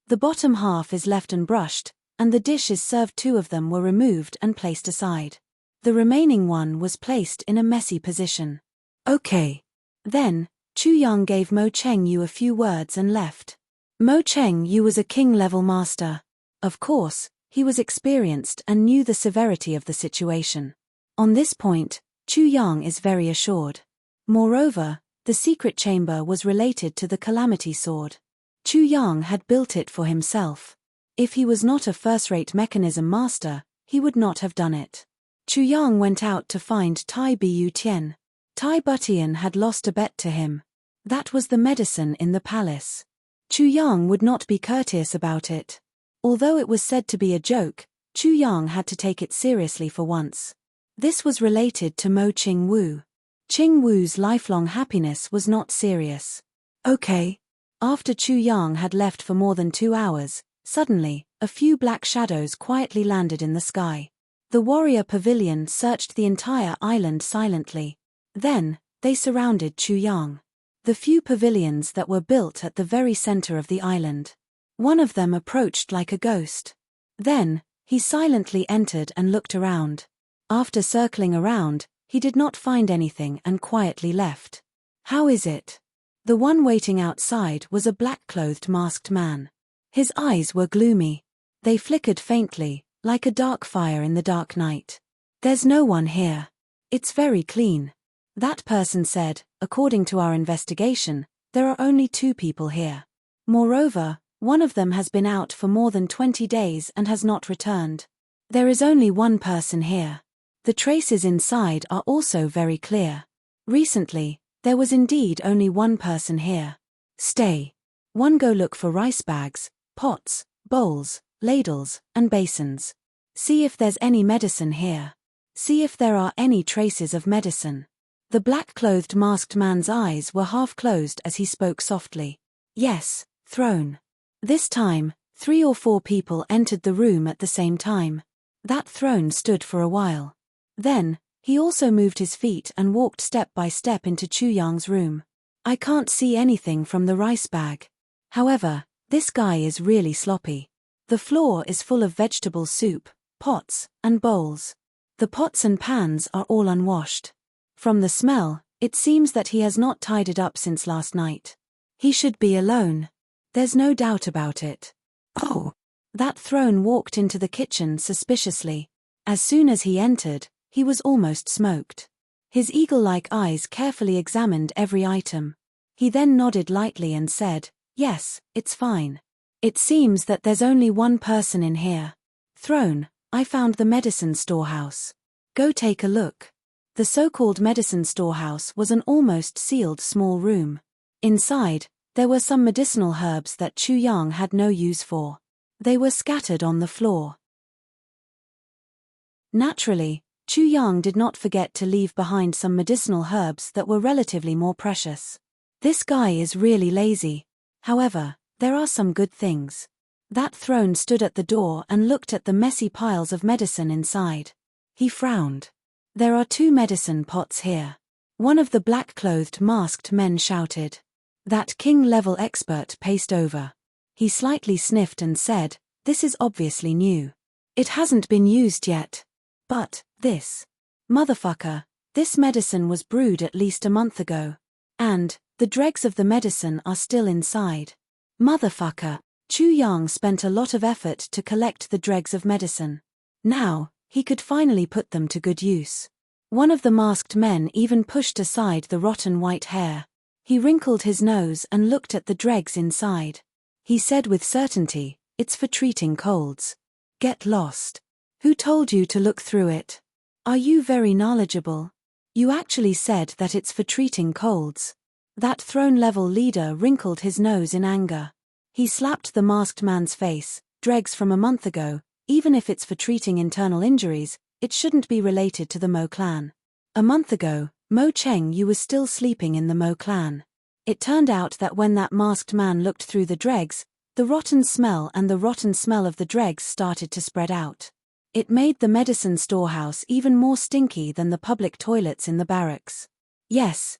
The bottom half is left unbrushed, and the dish is served. 2 of them were removed and placed aside. The remaining one was placed in a messy position. Okay. Then, Chu Yang gave Mo Cheng Yu a few words and left. Mo Cheng Yu was a king-level master. Of course, he was experienced and knew the severity of the situation. On this point, Chu Yang is very assured. Moreover, the secret chamber was related to the Calamity Sword. Chu Yang had built it for himself. If he was not a first-rate mechanism master, he would not have done it. Chu Yang went out to find Tai Bu Tian. Tai Butian had lost a bet to him. That was the medicine in the palace. Chu Yang would not be courteous about it. Although it was said to be a joke, Chu Yang had to take it seriously for once. This was related to Mo Ching Wu. Ching Wu's lifelong happiness was not serious. Okay. After Chu Yang had left for more than 2 hours, suddenly, a few black shadows quietly landed in the sky. The warrior pavilion searched the entire island silently. Then, they surrounded Chu Yang. The few pavilions that were built at the very center of the island. One of them approached like a ghost. Then, he silently entered and looked around. After circling around, he did not find anything and quietly left. How is it? The one waiting outside was a black-clothed masked man. His eyes were gloomy. They flickered faintly, like a dark fire in the dark night. There's no one here. It's very clean. That person said, according to our investigation, there are only 2 people here. Moreover, one of them has been out for more than 20 days and has not returned. There is only one person here. The traces inside are also very clear. Recently, there was indeed only one person here. Stay. One go look for rice bags, pots, bowls, ladles, and basins. See if there's any medicine here. See if there are any traces of medicine. The black-clothed masked man's eyes were half closed as he spoke softly. Yes, throne. This time, 3 or 4 people entered the room at the same time. That throne stood for a while. Then, he also moved his feet and walked step by step into Chu Yang's room. I can't see anything from the rice bag. However, this guy is really sloppy. The floor is full of vegetable soup, pots, and bowls. The pots and pans are all unwashed. From the smell, it seems that he has not tidied up since last night. He should be alone. There's no doubt about it. Oh! That throne walked into the kitchen suspiciously. As soon as he entered, he was almost smoked. His eagle-like eyes carefully examined every item. He then nodded lightly and said, "Yes, it's fine. It seems that there's only one person in here. Throne, I found the medicine storehouse. Go take a look." The so-called medicine storehouse was an almost sealed small room. Inside, there were some medicinal herbs that Chu Yang had no use for. They were scattered on the floor. Naturally, Chu Yang did not forget to leave behind some medicinal herbs that were relatively more precious. This guy is really lazy. However, there are some good things. That throne stood at the door and looked at the messy piles of medicine inside. He frowned. There are 2 medicine pots here. One of the black-clothed masked men shouted. That king-level expert paced over. He slightly sniffed and said, "This is obviously new. It hasn't been used yet. But, this. Motherfucker, this medicine was brewed at least a month ago. And, the dregs of the medicine are still inside. Motherfucker." Chu Yang spent a lot of effort to collect the dregs of medicine. Now, he could finally put them to good use. One of the masked men even pushed aside the rotten white hair. He wrinkled his nose and looked at the dregs inside. He said with certainty, "It's for treating colds. Get lost. Who told you to look through it? Are you very knowledgeable? You actually said that it's for treating colds." That throne-level leader wrinkled his nose in anger. He slapped the masked man's face. "Dregs from a month ago, even if it's for treating internal injuries, it shouldn't be related to the Mo clan. A month ago, Mo Cheng Yu was still sleeping in the Mo clan. It turned out that when that masked man looked through the dregs, the rotten smell of the dregs started to spread out. It made the medicine storehouse even more stinky than the public toilets in the barracks. Yes,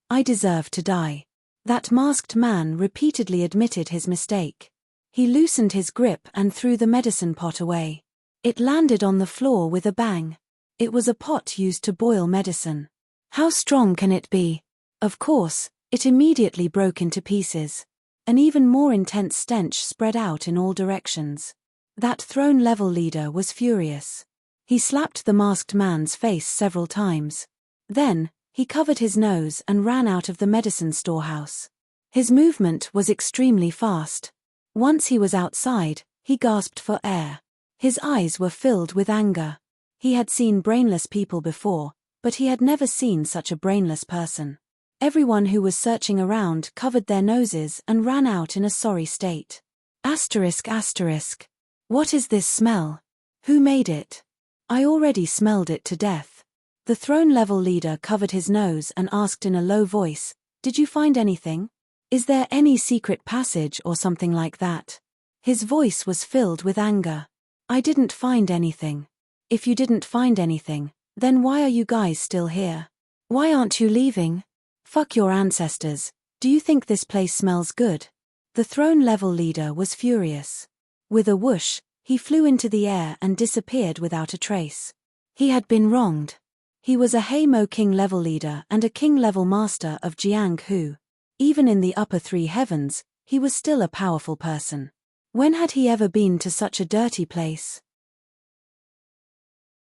I deserve to die." That masked man repeatedly admitted his mistake. He loosened his grip and threw the medicine pot away. It landed on the floor with a bang. It was a pot used to boil medicine. How strong can it be? Of course, it immediately broke into pieces. An even more intense stench spread out in all directions. That throne-level leader was furious. He slapped the masked man's face several times. Then, he covered his nose and ran out of the medicine storehouse. His movement was extremely fast. Once he was outside, he gasped for air. His eyes were filled with anger. He had seen brainless people before, but he had never seen such a brainless person. Everyone who was searching around covered their noses and ran out in a sorry state. Asterisk asterisk. What is this smell? Who made it? I already smelled it to death. The throne-level leader covered his nose and asked in a low voice, "Did you find anything? Is there any secret passage or something like that?" His voice was filled with anger. "I didn't find anything." "If you didn't find anything, then why are you guys still here? Why aren't you leaving? Fuck your ancestors, do you think this place smells good?" The throne-level leader was furious. With a whoosh, he flew into the air and disappeared without a trace. He had been wronged. He was a Heimo king-level leader and a king-level master of Jiang-Hu. Even in the upper three heavens, he was still a powerful person. When had he ever been to such a dirty place?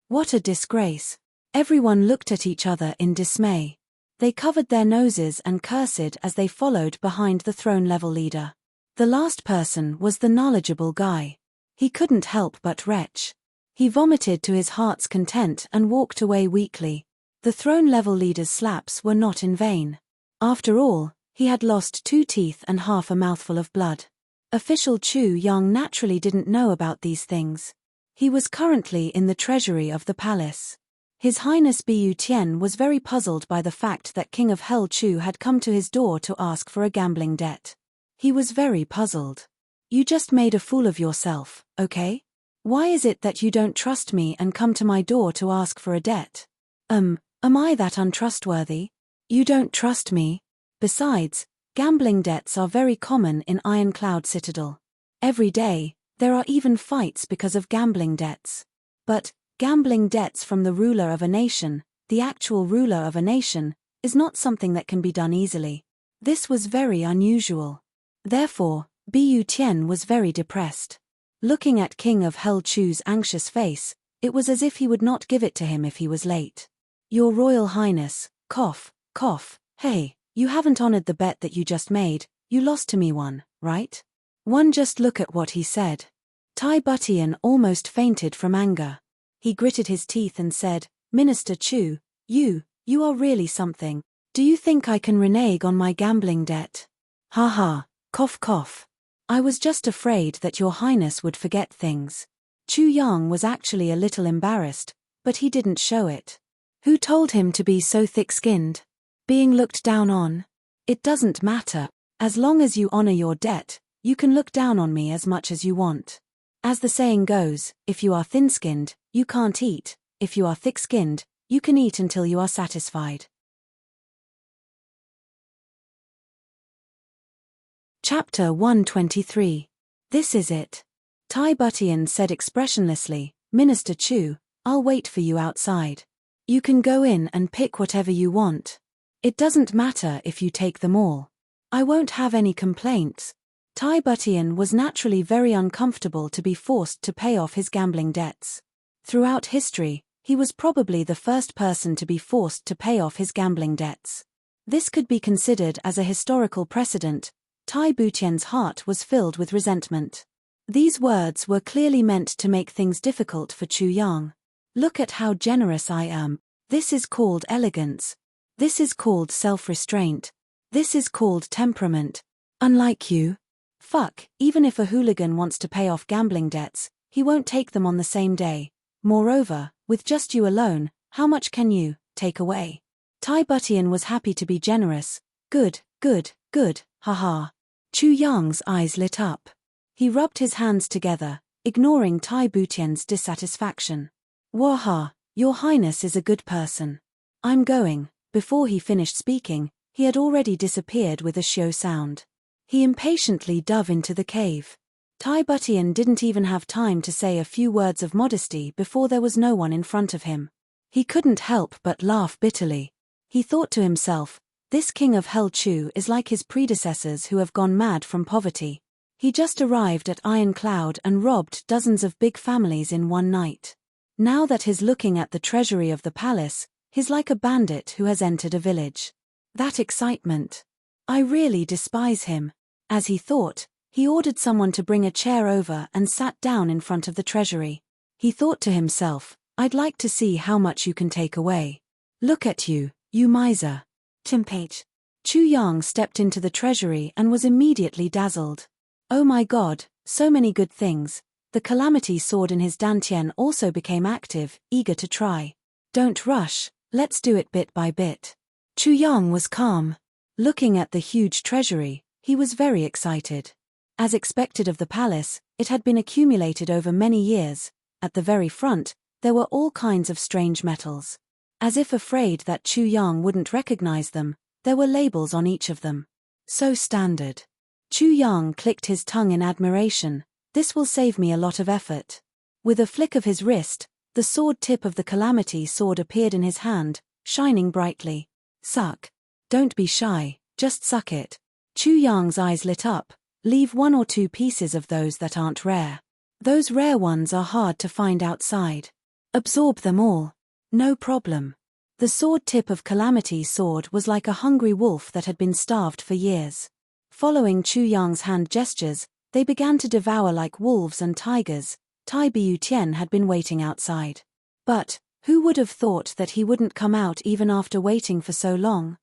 What a disgrace. Everyone looked at each other in dismay. They covered their noses and cursed as they followed behind the throne-level leader. The last person was the knowledgeable guy. He couldn't help but retch. He vomited to his heart's content and walked away weakly. The throne-level leader's slaps were not in vain. After all, he had lost 2 teeth and half a mouthful of blood. Official Chu Yang naturally didn't know about these things. He was currently in the treasury of the palace. His Highness Bu Tian was very puzzled by the fact that King of Hell Chu had come to his door to ask for a gambling debt. He was very puzzled. "You just made a fool of yourself, okay? Why is it that you don't trust me and come to my door to ask for a debt? Am I that untrustworthy? You don't trust me? Besides, gambling debts are very common in Ironcloud Citadel. Every day, there are even fights because of gambling debts. But, gambling debts from the ruler of a nation, the actual ruler of a nation, is not something that can be done easily. This was very unusual. Therefore, Bu Tian was very depressed. Looking at King of Hell Chu's anxious face, it was as if he would not give it to him if he was late. "Your Royal Highness, cough, cough, hey, you haven't honored the bet that you just made, you lost to me one, right?" One just look at what he said. Tai Butian almost fainted from anger. He gritted his teeth and said, "Minister Chu, you are really something. Do you think I can renege on my gambling debt? Ha ha, cough cough. I was just afraid that your highness would forget things." Chu Yang was actually a little embarrassed, but he didn't show it. Who told him to be so thick-skinned? Being looked down on? It doesn't matter. As long as you honor your debt, you can look down on me as much as you want. As the saying goes, if you are thin-skinned, you can't eat. If you are thick-skinned, you can eat until you are satisfied. Chapter 123. This is it. Tai Butian said expressionlessly, "Minister Chu, I'll wait for you outside. You can go in and pick whatever you want. It doesn't matter if you take them all. I won't have any complaints." Tai Butian was naturally very uncomfortable to be forced to pay off his gambling debts. Throughout history, he was probably the first person to be forced to pay off his gambling debts. This could be considered as a historical precedent. Tai Butian's heart was filled with resentment. These words were clearly meant to make things difficult for Chu Yang. "Look at how generous I am. This is called elegance. This is called self-restraint. This is called temperament. Unlike you. Fuck, even if a hooligan wants to pay off gambling debts, he won't take them on the same day. Moreover, with just you alone, how much can you take away?" Tai Butian was happy to be generous. Good, haha. Chu Yang's eyes lit up. He rubbed his hands together, ignoring Tai Butian's dissatisfaction. "Waha, your highness is a good person. I'm going." Before he finished speaking, he had already disappeared with a shio sound. He impatiently dove into the cave. Tai Butian didn't even have time to say a few words of modesty before there was no one in front of him. He couldn't help but laugh bitterly. He thought to himself, this king of Hell Chu is like his predecessors who have gone mad from poverty. He just arrived at Iron Cloud and robbed dozens of big families in one night. Now that he's looking at the treasury of the palace, he's like a bandit who has entered a village. That excitement. I really despise him. As he thought, he ordered someone to bring a chair over and sat down in front of the treasury. He thought to himself, I'd like to see how much you can take away. Look at you, you miser. Timpage. Chu Yang stepped into the treasury and was immediately dazzled. Oh my god, so many good things. The calamity sword in his dantian also became active, eager to try. Don't rush, let's do it bit by bit. Chu Yang was calm. Looking at the huge treasury, he was very excited. As expected of the palace, it had been accumulated over many years. At the very front, there were all kinds of strange metals. As if afraid that Chu Yang wouldn't recognize them, there were labels on each of them. So standard. Chu Yang clicked his tongue in admiration. This will save me a lot of effort. With a flick of his wrist, the sword tip of the calamity sword appeared in his hand, shining brightly. Suck. Don't be shy, just suck it. Chu Yang's eyes lit up. Leave 1 or 2 pieces of those that aren't rare. Those rare ones are hard to find outside. Absorb them all. No problem. The sword tip of Calamity sword was like a hungry wolf that had been starved for years. Following Chu Yang's hand gestures, they began to devour like wolves and tigers. Tai Butian had been waiting outside. But, who would have thought that he wouldn't come out even after waiting for so long?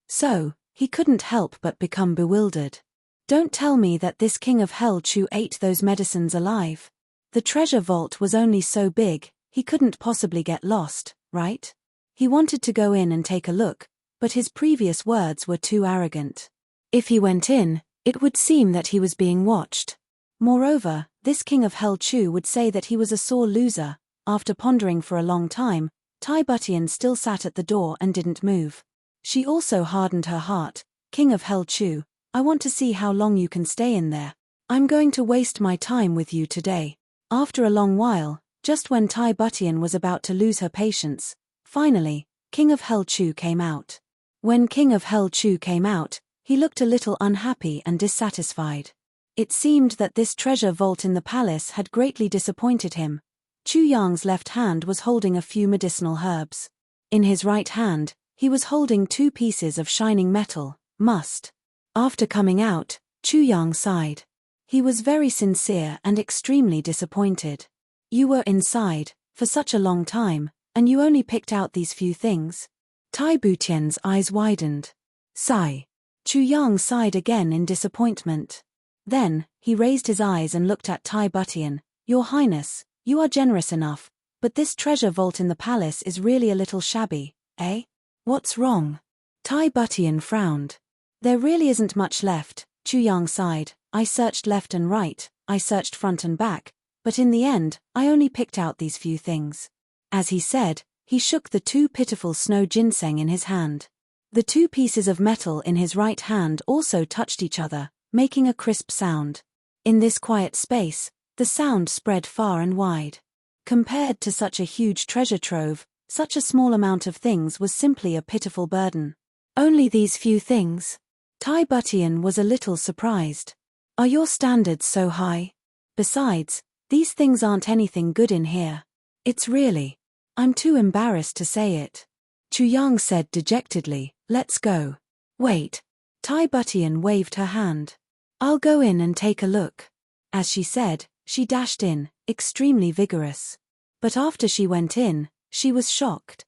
So, he couldn't help but become bewildered. Don't tell me that this king of Hell Chu ate those medicines alive. The treasure vault was only so big, he couldn't possibly get lost, right? He wanted to go in and take a look, but his previous words were too arrogant. If he went in, it would seem that he was being watched. Moreover, this king of Hell Chu would say that he was a sore loser. After pondering for a long time, Tai Butian still sat at the door and didn't move. She also hardened her heart. King of Hell Chu, I want to see how long you can stay in there. I'm going to waste my time with you today. After a long while, just when Tai Butian was about to lose her patience, finally, King of Hell Chu came out. When King of Hell Chu came out, he looked a little unhappy and dissatisfied. It seemed that this treasure vault in the palace had greatly disappointed him. Chu Yang's left hand was holding a few medicinal herbs. In his right hand, he was holding 2 pieces of shining metal, must. After coming out, Chu Yang sighed. He was very sincere and extremely disappointed. You were inside, for such a long time, and you only picked out these few things. Tai Butian's eyes widened. Sigh. Chu Yang sighed again in disappointment. Then, he raised his eyes and looked at Tai Butian. Your Highness, you are generous enough, but this treasure vault in the palace is really a little shabby, eh? What's wrong? Tai Butian frowned. There really isn't much left, Chu Yang sighed. I searched left and right, I searched front and back, but in the end, I only picked out these few things. As he said, he shook the 2 pitiful snow ginseng in his hand. The 2 pieces of metal in his right hand also touched each other, making a crisp sound. In this quiet space, the sound spread far and wide. Compared to such a huge treasure trove, such a small amount of things was simply a pitiful burden. Only these few things? Tai Butian was a little surprised. Are your standards so high? Besides, these things aren't anything good in here. It's really. I'm too embarrassed to say it. Chu Yang said dejectedly, let's go. Wait. Tai Butian waved her hand. I'll go in and take a look. As she said, she dashed in, extremely vigorous. But after she went in, she was shocked.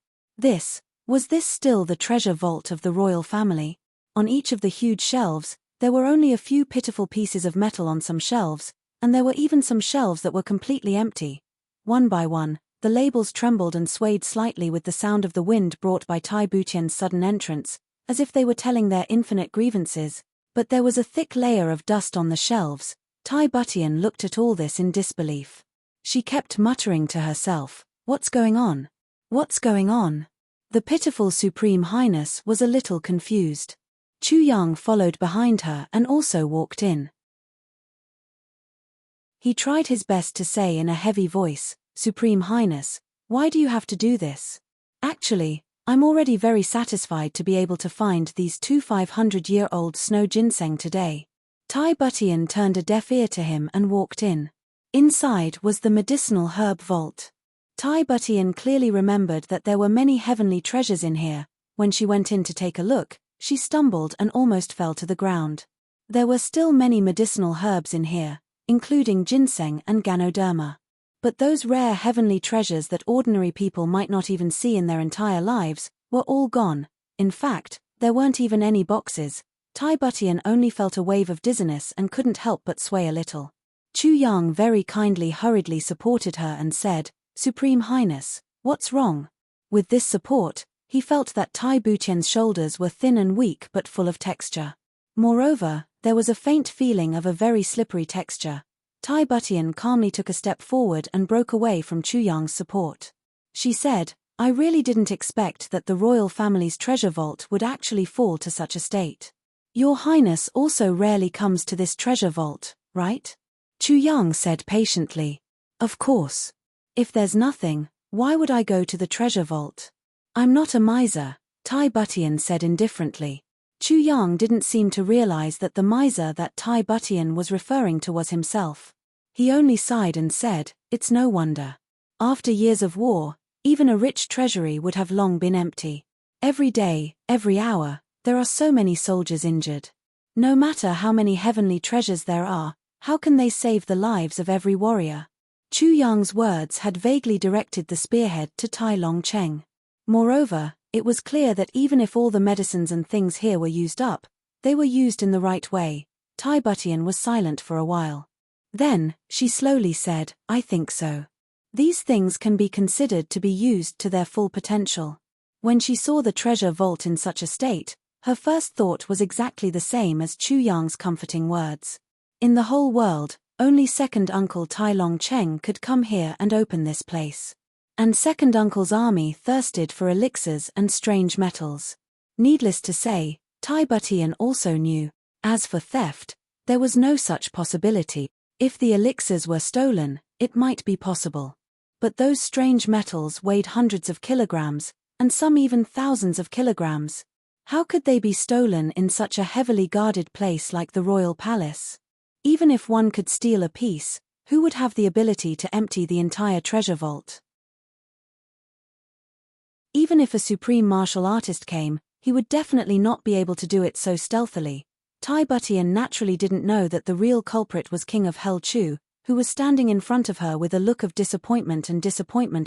Was this still the treasure vault of the royal family? On each of the huge shelves, there were only a few pitiful pieces of metal on some shelves, and there were even some shelves that were completely empty. One by one, the labels trembled and swayed slightly with the sound of the wind brought by Tai Butian's sudden entrance, as if they were telling their infinite grievances. But there was a thick layer of dust on the shelves. Tai Butian looked at all this in disbelief. She kept muttering to herself, what's going on? What's going on? The pitiful Supreme Highness was a little confused. Chu Yang followed behind her and also walked in. He tried his best to say in a heavy voice, "Supreme Highness, why do you have to do this? Actually, I'm already very satisfied to be able to find these two 500-year-old snow ginseng today." Tai Butian turned a deaf ear to him and walked in. Inside was the medicinal herb vault. Tai Butian clearly remembered that there were many heavenly treasures in here. When she went in to take a look, she stumbled and almost fell to the ground. There were still many medicinal herbs in here, including ginseng and ganoderma. But those rare heavenly treasures that ordinary people might not even see in their entire lives were all gone. In fact, there weren't even any boxes. Tai Butian only felt a wave of dizziness and couldn't help but sway a little. Chu Yang very kindly hurriedly supported her and said, "Supreme Highness, what's wrong?" With this support, he felt that Tai Butian's shoulders were thin and weak but full of texture. Moreover, there was a faint feeling of a very slippery texture. Tai Butian calmly took a step forward and broke away from Chu Yang's support. She said, "I really didn't expect that the royal family's treasure vault would actually fall to such a state. Your Highness also rarely comes to this treasure vault, right?" Chu Yang said patiently, "Of course. If there's nothing, why would I go to the treasure vault? I'm not a miser," Tai Butian said indifferently. Chu Yang didn't seem to realize that the miser that Tai Butian was referring to was himself. He only sighed and said, "It's no wonder. After years of war, even a rich treasury would have long been empty. Every day, every hour, there are so many soldiers injured. No matter how many heavenly treasures there are, how can they save the lives of every warrior?" Chu Yang's words had vaguely directed the spearhead to Tai Longcheng. Moreover, it was clear that even if all the medicines and things here were used up, they were used in the right way. Tai Butian was silent for a while. Then, she slowly said, "I think so. These things can be considered to be used to their full potential." When she saw the treasure vault in such a state, her first thought was exactly the same as Chu Yang's comforting words. In the whole world, only second uncle Tai Longcheng could come here and open this place. And second uncle's army thirsted for elixirs and strange metals. Needless to say, Tai Butian also knew. As for theft, there was no such possibility. If the elixirs were stolen, it might be possible. But those strange metals weighed hundreds of kilograms, and some even thousands of kilograms. How could they be stolen in such a heavily guarded place like the royal palace? Even if one could steal a piece, who would have the ability to empty the entire treasure vault? Even if a supreme martial artist came, he would definitely not be able to do it so stealthily. Tai Butian naturally didn't know that the real culprit was King of Hell Chu, who was standing in front of her with a look of disappointment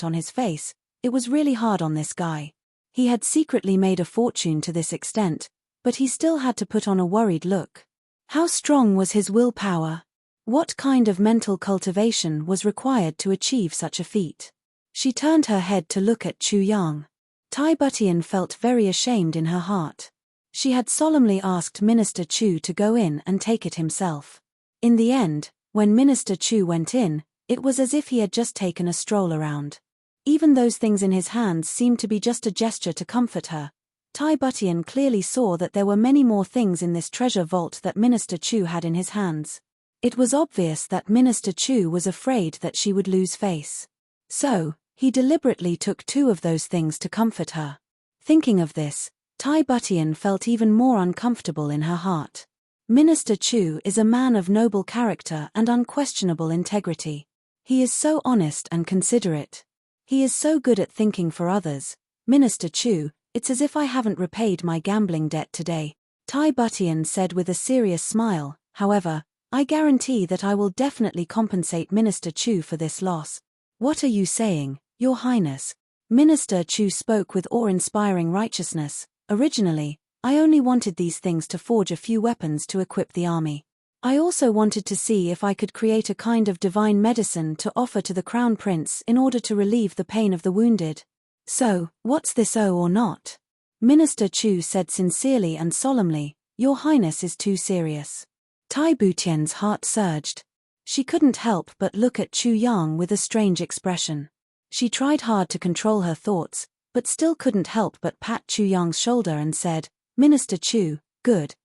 on his face. It was really hard on this guy. He had secretly made a fortune to this extent, but he still had to put on a worried look. How strong was his willpower? What kind of mental cultivation was required to achieve such a feat? She turned her head to look at Chu Yang. Tai Butian felt very ashamed in her heart. She had solemnly asked Minister Chu to go in and take it himself. In the end, when Minister Chu went in, it was as if he had just taken a stroll around. Even those things in his hands seemed to be just a gesture to comfort her. Tai Butian clearly saw that there were many more things in this treasure vault that Minister Chu had in his hands. It was obvious that Minister Chu was afraid that she would lose face. So, he deliberately took two of those things to comfort her. Thinking of this, Tai Butian felt even more uncomfortable in her heart. Minister Chu is a man of noble character and unquestionable integrity. He is so honest and considerate. He is so good at thinking for others. Minister Chu, it's as if I haven't repaid my gambling debt today, Tai Butian said with a serious smile. However, I guarantee that I will definitely compensate Minister Chu for this loss. What are you saying, Your Highness? Minister Chu spoke with awe-inspiring righteousness. Originally, I only wanted these things to forge a few weapons to equip the army. I also wanted to see if I could create a kind of divine medicine to offer to the Crown Prince in order to relieve the pain of the wounded. So, what's this or not? Minister Chu said sincerely and solemnly, Your Highness is too serious. Tai Butian's heart surged. She couldn't help but look at Chu Yang with a strange expression. She tried hard to control her thoughts, but still couldn't help but pat Chu Yang's shoulder and said, Minister Chu, good.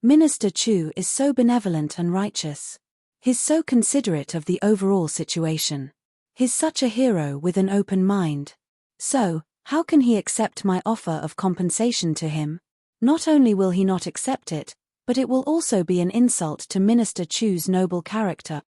Minister Chu is so benevolent and righteous. He's so considerate of the overall situation. He's such a hero with an open mind. So, how can he accept my offer of compensation to him? Not only will he not accept it, but it will also be an insult to Minister Chu's noble character.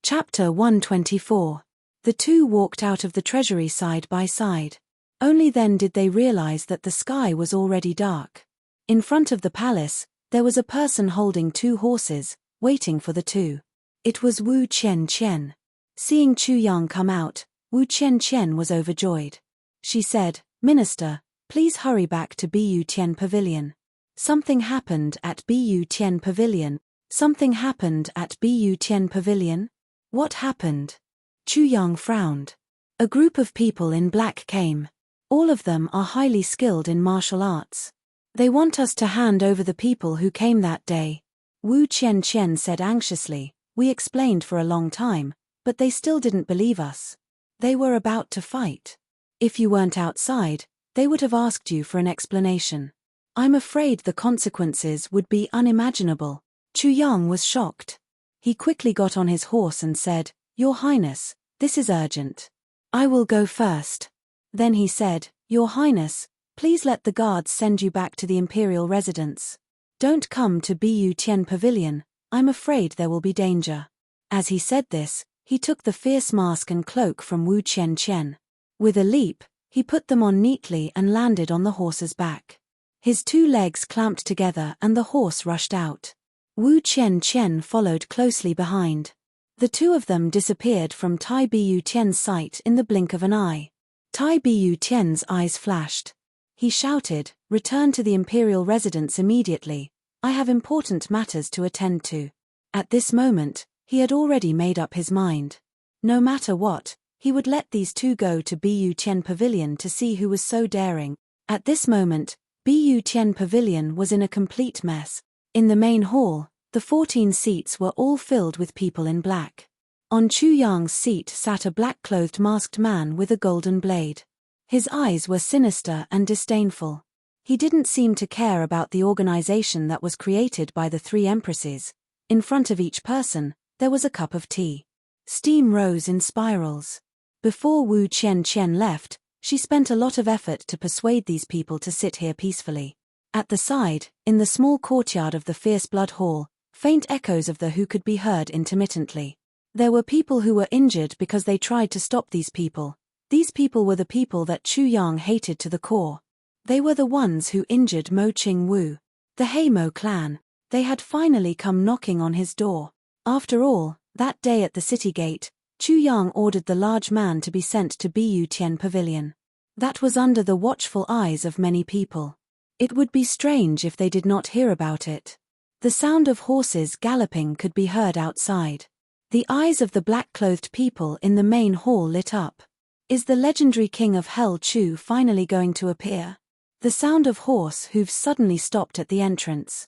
Chapter 124. The two walked out of the treasury side by side. Only then did they realize that the sky was already dark. In front of the palace, there was a person holding two horses, waiting for the two. It was Wu Qian. Seeing Chu Yang come out, Wu Qian was overjoyed. She said, "Minister, please hurry back to Bu Tian Pavilion. Something happened at Bu Tian Pavilion. Something happened at Bu Tian Pavilion? What happened?" Chu Yang frowned. A group of people in black came. All of them are highly skilled in martial arts. They want us to hand over the people who came that day. Wu Qian said anxiously. We explained for a long time, but they still didn't believe us. They were about to fight. If you weren't outside, they would have asked you for an explanation. I'm afraid the consequences would be unimaginable. Chu Yang was shocked. He quickly got on his horse and said, "Your Highness, this is urgent. I will go first." Then he said, "Your Highness, please let the guards send you back to the imperial residence. Don't come to Bu Tian Pavilion, I'm afraid there will be danger." As he said this, he took the fierce mask and cloak from Wu Qian. With a leap, he put them on neatly and landed on the horse's back. His two legs clamped together and the horse rushed out. Wu Qian followed closely behind. The two of them disappeared from Tai Bu Tian's sight in the blink of an eye. Tai Bu Tian's eyes flashed. He shouted, "Return to the imperial residence immediately. I have important matters to attend to." At this moment, he had already made up his mind. No matter what, he would let these two go to Bu Tian Pavilion to see who was so daring. At this moment, Bu Tian Pavilion was in a complete mess. In the main hall, the 14 seats were all filled with people in black. On Chu Yang's seat sat a black-clothed masked man with a golden blade. His eyes were sinister and disdainful. He didn't seem to care about the organization that was created by the three empresses. In front of each person, there was a cup of tea. Steam rose in spirals. Before Wu Qian left, she spent a lot of effort to persuade these people to sit here peacefully. At the side, in the small courtyard of the Fierce Blood Hall, faint echoes of the who could be heard intermittently. There were people who were injured because they tried to stop these people. These people were the people that Chu Yang hated to the core. They were the ones who injured Mo Ching Wu. The Heimo clan. They had finally come knocking on his door. After all, that day at the city gate, Chu Yang ordered the large man to be sent to Bu Tian Pavilion. That was under the watchful eyes of many people. It would be strange if they did not hear about it. The sound of horses galloping could be heard outside. The eyes of the black-clothed people in the main hall lit up. Is the legendary king of Hell Chu finally going to appear? The sound of horse hooves suddenly stopped at the entrance.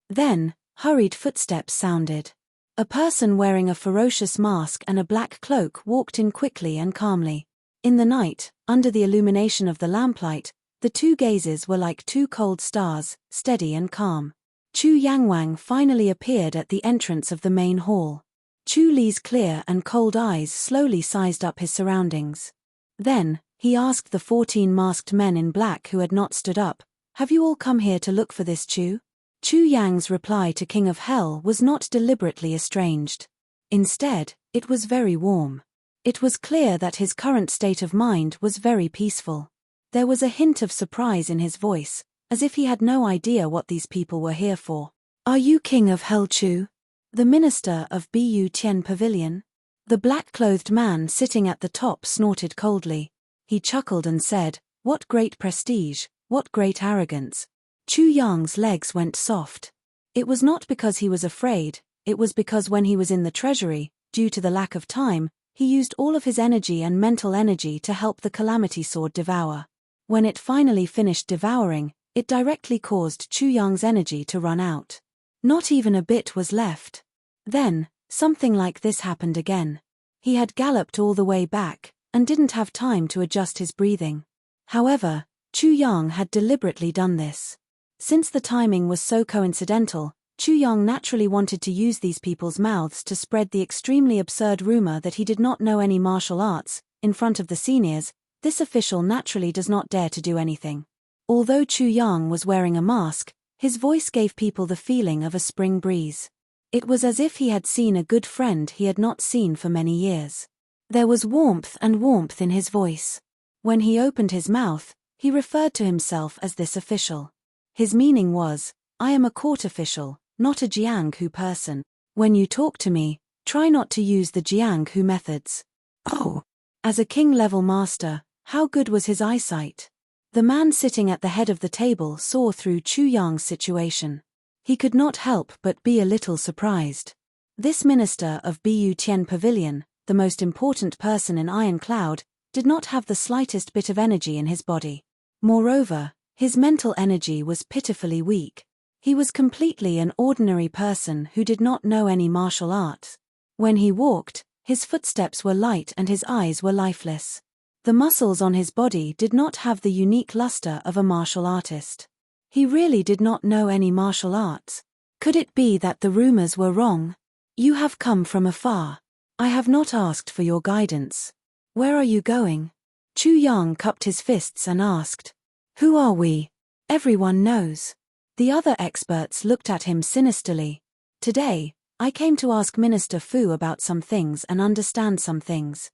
Then, hurried footsteps sounded. A person wearing a ferocious mask and a black cloak walked in quickly and calmly. In the night, under the illumination of the lamplight, the two gazes were like two cold stars, steady and calm. Chu Yangwang finally appeared at the entrance of the main hall. Chu Li's clear and cold eyes slowly sized up his surroundings. Then, he asked the 14 masked men in black who had not stood up, "Have you all come here to look for this Chu?" Chu Yang's reply to King of Hell was not deliberately estranged. Instead, it was very warm. It was clear that his current state of mind was very peaceful. There was a hint of surprise in his voice, as if he had no idea what these people were here for. "Are you King of Hell Chu? The minister of Bu Tian Pavilion?" The black-clothed man sitting at the top snorted coldly. He chuckled and said, "What great prestige, what great arrogance." Chu Yang's legs went soft. It was not because he was afraid, it was because when he was in the treasury, due to the lack of time, he used all of his energy and mental energy to help the calamity sword devour. When it finally finished devouring, it directly caused Chu Yang's energy to run out. Not even a bit was left. Then, something like this happened again. He had galloped all the way back, and didn't have time to adjust his breathing. However, Chu Yang had deliberately done this. Since the timing was so coincidental, Chu Yang naturally wanted to use these people's mouths to spread the extremely absurd rumor that he did not know any martial arts. In front of the seniors, this official naturally does not dare to do anything. Although Chu Yang was wearing a mask, his voice gave people the feeling of a spring breeze. It was as if he had seen a good friend he had not seen for many years. There was warmth in his voice. When he opened his mouth, he referred to himself as this official. His meaning was, I am a court official, not a Jianghu person. When you talk to me, try not to use the Jianghu methods. Oh! As a king-level master, how good was his eyesight? The man sitting at the head of the table saw through Chu Yang's situation. He could not help but be a little surprised. This minister of Bu Tian Pavilion, the most important person in Iron Cloud, did not have the slightest bit of energy in his body. Moreover, his mental energy was pitifully weak. He was completely an ordinary person who did not know any martial arts. When he walked, his footsteps were light and his eyes were lifeless. The muscles on his body did not have the unique luster of a martial artist. He really did not know any martial arts. Could it be that the rumors were wrong? You have come from afar. I have not asked for your guidance. Where are you going? Chu Yang cupped his fists and asked. Who are we? Everyone knows. The other experts looked at him sinisterly. Today, I came to ask Minister Fu about some things and understand some things.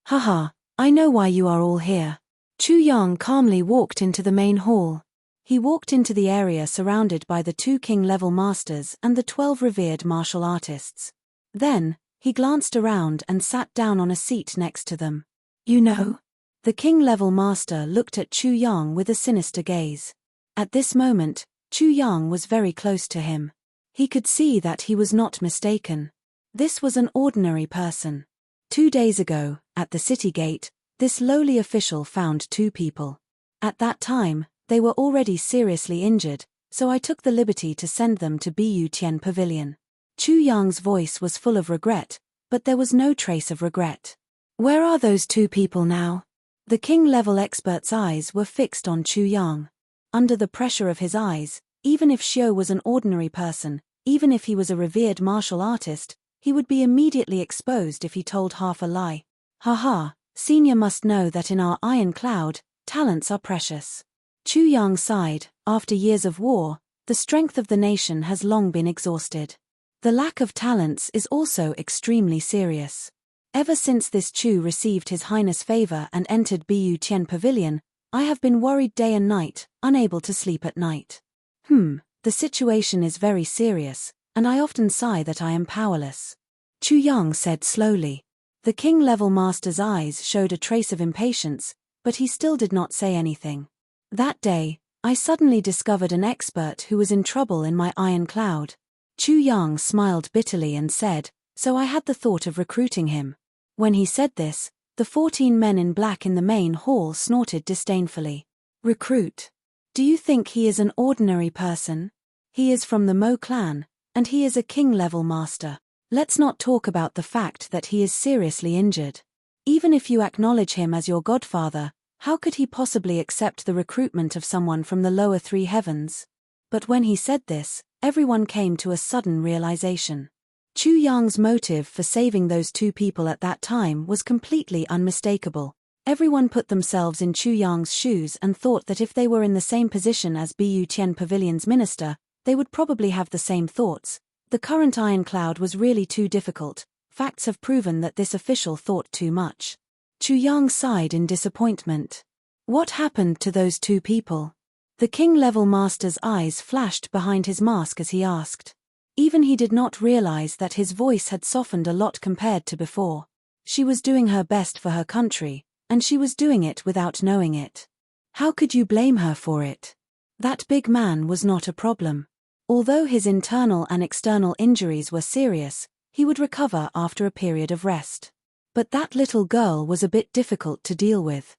Haha, I know why you are all here. Chu Yang calmly walked into the main hall. He walked into the area surrounded by the 2 king-level masters and the 12 revered martial artists. Then, he glanced around and sat down on a seat next to them. You know? The king-level master looked at Chu Yang with a sinister gaze. At this moment, Chu Yang was very close to him. He could see that he was not mistaken. This was an ordinary person. 2 days ago, at the city gate, this lowly official found 2 people. At that time, they were already seriously injured, so I took the liberty to send them to Bu Tian Pavilion. Chu Yang's voice was full of regret, but there was no trace of regret. Where are those 2 people now? The king-level expert's eyes were fixed on Chu Yang. Under the pressure of his eyes, even if Xiao was an ordinary person, even if he was a revered martial artist, he would be immediately exposed if he told half a lie. Haha, Senior must know that in our Iron Cloud, talents are precious. Chu Yang sighed. After years of war, the strength of the nation has long been exhausted. The lack of talents is also extremely serious. Ever since this Chu received His Highness' favor and entered Bu Tian Pavilion, I have been worried day and night, unable to sleep at night. The situation is very serious, and I often sigh that I am powerless. Chu Yang said slowly. The king-level master's eyes showed a trace of impatience, but he still did not say anything. That day, I suddenly discovered an expert who was in trouble in my Iron Cloud. Chu Yang smiled bitterly and said, so I had the thought of recruiting him. When he said this, the 14 men in black in the main hall snorted disdainfully. Recruit? Do you think he is an ordinary person? He is from the Mo clan, and he is a king-level master. Let's not talk about the fact that he is seriously injured. Even if you acknowledge him as your godfather, how could he possibly accept the recruitment of someone from the lower 3 heavens? But when he said this, everyone came to a sudden realization. Chu Yang's motive for saving those 2 people at that time was completely unmistakable. Everyone put themselves in Chu Yang's shoes and thought that if they were in the same position as Bu Tian Pavilion's minister, they would probably have the same thoughts. The current Iron Cloud was really too difficult. Facts have proven that this official thought too much. Chu Yang sighed in disappointment. What happened to those 2 people? The king-level master's eyes flashed behind his mask as he asked. Even he did not realize that his voice had softened a lot compared to before. She was doing her best for her country, and she was doing it without knowing it. How could you blame her for it? That big man was not a problem. Although his internal and external injuries were serious, he would recover after a period of rest. But that little girl was a bit difficult to deal with.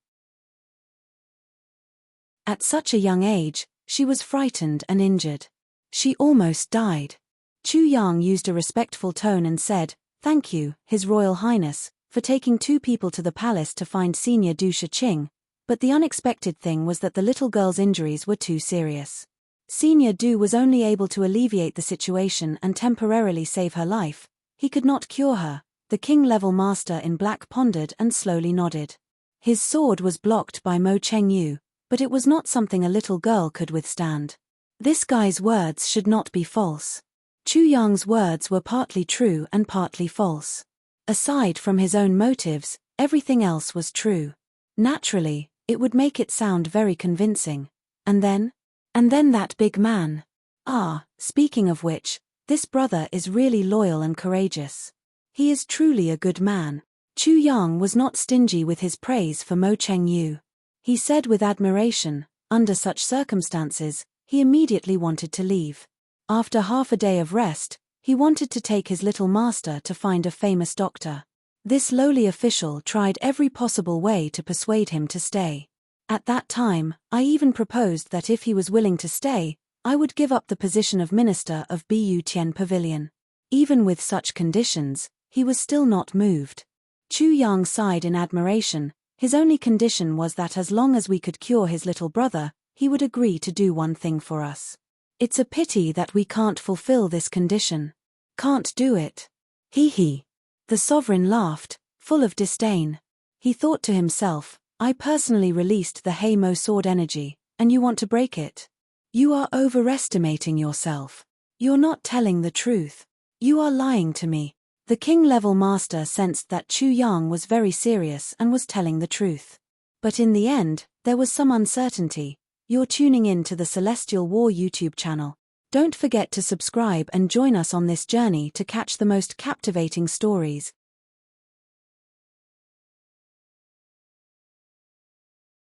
At such a young age, she was frightened and injured. She almost died. Chu Yang used a respectful tone and said, "Thank you, His Royal Highness, for taking 2 people to the palace to find Senior Du Shiqing, But the unexpected thing was that the little girl's injuries were too serious. Senior Du was only able to alleviate the situation and temporarily save her life. He could not cure her. The king-level master in black pondered and slowly nodded. His sword was blocked by Mo Chengyu, but it was not something a little girl could withstand. This guy's words should not be false. Chu Yang's words were partly true and partly false. Aside from his own motives, everything else was true. Naturally, it would make it sound very convincing. And then that big man. Ah, speaking of which, this brother is really loyal and courageous. He is truly a good man. Chu Yang was not stingy with his praise for Mo Chengyu. He said with admiration, under such circumstances, he immediately wanted to leave. After half a day of rest, he wanted to take his little master to find a famous doctor. This lowly official tried every possible way to persuade him to stay. At that time, I even proposed that if he was willing to stay, I would give up the position of minister of Bu Tian Pavilion. Even with such conditions, he was still not moved. Chu Yang sighed in admiration. His only condition was that as long as we could cure his little brother, he would agree to do one thing for us. It's a pity that we can't fulfill this condition. Can't do it. Hee. The sovereign laughed, full of disdain. He thought to himself, I personally released the Heimo sword energy, and you want to break it? You are overestimating yourself. You're not telling the truth. You are lying to me. The king-level master sensed that Chu Yang was very serious and was telling the truth. But in the end, there was some uncertainty. You're tuning in to the Celestial War YouTube channel. Don't forget to subscribe and join us on this journey to catch the most captivating stories.